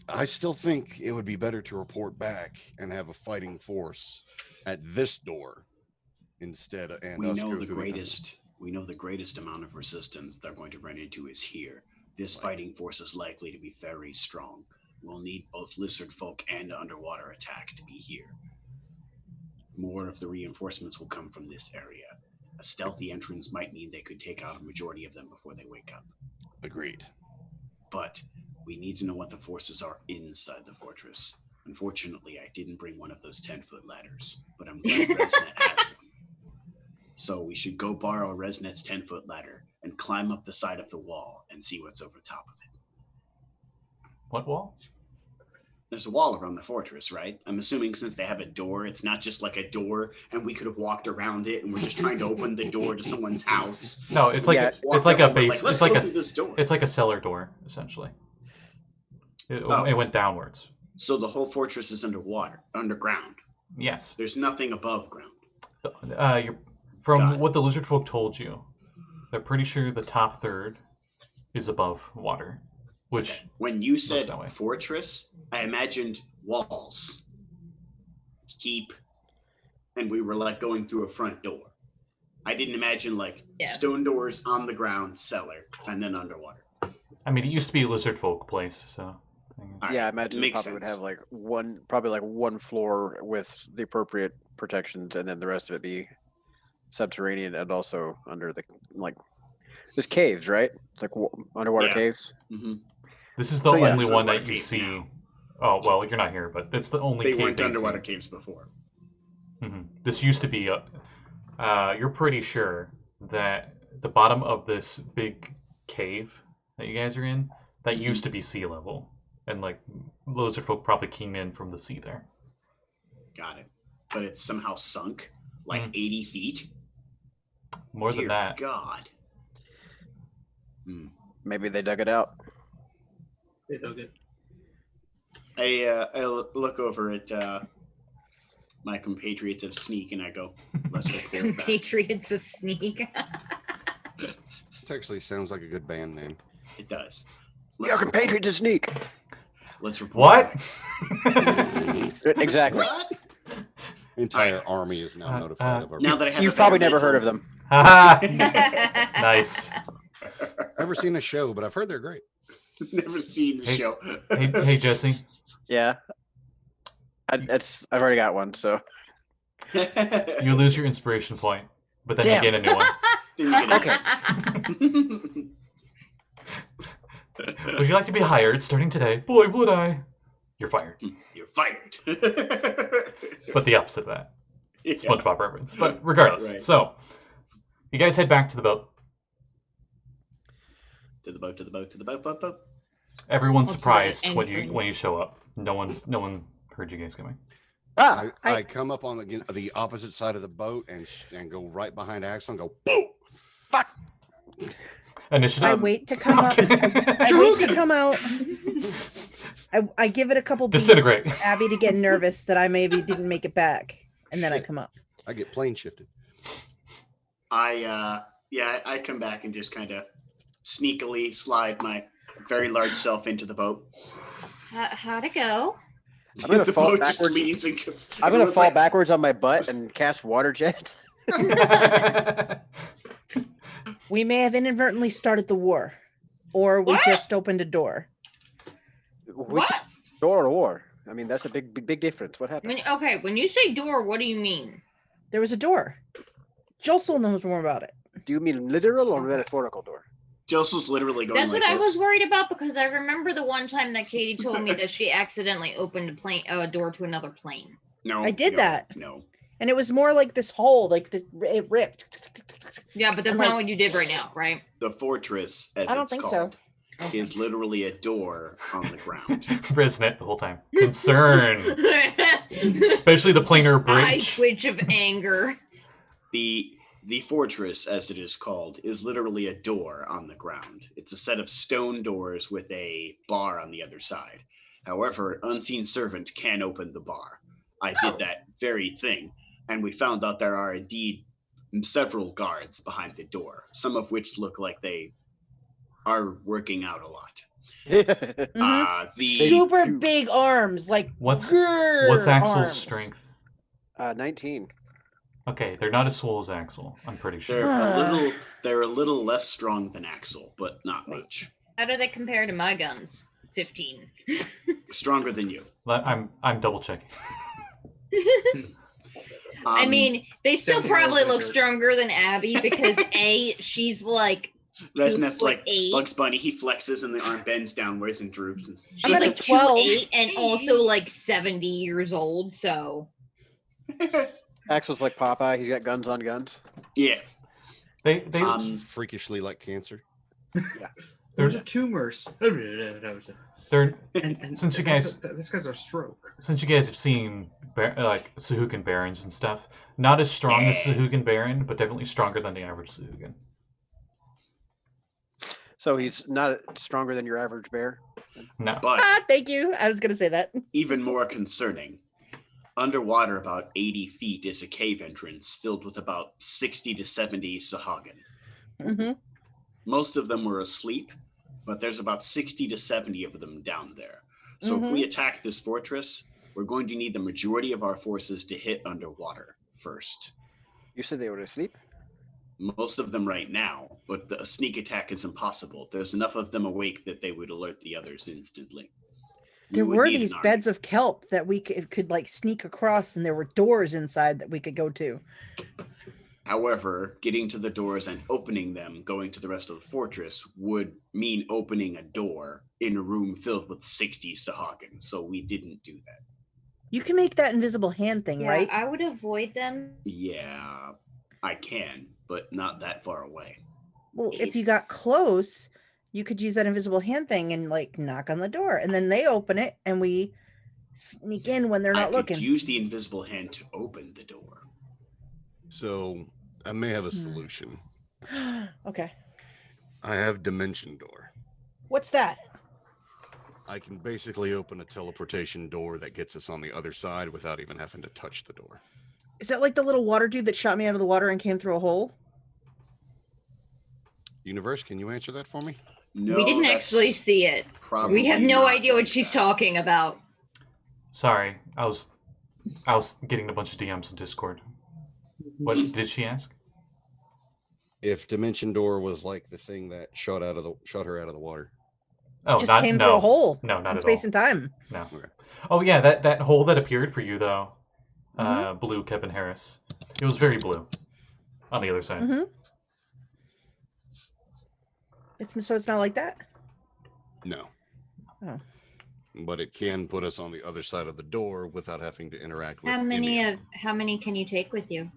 I still think it would be better to report back and have a fighting force at this door instead of We us know go the through greatest. We know the greatest amount of resistance they're going to run into is here. This Right. fighting force is likely to be very strong. We'll need both lizard folk and underwater attack to be here. More of the reinforcements will come from this area. A stealthy entrance might mean they could take out a majority of them before they wake up. Agreed. But we need to know what the forces are inside the fortress. Unfortunately, I didn't bring one of those 10-foot ladders, but I'm glad Resnet has one. So we should go borrow Resnet's 10-foot ladder and climb up the side of the wall and see what's over top of it. What wall? There's a wall around the fortress, right? I'm assuming since they have a door, it's not just like a door and we could have walked around it and we're just trying to open the door to someone's house. No, it's like Yeah. it's like a base. Let's It's like go a through this door. it's like a cellar door essentially. Oh. It went downwards. So the whole fortress is underground. Yes. There's nothing above ground. You're, from Got it. what the lizard folk told you, they're pretty sure the top third is above water, which When you said that way. fortress, I imagined walls, keep, and we were like going through a front door. I didn't imagine like Yeah. stone doors on the ground, cellar, and then underwater. I mean, it used to be a lizard folk place, so. All right, Yeah, I imagine it makes probably would sense. have like one floor with the appropriate protections, and then the rest of it be subterranean and also under the like. There's caves, right? It's like underwater Yeah. caves. Mhm. This is the So, yeah, only it's one that underwater you cave see. now. Oh well, you're not here, but it's the only They cave weren't they underwater see. caves before. This used to be you're pretty sure that the bottom of this big cave that you guys are in, that Mm-hmm. used to be sea level. And like lizard folk probably came in from the sea there. Got it. But it's somehow sunk like 80 feet. More Dear than that. God. Hmm. Maybe they dug it out. They dug it. I look over at my compatriots of Sneak and I go, let's report back. Compatriots of Sneak. It actually sounds like a good band name. It does. Your compatriot to sneak. Let's report What? back. Exactly. What? Entire army is now notified of our. Now that I have You've a probably better never heard mental- of them. Haha. Nice. Never seen a show, but I've heard they're great. Never seen the Hey- show. Hey Jesse. Yeah. I've already got one, so You lose your inspiration point, but then Damn. you gain a new one. Then you Okay. Would you like to be hired starting today? Boy, would I. You're fired. You're fired. But the opposite of that. Yeah. SpongeBob reference. But regardless, Right. so you guys head back to the boat. To the boat, to the boat, to the boat, boat, boat. Everyone's Up to the surprised when you entrance. show up. No one heard you guys coming. ah, I come up on the opposite side of the boat and go right behind Axel and go boom. fuck. Initiative. I wait to come up. Okay. I wait to come out. I give it a couple beats Disintegrate. for Abby to get nervous that I maybe didn't make it back, and then I Shit. come up. I get plane shifted. I come back and just kind of sneakily slide my very large self into the boat. How'd it go? I'm gonna The fall boat just backwards. leans and I'm gonna everyone's fall like, backwards on my butt and cast water jet. We may have inadvertently started the war, or we What? just opened a door. Which What? door to war? I mean, that's a big difference. What happened? Okay, when you say door, what do you mean? There was a door. Josul knows more about it. Do you mean literal or metaphorical door? Josel's literally going That's like what I this. was worried about because I remember the one time that Katie told me that she accidentally opened a door to another plane. No, I did that. No. And it was more like this hole, like this. It ripped. Yeah, but that's I'm not what you did right now, right? The fortress, as I don't it's think so. called, is literally a door on the ground. Resnet the whole time. Concern. Especially the planar Eye bridge. twitch of anger. The fortress, as it is called, is literally a door on the ground. It's a set of stone doors with a bar on the other side. However, unseen servant can open the bar. I did that very thing, and we found out there are indeed several guards behind the door, some of which look like they are working out a lot. Super big arms, like What's grrr Axel's arms. strength? 19. Okay, they're not as swole as Axel, I'm pretty sure. They're a little less strong than Axel, but not much. How do they compare to my guns? 15. Stronger than you. I'm double checking. I mean, they still 7-year-old probably look wizard. stronger than Abby because she's like Resnet's like 2'8". Bugs Bunny. He flexes and the arm bends downwards and droops. And She's I'm at like a 12. 2'8" and also like 70 years old, so Axel's like Popeye. He's got guns on guns. yeah. They Freakishly like cancer. Those are tumors. they're And since you guys this guy's a stroke. since you guys have seen like Sahuagin barons and stuff, not as strong as Sahuagin baron, but definitely stronger than the average Sahuagin. So he's not stronger than your average bear. No. But Thank you. I was gonna say that. even more concerning, underwater about 80 feet is a cave entrance filled with about 60 to 70 Sahuagin. Mm-hmm. Most of them were asleep, but there's about 60 to 70 of them down there. So if we attack this fortress, we're going to need the majority of our forces to hit underwater first. You said they were asleep? Most of them right now, but a sneak attack is impossible. There's enough of them awake that they would alert the others instantly. There would were need an these army. beds of kelp that we could like sneak across, and there were doors inside that we could go to. However, getting to the doors and opening them, going to the rest of the fortress, would mean opening a door in a room filled with 60 Sahuagin. So we didn't do that. You can make that invisible hand thing, yeah, right? I would avoid them. Yeah, I can, but not that far away. Well, if you got It's- close, you could use that invisible hand thing and like knock on the door, and then they open it, and we sneak in when they're I not could looking. use the invisible hand to open the door. So I may have a solution. Okay. I have Dimension Door. What's that? I can basically open a teleportation door that gets us on the other side without even having to touch the door. Is that like the little water dude that shot me out of the water and came through a hole? Universe, can you answer that for me? No, we didn't that's actually see it. probably We have no not idea like what she's that. talking about. Sorry, I was getting a bunch of DMs in Discord. What did she ask? If Dimension Door was like the thing that shot her out of the water. Oh, Just not came no. through a hole. No, not in at space all. and time. No. Okay. Oh yeah, that hole that appeared for you though, blue Kevin Harris. It was very blue on the other side. Mm-hmm. So it's not like that. No. Oh. But it can put us on the other side of the door without having to interact with How any of how many can you take with you?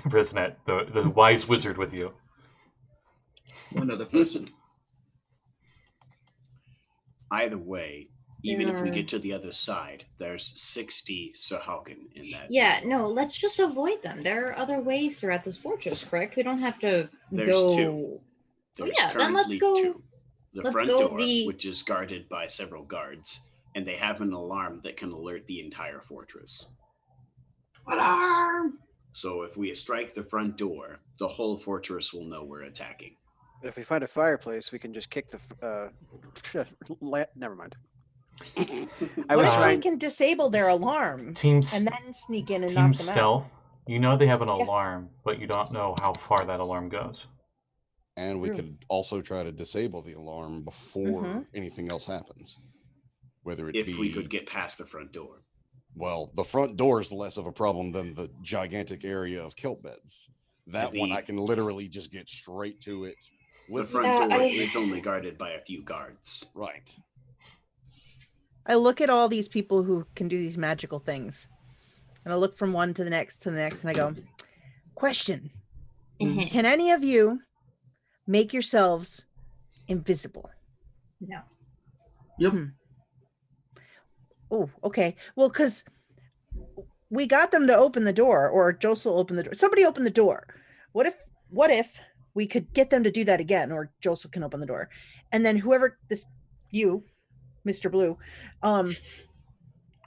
Resnet, the wise wizard with you. One other person. Either way, even if we There- get to the other side, there's 60 Sahuagin in that. Yeah, room. no, let's just avoid them. There are other ways throughout this fortress, correct? We don't have to There's go. two. There's yeah, then let's currently go- two. The let's front go door, which is guarded by several guards, and they have an alarm that can alert the entire fortress. Alarm! So if we strike the front door, the whole fortress will know we're attacking. If we find a fireplace, we can just kick the. Never mind. I What was if we trying. can disable their alarm Teams and then sneak in and team knock them out? stealth. You know they have an Yeah. alarm, but you don't know how far that alarm goes. And we True. could also try to disable the alarm before anything else happens. Whether it If be... we could get past the front door. Well, the front door is less of a problem than the gigantic area of kelp beds. That one, I can literally just get straight to it. The front door is only guarded by a few guards. Right. I look at all these people who can do these magical things. And I look from one to the next, and I go, question. Can any of you make yourselves invisible? No. Yep. Oh, okay. Well, because we got them to open the door, or Josul opened the door. Somebody opened the door. What if we could get them to do that again, or Josul can open the door, and then whoever you, Mr. Blue, Ooh,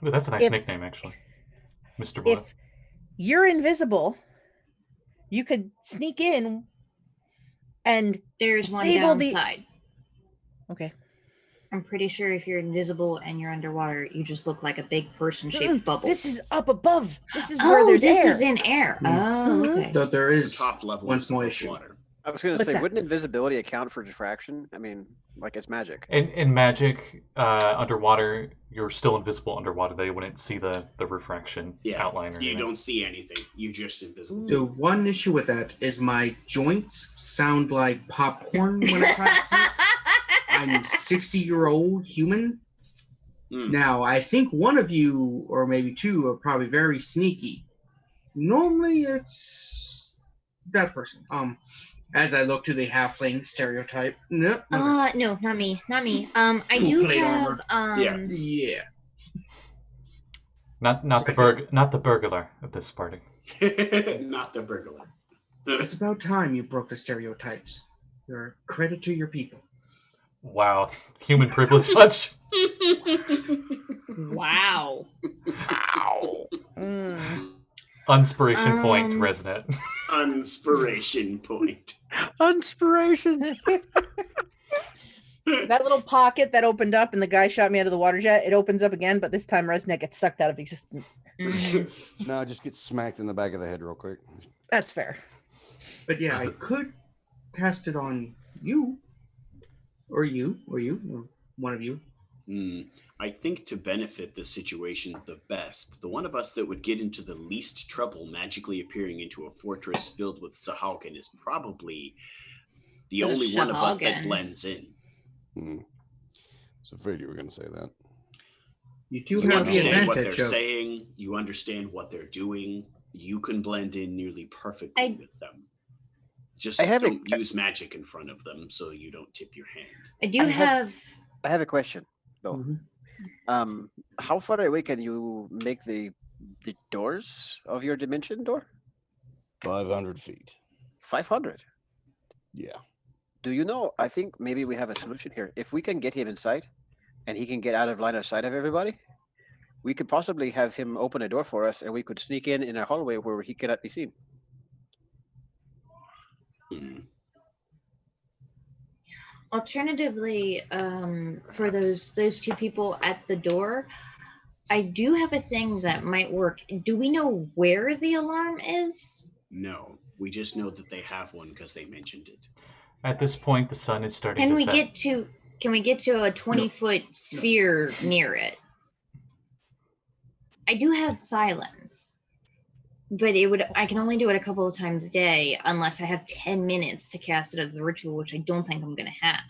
that's a nice nickname, actually, Mr. Blue. If you're invisible, you could sneak in and there's one disable downside. Okay. I'm pretty sure if you're invisible and you're underwater, you just look like a big person-shaped bubble. This is up above. This is where there's this air. is in air. Oh, okay. Though there is top level one small issue. Water. I was going to What's say, that? wouldn't invisibility account for diffraction? I mean, like it's magic. In magic, underwater, you're still invisible underwater. They wouldn't see the refraction outline or you anything. don't see anything. You just invisible. The one issue with that is my joints sound like popcorn when I try to sleep. I'm a 60-year-old human. Now, I think one of you, or maybe two, are probably very sneaky. Normally, it's that person. As I look to the halfling stereotype. No, no, not me. Not me. I do have yeah. Not the burglar of this party. Not the burglar. It's about time you broke the stereotypes. You're a credit to your people. Wow. Human privilege much? Wow. Wow. Inspiration point, Resnet. Inspiration point. Inspiration. That little pocket that opened up and the guy shot me out of the water jet, it opens up again, but this time Resnet gets sucked out of existence. No, just get smacked in the back of the head real quick. That's fair. But yeah, I could cast it on you. Or one of you. I think to benefit the situation the best, the one of us that would get into the least trouble magically appearing into a fortress filled with Sahuagin is probably the only one of us that blends in. I was afraid you were going to say that. You do You have the understand what advantage they're of saying. You understand what they're doing. You can blend in nearly perfectly with them. Just don't use magic in front of them so you don't tip your hand. I have a question, though. How far away can you make the doors of your dimension door? 500 feet. 500? Yeah. Do you know, I think maybe we have a solution here. If we can get him inside and he can get out of line of sight of everybody, we could possibly have him open a door for us and we could sneak in a hallway where he cannot be seen. Alternatively, for those two people at the door, I do have a thing that might work. Do we know where the alarm is? No, we just know that they have one because they mentioned it. At this point, the sun is starting Can to we set. Can we get to a 20-foot sphere near it? I do have silence, but I can only do it a couple of times a day unless I have 10 minutes to cast it as the ritual, which I don't think I'm going to have.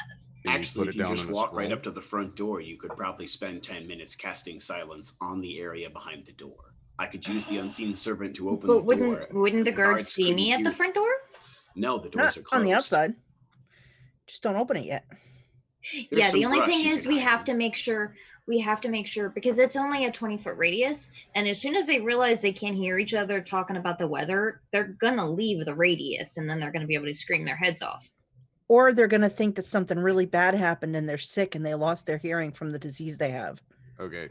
Actually, if you just walk right up to the front door, you could probably spend 10 minutes casting silence on the area behind the door. I could use the unseen servant to open the door. Wouldn't the guards see me at the front door? No, the doors are closed. On the outside. Just don't open it yet. Yeah, the only thing is we have to make sure because it's only a 20-foot radius, and as soon as they realize they can't hear each other talking about the weather, they're gonna leave the radius, and then they're gonna be able to scream their heads off. Or they're gonna think that something really bad happened and they're sick and they lost their hearing from the disease they have. Okay.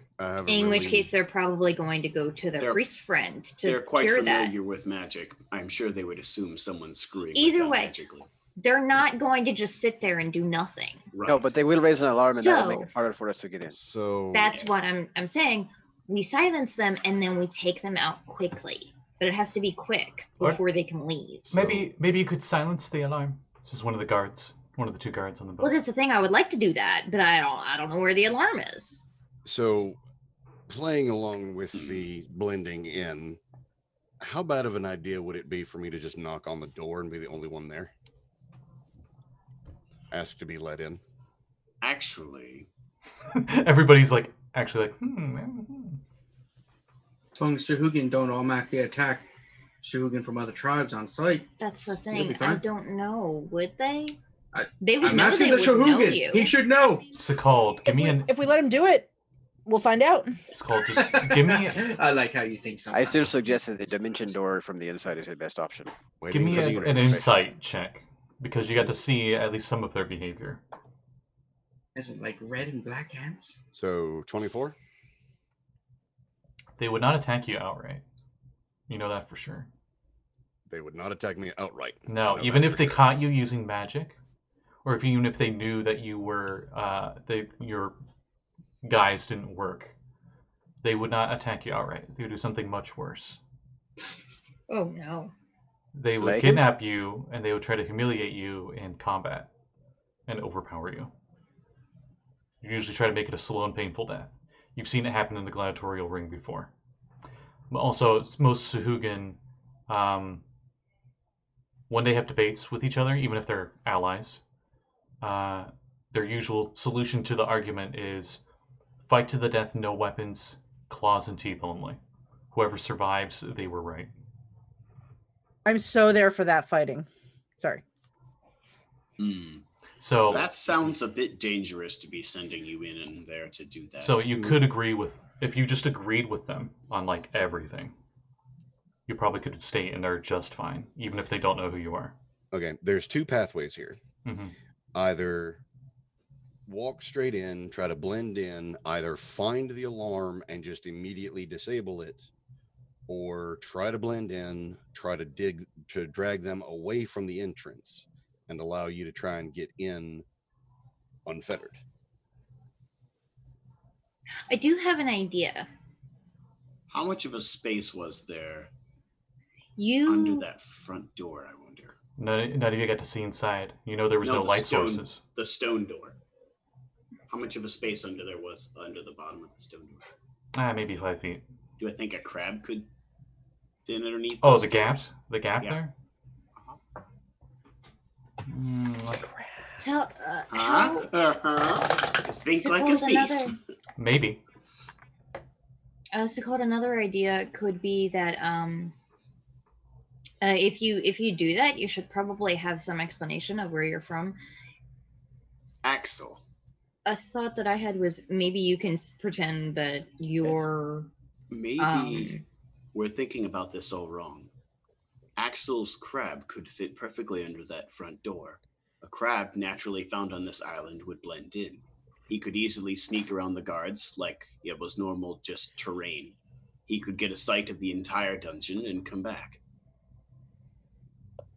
In which case, they're probably going to go to their priest friend to they're quite cure familiar that. with magic. I'm sure they would assume someone's screwing Either with them way, magically. they're not going to just sit there and do nothing. Right. No, but they will raise an alarm and that will make it harder for us to get in. So that's what I'm saying. We silence them and then we take them out quickly, but it has to be quick before they can leave. Maybe you could silence the alarm This is one of the guards. One of the two guards on the boat. Well, that's the thing. I would like to do that, but I don't know where the alarm is. So, playing along with the blending in, how bad of an idea would it be for me to just knock on the door and be the only one there? Ask to be let in. Actually, Everybody's like, As long as Sahuagin don't automatically attack Sahuagin from other tribes on sight. That's the be thing. fine. I don't know. Would they? I- They would I'm know. asking They the would know Sahuagin. you. He should know. Sekald, give me an. If we let him do it, we'll find out. Sekald, just give me. I like how you think sometimes. I still suggest that the dimension door from the inside is the best option. Give me For the an universe. insight check because you got to Yes. see at least some of their behavior. Is it like red and black hands? So 24. They would not attack you outright. You know that for sure. They would not attack me outright. I No, know even that if for they sure. caught you using magic, or even if they knew that you were your guys didn't work, they would not attack you outright. They would do something much worse. Oh no. They would Like him? kidnap you and they would try to humiliate you in combat and overpower you. You usually try to make it a slow and painful death. You've seen it happen in the gladiatorial ring before. But also, most Sahuagin, when they have debates with each other, even if they're allies, their usual solution to the argument is fight to the death, no weapons, claws and teeth only. Whoever survives, they were right. I'm so there for that fighting. Sorry. So that sounds a bit dangerous to be sending you in and there to do that. So you could agree with, if you just agreed with them on like everything, you probably could stay in there just fine, even if they don't know who you are. Okay, there's two pathways here. Mm-hmm. Either walk straight in, try to blend in, either find the alarm and just immediately disable it, or try to blend in, try to drag them away from the entrance and allow you to try and get in unfettered. I do have an idea. How much of a space was there You under that front door, I wonder? None of you got to see inside. You know there was no the light stone, sources. The stone door. How much of a space under there was under the bottom of the stone door? Maybe 5 feet. Do I think a crab could fit underneath? Oh, those the gap? doors? The gap Yeah. there? tell Huh? how Think like a Suppose thief. another Maybe. so-called another idea could be that if you do that, you should probably have some explanation of where you're from. Axel. A thought that I had was maybe you can pretend that you're Maybe we're thinking about this all wrong. Axel's crab could fit perfectly under that front door. A crab naturally found on this island would blend in. He could easily sneak around the guards like it was normal, just terrain. He could get a sight of the entire dungeon and come back.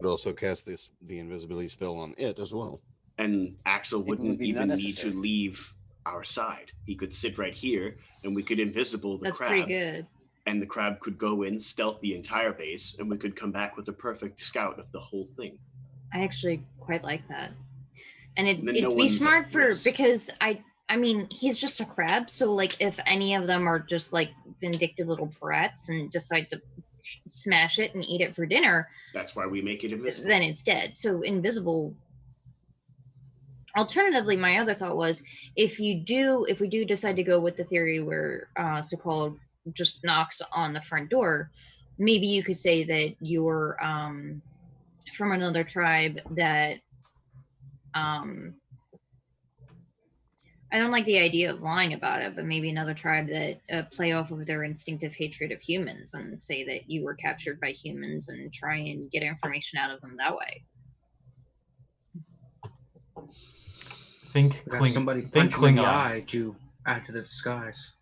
But also cast the invisibility spell on it as well. And Axel would wouldn't be even need to unnecessary. leave our side. He could sit right here and we could invisible the that's crab. pretty good. And the crab could go in, stealth the entire base, and we could come back with a perfect scout of the whole thing. I actually quite like that. And Then it'd no be one's smart at for risk. because I mean he's just a crab, so like if any of them are just like vindictive little brats and decide to smash it and eat it for dinner, That's why we make it invisible. then it's dead. So invisible. Alternatively, my other thought was if we do decide to go with the theory where Sekald just knocks on the front door, maybe you could say that you're from another tribe that I don't like the idea of lying about it, but maybe another tribe that play off of their instinctive hatred of humans and say that you were captured by humans and try and get information out of them that way. Think We got somebody think punch him in the Klingon. eye to add to the disguise.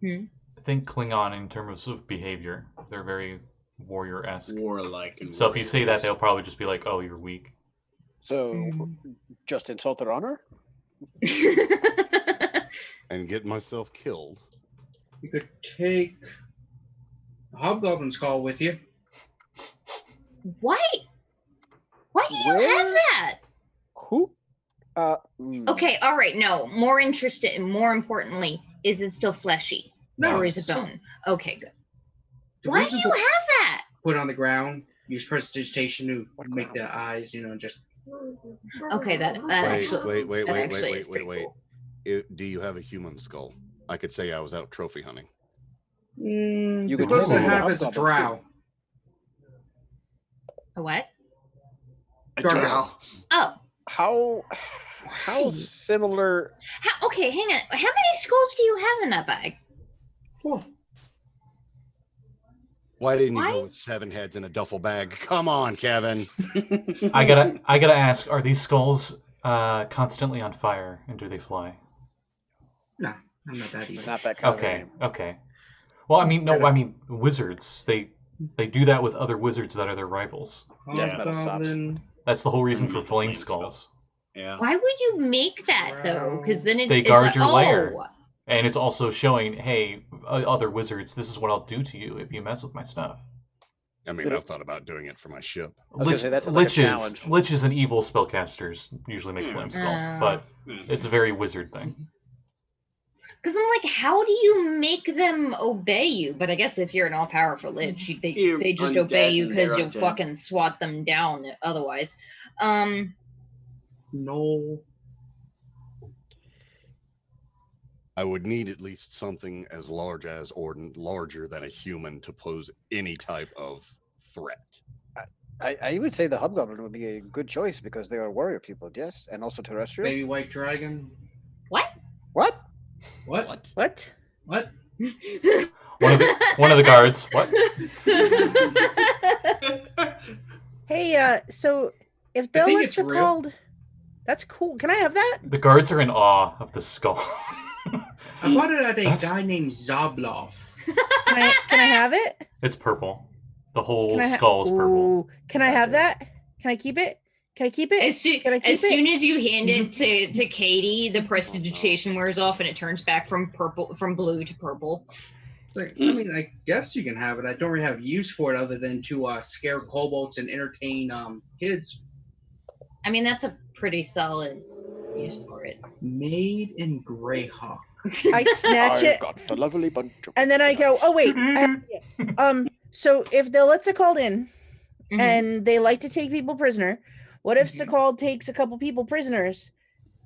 Think Klingon in terms of behavior. They're very warrior-esque. Warlike and So if you say that, warriors. they'll probably just be like, "Oh, you're weak." So, just insult their honor? And get myself killed. You could take the Hobgoblin's call with you. What? What? Why do you have that? Who? Okay, all right. No, more interested and more importantly, is it still fleshy? No, Or is it so- bone? Okay, good. The Why do reason you have that? put on the ground, use prestidigitation to make the eyes, just. Okay, that Wait, actually. wait, that actually is wait. pretty cool. Do you have a human skull? I could say I was out trophy hunting. You The could closest I say have is a hobgoblins, drow. A what? A Drow. drow. Oh, How similar? okay. Hang on. How many skulls do you have in that bag? Oh, Why didn't you Why? go with 7 heads in a duffel bag? Come on, Kevin. I gotta ask: are these skulls constantly on fire, and do they fly? no, I'm not that evil. Not that kind of Okay, name. okay. Well, I mean wizards. They do that with other wizards that are their rivals. Yeah. Hobgoblin. That's the whole reason for Make the flame flame spell. skulls. Yeah. Why would you make that though? Because then They it's guard your lair. Oh, And it's also showing, hey, other wizards, this is what I'll do to you if you mess with my stuff. I mean, I've thought about doing it for my ship. was gonna say, that sounds like a challenge. Liches and evil spellcasters usually make flame skulls, but it's a very wizard thing. because I'm like, how do you make them obey you? But I guess if you're an all-powerful lich, You're they just undead obey you and because they're you'll undead. fucking swat them down otherwise. No. I would need at least something as large as or larger than a human to pose any type of threat. I would say the hobgoblin would be a good choice because they are warrior people, yes, and also terrestrial. Baby white dragon. What? What? What? What? What? One of the guards. What? Hey, so if I think Delits it's are real. called, that's cool. Can I have that? The guards are in awe of the skull. I bought it at a That's- guy named Zoblov. Can I have it? It's purple. The whole Can I skull is purple. Ooh, can I have that? Can I keep it? Can I keep it? As, Can I keep as it? soon as you hand it to Katie, the prestidigitation wears off and it turns back from blue to purple. It's like, I mean, I guess you can have it. I don't really have use for it other than to scare kobolds and entertain kids. I mean, that's a pretty solid use for it. Made in Greyhawk. I snatch it got the lovely bunch of and then I go, oh wait. I have it." So if Delits are called in Mhm. and they like to take people prisoner, what if Mhm. Sekald takes a couple people prisoners?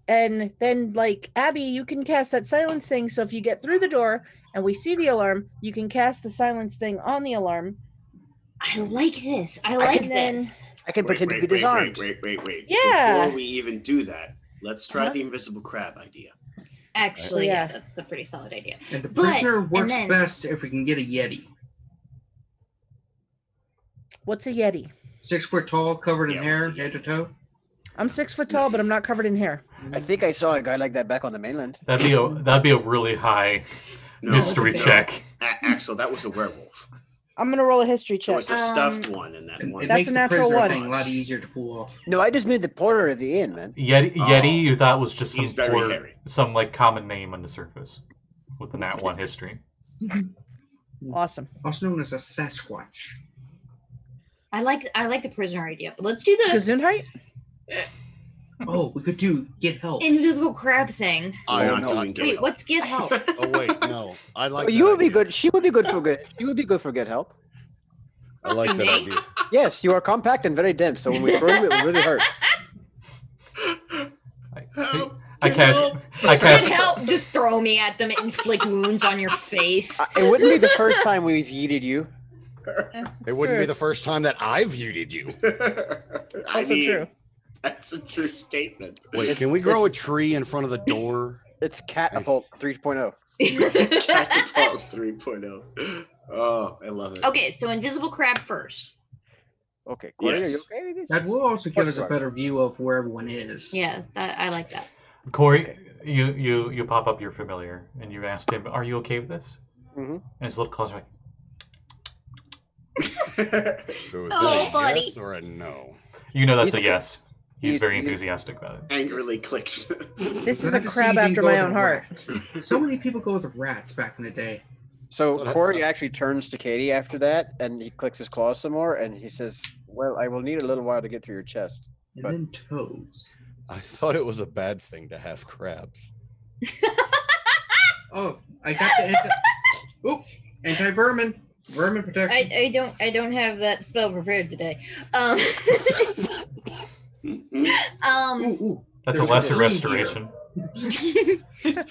And then, like, Abby, you can cast that silence thing. So if you get through the door and we see the alarm, you can cast the silence thing on the alarm. I like this. I like can then- this. I can pretend to be disarmed. Wait. Yeah. Before we even do that, let's try Uh-huh. the invisible crab idea. Actually, Yeah. yeah, that's a pretty solid idea. And the But- prisoner and works then- best if we can get a Yeti. What's a Yeti? 6 foot tall, covered in Yeah, hair, what's a head to Yeti? toe. I'm 6 foot tall, but I'm not covered in hair. I think I saw a guy like that back on the mainland. That'd be a really high No, mystery no. check. Axel, that was a werewolf. I'm gonna roll a history There check. was a stuffed one in that And one. it That's makes a the natural prisoner one. thing a lot easier to pull off. No, I just made the porter at the inn, man. Yeti, you thought was just He's very hairy. some like common name on the surface with the Nat 1 history. Awesome. Also known as a Sasquatch. I like the prisoner idea. But let's do the Gesundheit? Oh, we could do get help. invisible crab thing. I We're am not not doing doing Wait, it. what's get help? Oh wait, no. I like Oh, that you would be idea. good. She would be good for good. She would be good for get help. I like that Me? idea. Yes, you are compact and very dense, so when we throw you, it really hurts. I cast. Get help! Just throw me at them and inflict wounds on your face. It wouldn't be the first time we've yeeted you. It wouldn't be the first time that I've viewed you. Also true. That's a true statement. Wait, can we grow a tree in front of the door? It's Catapult 3.0. Catapult 3.0. Oh, I love it. Okay, so invisible crab first. Okay, Corey, are you Yes. okay with this? That will also give us a Right. better view of where everyone is. Yeah, I like that. Corey, Okay. you pop up your familiar and you asked him, "Are you okay with this?" Mhm. And his little claws are like, So is Oh, that a buddy. yes or a no? you know that's He's a okay. yes. He's He's- very he's- enthusiastic about it. Angrily clicks. This is Glad a to see crab you didn't after go my with own a heart. rat. So many people go with rats back in the day. So So that- Corey actually turns to Katie after that, and he clicks his claws some more, and he says, Well, I will need a little while to get through your chest. And But- then toads. I thought it was a bad thing to have crabs. Oh, I got the anti-vermin. Vermin protection. I don't have that spell prepared today. Ooh. That's a There's lesser three restoration.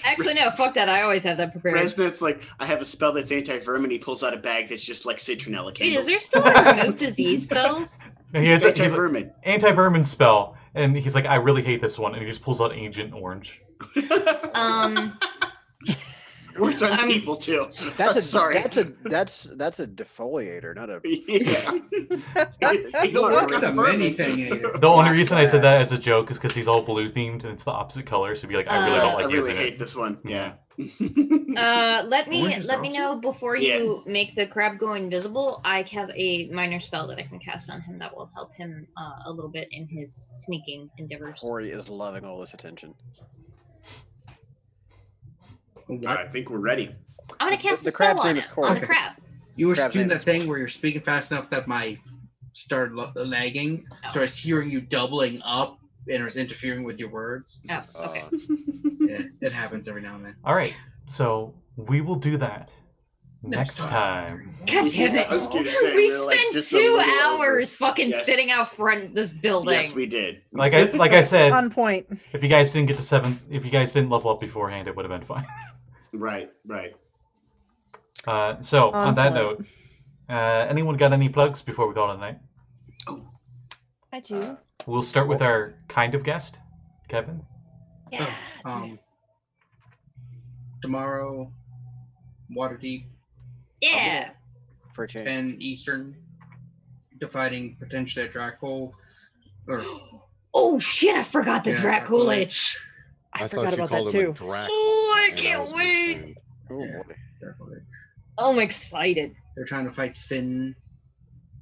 Actually, no, fuck that. I always have that prepared. Resonance, like, I have a spell that's anti-vermin. He pulls out a bag that's just like citronella Wait, candles. is there still like remove disease spells? And he has a anti-vermin? anti-vermin spell, and he's like, I really hate this one, and he just pulls out Agent Orange. Works on people too. That's a sorry. That's a defoliator, not a. It's a many thing. The only reason I said that as a joke is because he's all blue themed, and it's the opposite color, so he'd be like, I really don't I like really using hate it. this one. Yeah. Let me Orange is know before you Yeah. make the crab go invisible. I have a minor spell that I can cast on him that will help him a little bit in his sneaking endeavors. Corey is loving all this attention. I think we're ready. I'm gonna The- cast the a spell crab's on name it, is Corey. on the crab. You were Crab's doing name that is thing where you're speaking fast enough that my started lagging, so I was hearing you doubling up and it was interfering with your words. Oh, okay. Yeah, it happens every now and then. All right, so we will do that next time. God damn Yeah, it. I was gonna say, We we're, like, spent just a 2 little over. hours fucking Yes. sitting out front of this building. Yes, we did. Like I said, on point. if you guys didn't get to 7, if you guys didn't level up beforehand, it would have been fine. Right. So On on that point. note, anyone got any plugs before we call it a night? I do. We'll start with our kind of guest, Kevin. Yeah. Tomorrow, Waterdeep, Yeah. For a change. 10 Eastern, fighting potentially a Dracul. Or Oh shit, I forgot the Yeah, Draculich. I forgot thought you about called that him a too. Drac. Oh, I and can't was wait. concerned. Oh Yeah. boy. Dracul. Oh, I'm excited. They're trying to fight Finn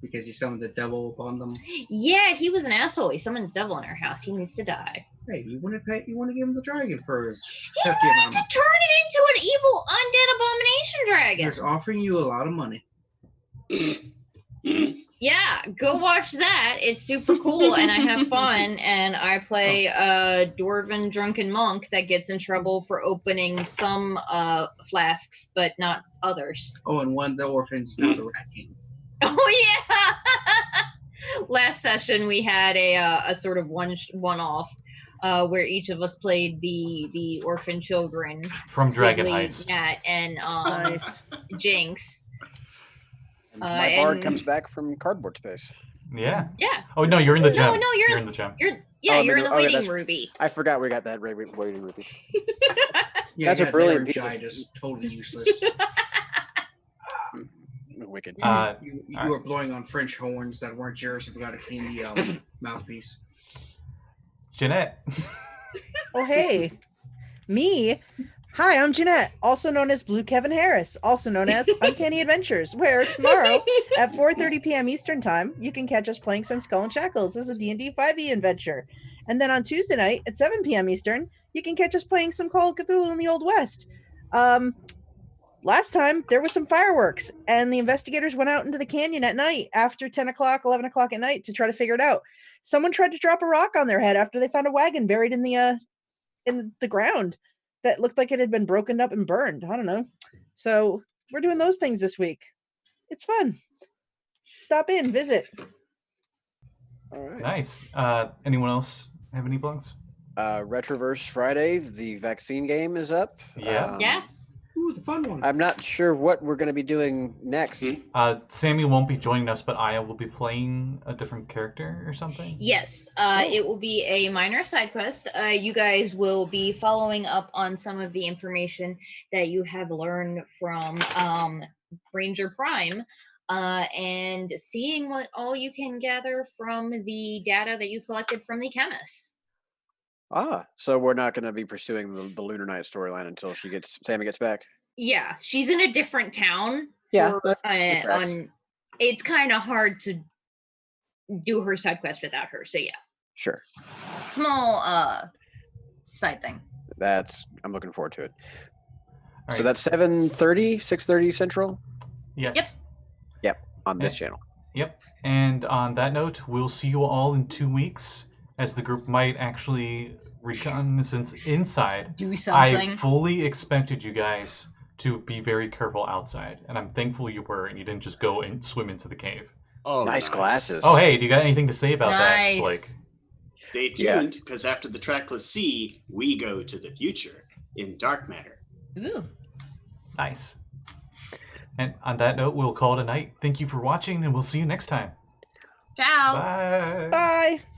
because he summoned the devil upon them. Yeah, he was an asshole. He summoned the devil in our house. He needs to die. Hey, you want to give him the dragon for his He hefty wanted amount. to turn it into an evil undead abomination dragon. He's offering you a lot of money. Yeah, go watch that. It's super cool, and I have fun. And I play a dwarven drunken monk that gets in trouble for opening some flasks, but not others. Oh, and one of the orphans now the Rat King. Oh yeah. Last session we had a sort of one-off where each of us played the orphan children From Dragon Squiggly, Heist. Nat, and Nice. Jinx. And my bard and- comes back from cardboard space. Yeah. Yeah. Oh no, you're in the No, gem. no, you're in the gem. You're Oh, you're in the waiting that's- ruby. I forgot we got that waiting ruby. Yeah, That's a yeah, brilliant they piece were of- just totally useless. Wicked. You Alright. were blowing on French horns that weren't yours. You forgot to clean the mouthpiece. Jeanette. Oh, hey. Me? Hi, I'm Jeanette, also known as Blue Kevin Harris, also known as Uncanny Adventures, where tomorrow at 4:30 p.m. Eastern Time, you can catch us playing some Skull and Shackles as a D&D 5e adventure. And then on Tuesday night at 7 p.m. Eastern, you can catch us playing some Call of Cthulhu in the Old West. Last time, there was some fireworks, and the investigators went out into the canyon at night after 10 o'clock, 11 o'clock at night to try to figure it out. Someone tried to drop a rock on their head after they found a wagon buried in the ground that looked like it had been broken up and burned. I don't know. So we're doing those things this week. It's fun. Stop in, visit. All right. Nice. Anyone else have any plugs? Retroverse Friday, the vaccine game is up. Yeah. Yeah. Ooh, the fun one. I'm not sure what we're going to be doing next. Sammy won't be joining us, but Aya will be playing a different character or something. Yes, it will be a minor side quest. You guys will be following up on some of the information that you have learned from Ranger Prime and seeing what all you can gather from the data that you collected from the chemist. So we're not going to be pursuing the Lunar Night storyline until Sammy gets back. Yeah, she's in a different town. Yeah, for, that tracks. It's kind of hard to do her side quest without her. So yeah, Sure. small side thing. I'm looking forward to it. All So right. that's 7:30, 6:30 Central Yes. Yep. on this channel. Yep. And on that note, we'll see you all in 2 weeks, as the group might actually reconnaissance inside. Do I something. fully expected you guys to be very careful outside, and I'm thankful you were, and you didn't just go and swim into the cave. Oh, Nice glasses. Oh, hey, do you got anything to say about Nice. that, Blake? Stay Yeah. tuned, because after the trackless sea, we go to the future in dark matter. Ooh. Nice. And on that note, we'll call it a night. Thank you for watching, and we'll see you next time. Ciao. Bye. Bye.